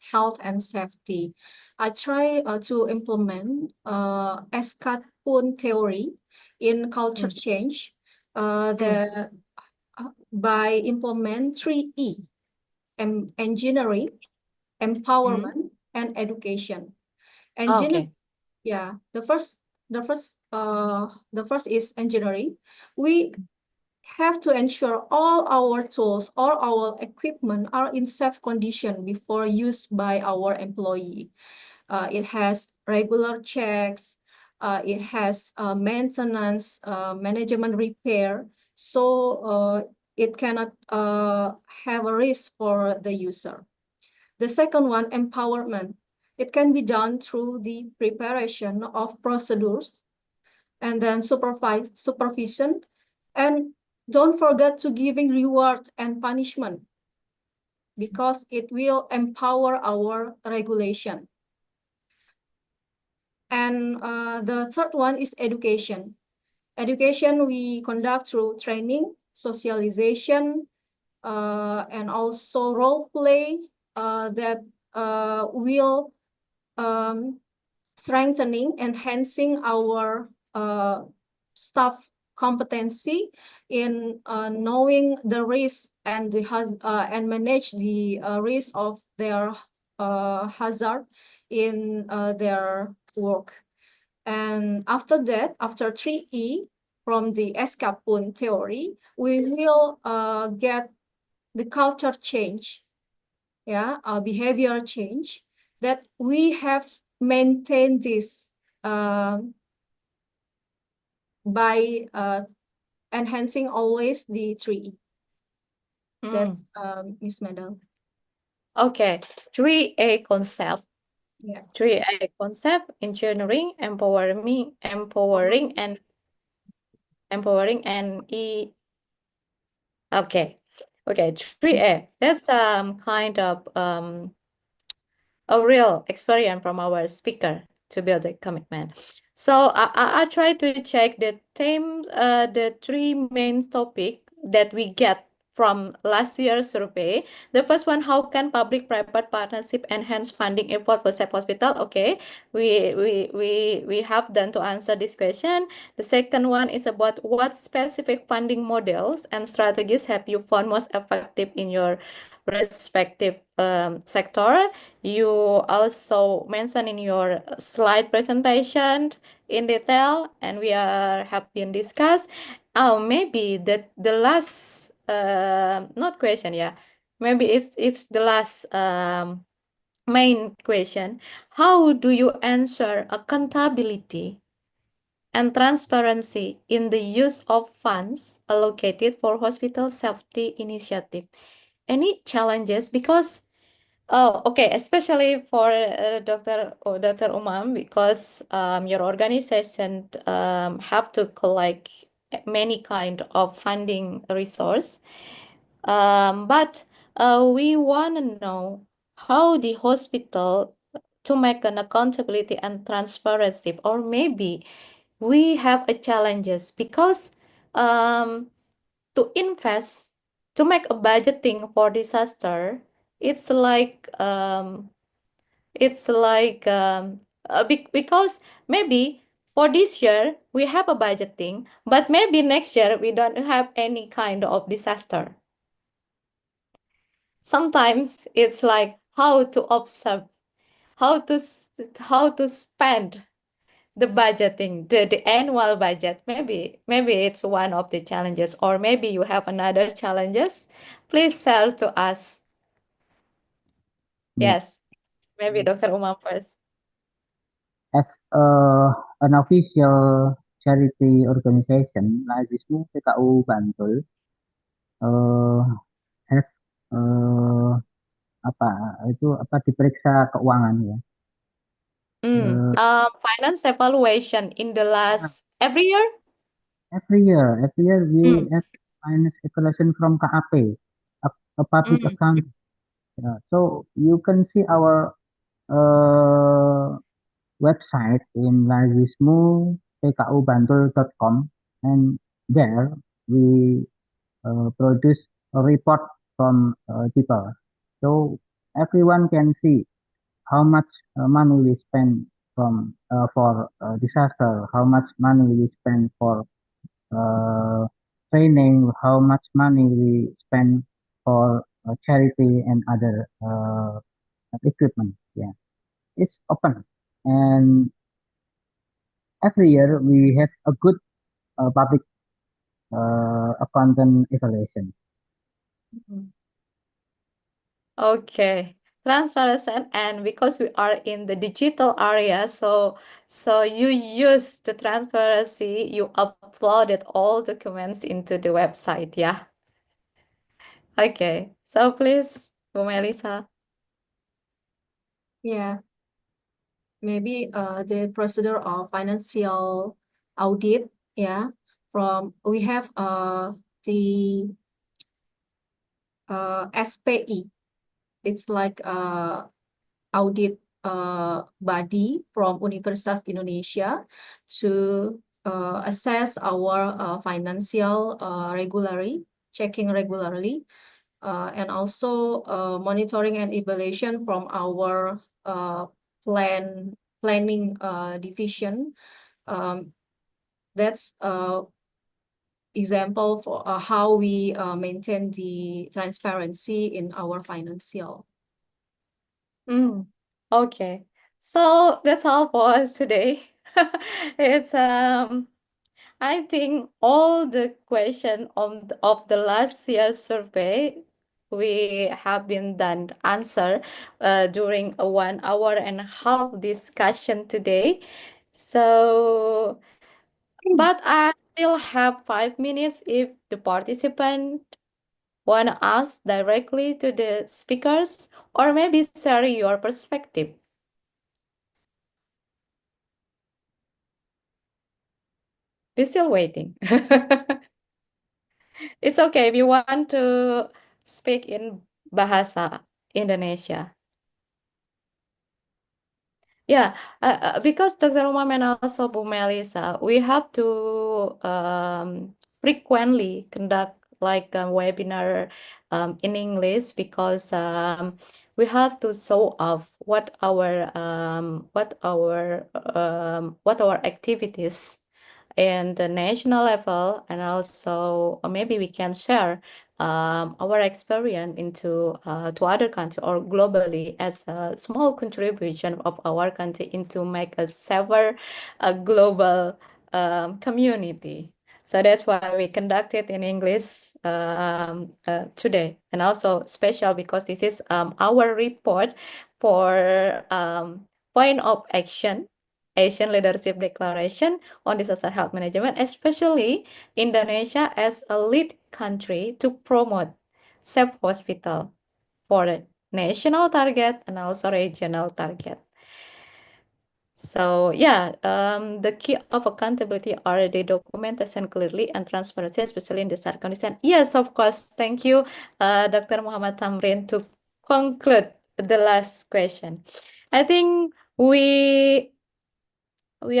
health and safety. I try to implement SCAT PUN theory in culture change by implement 3E: engineering, empowerment, and education. Engineering, yeah, the first is engineering. We have to ensure all our tools, all our equipment are in safe condition before use by our employee. It has regular checks, it has maintenance, management repair, so it cannot have a risk for the user. The second one, empowerment. It can be done through the preparation of procedures and then supervision, and don't forget to giving reward and punishment, because it will empower our regulation. And the third one is education. Education we conduct through training, socialization, and also role play that will strengthening, enhancing our staff competency in knowing the risk and and manage the risk of their hazard in their work. And after that, after 3E from the Escapun theory, we will get the culture change, yeah, behavior change, that we have maintained this by enhancing always the 3E. That's Miss Medal. Okay, 3A concept. Yeah. 3A concept, engineering, empowering and okay. 3A. That's kind of a real experience from our speaker to build a commitment. So I try to check the three main topic that we get from last year's survey. The first one, how can public-private partnership enhance funding effort for safe hospital? Okay, we have done to answer this question. The second one is about what specific funding models and strategies have you found most effective in your respective sector. You also mentioned in your slide presentation in detail, and we have been discussed. Maybe the last not question, yeah. Maybe it's the last main question. How do you ensure accountability and transparency in the use of funds allocated for hospital safety initiative? Any challenges? Because okay, especially for Dr. Umam, because your organization have to collect many kind of funding resource. But we want to know how the hospital to make an accountability and transparency, or maybe we have a challenges because to invest, to make a budgeting for disaster, it's like because maybe for this year we have a budgeting, but maybe next year we don't have any kind of disaster. Sometimes it's like how to observe, how to spend the budgeting, the annual budget. Maybe it's one of the challenges, or maybe you have another challenges. Please share to us. Yeah. Yes, maybe Dr. Umam first. As an official charity organization, Lazismu PKU Bantul have diperiksa keuangan ya. Finance evaluation in the last every year. Every year we have finance evaluation from KAP, a public account. So you can see our website in lazismu.pkubantul.com, and there we produce a report from people. So everyone can see how much money we spend from for disaster, how much money we spend for training, how much money we spend for charity and other equipment. Yeah, it's open, and every year we have a good public accountant evaluation. Okay, transparency, and because we are in the digital area, so you use the transparency, you uploaded all documents into the website, yeah. Okay, so please, Bu Melissa. Yeah. Maybe the procedure of financial audit, yeah, from we have the SPE. It's like audit body from Universitas Indonesia to assess our financial checking regularly, and also monitoring and evaluation from our planning division. That's example for how we maintain the transparency in our financial. Okay, so that's all for us today. It's I think all the question of the last year's survey we have been done answer during a 1.5 hour discussion today. So, but I still have 5 minutes if the participant want to ask directly to the speakers or maybe share your perspective. We're still waiting. It's okay if you want to speak in Bahasa Indonesia. Yeah, because Dr. Umam and also Bu Melissa, we have to frequently conduct like a webinar in English because we have to show off what our activities in the national level, and also maybe we can share our experience into to other country or globally as a small contribution of our country into make a safer global community. So that's why we conducted in English today, and also special because this is our report for point of action, Asian Leadership Declaration on Disaster Health Management, especially Indonesia as a lead country to promote safe hospital for the national target and also regional target. So yeah, the key of accountability are the documentation clearly and transparency, especially in the circumstance. Yes, of course. Thank you, Dr. Muhammad Tamrin, to conclude the last question. I think we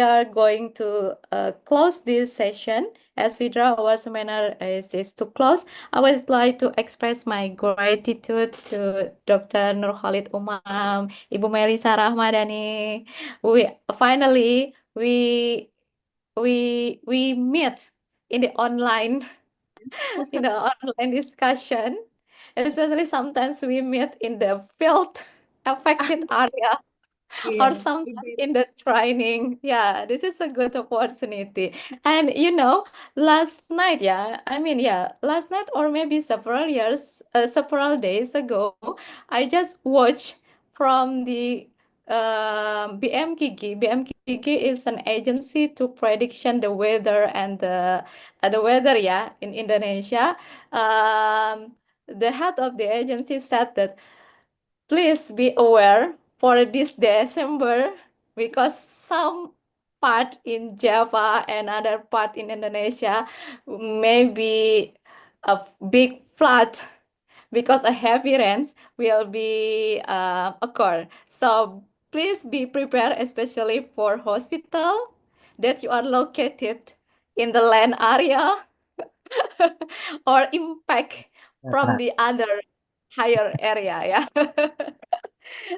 are going to close this session. As we draw our seminar is to close, I would like to express my gratitude to Dr. Nurkhalid Umam, Ibu Melissa Rahmadani. We finally we meet in the online discussion. Especially sometimes we meet in the field affected area or sometimes in the training. Yeah, this is a good opportunity. And last night, last night or maybe several days ago, I just watched from the BMKG. BMKG is an agency to prediction the weather and the weather, in Indonesia. The head of the agency said that please be aware for this December because some part in Java and other part in Indonesia may be a big flood because a heavy rains will be occur. So please be prepared, especially for hospital that you are located in the land area or impact from the other higher area. Yeah.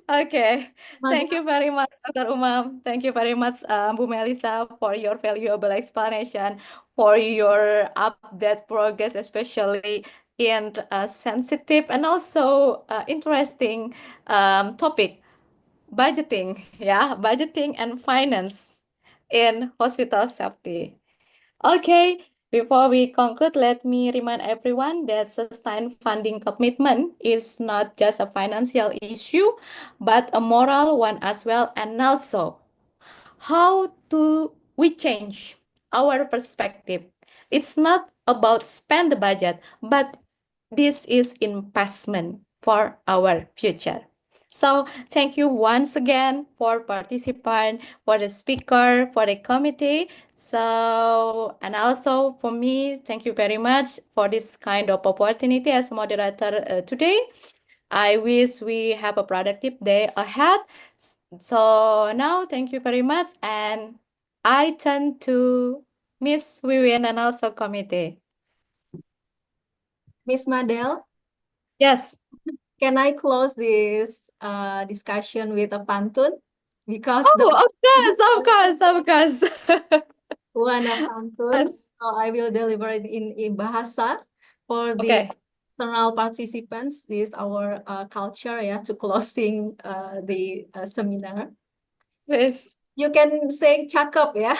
Okay, thank you very much, Dr. Umam. Thank you very much, Bu Melissa, for your valuable explanation, for your update progress, especially in sensitive and also interesting topic, budgeting, budgeting and finance in hospital safety. Okay, before we conclude, let me remind everyone that sustained funding commitment is not just a financial issue, but a moral one as well. And also, how do we change our perspective? It's not about spend the budget, but this is investment for our future. So thank you once again for participant, for the speaker, for the committee. So, and also for me, thank you very much for this kind of opportunity as moderator today. I wish we have a productive day ahead. So now, thank you very much, and I turn to Miss Wiwin and also committee. Miss Madel, Yes. can I close this discussion with a pantun? Because Oh, of course. Wana pantun, Yes. so I will deliver it in bahasa for the Okay. external participants. This is our culture ya to closing the seminar. Please. You can say cakep ya.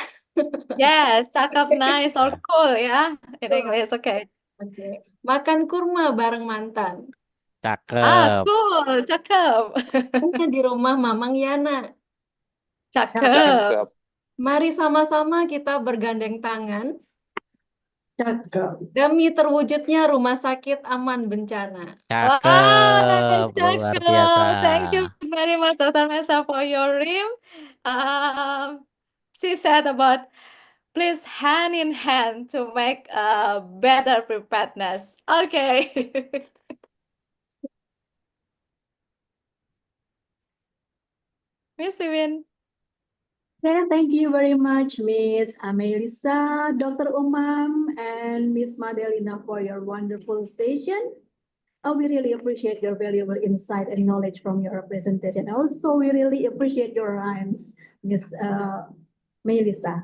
Yes, cakep, nice or cool ya in Cool. English. Okay. Oke, makan kurma bareng mantan. Ah, Cakep. cool, cakep. Hanya di rumah Mamang Yana. Cakep. Mari sama-sama kita bergandeng tangan Cakep. demi terwujudnya rumah sakit aman bencana. Wah, Cakep. Luar biasa. cakep. Thank you very much, Dr. Mesa, for your rim. She said about please hand in hand to make a better preparedness. Okay. Miss Wiwin. Okay, thank you very much, Miss Amelisa, Dr. Umam, and Miss Madelina for your wonderful session. We really appreciate your valuable insight and knowledge from your presentation. Also, we really appreciate your rhymes, Miss Melissa.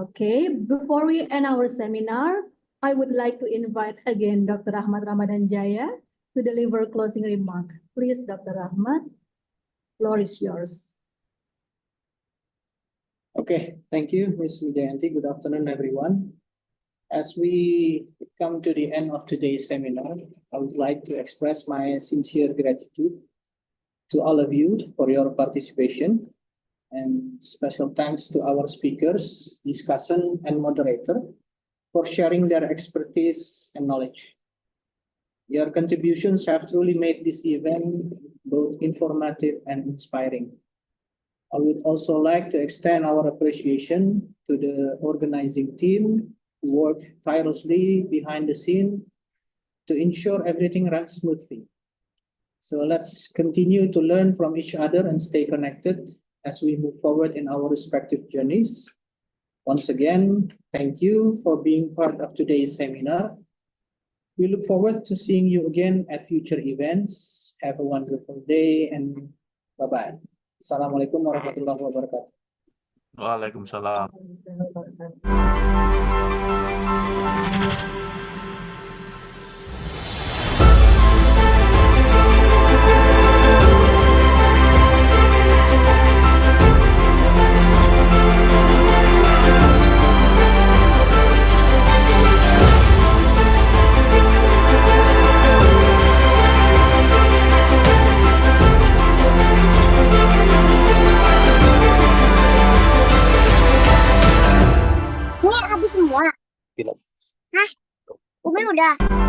Okay, before we end our seminar, I would like to invite again Dr. Ahmad Ramadan Jaya to deliver closing remark. Please, Dr. Ahmad, floor is yours. Okay, thank you, Ms. Wijayanti. Good afternoon, everyone. As we come to the end of today's seminar, I would like to express my sincere gratitude to all of you for your participation, and special thanks to our speakers, discussant, and moderator for sharing their expertise and knowledge. Your contributions have truly made this event both informative and inspiring. I would also like to extend our appreciation to the organizing team who worked tirelessly behind the scene to ensure everything runs smoothly. So let's continue to learn from each other and stay connected as we move forward in our respective journeys. Once again, thank you for being part of today's seminar. We look forward to seeing you again at future events. Have a wonderful day and bye-bye. Assalamualaikum warahmatullahi wabarakatuh. Waalaikumsalam. Ini habis semua. Hah? Bukan udah.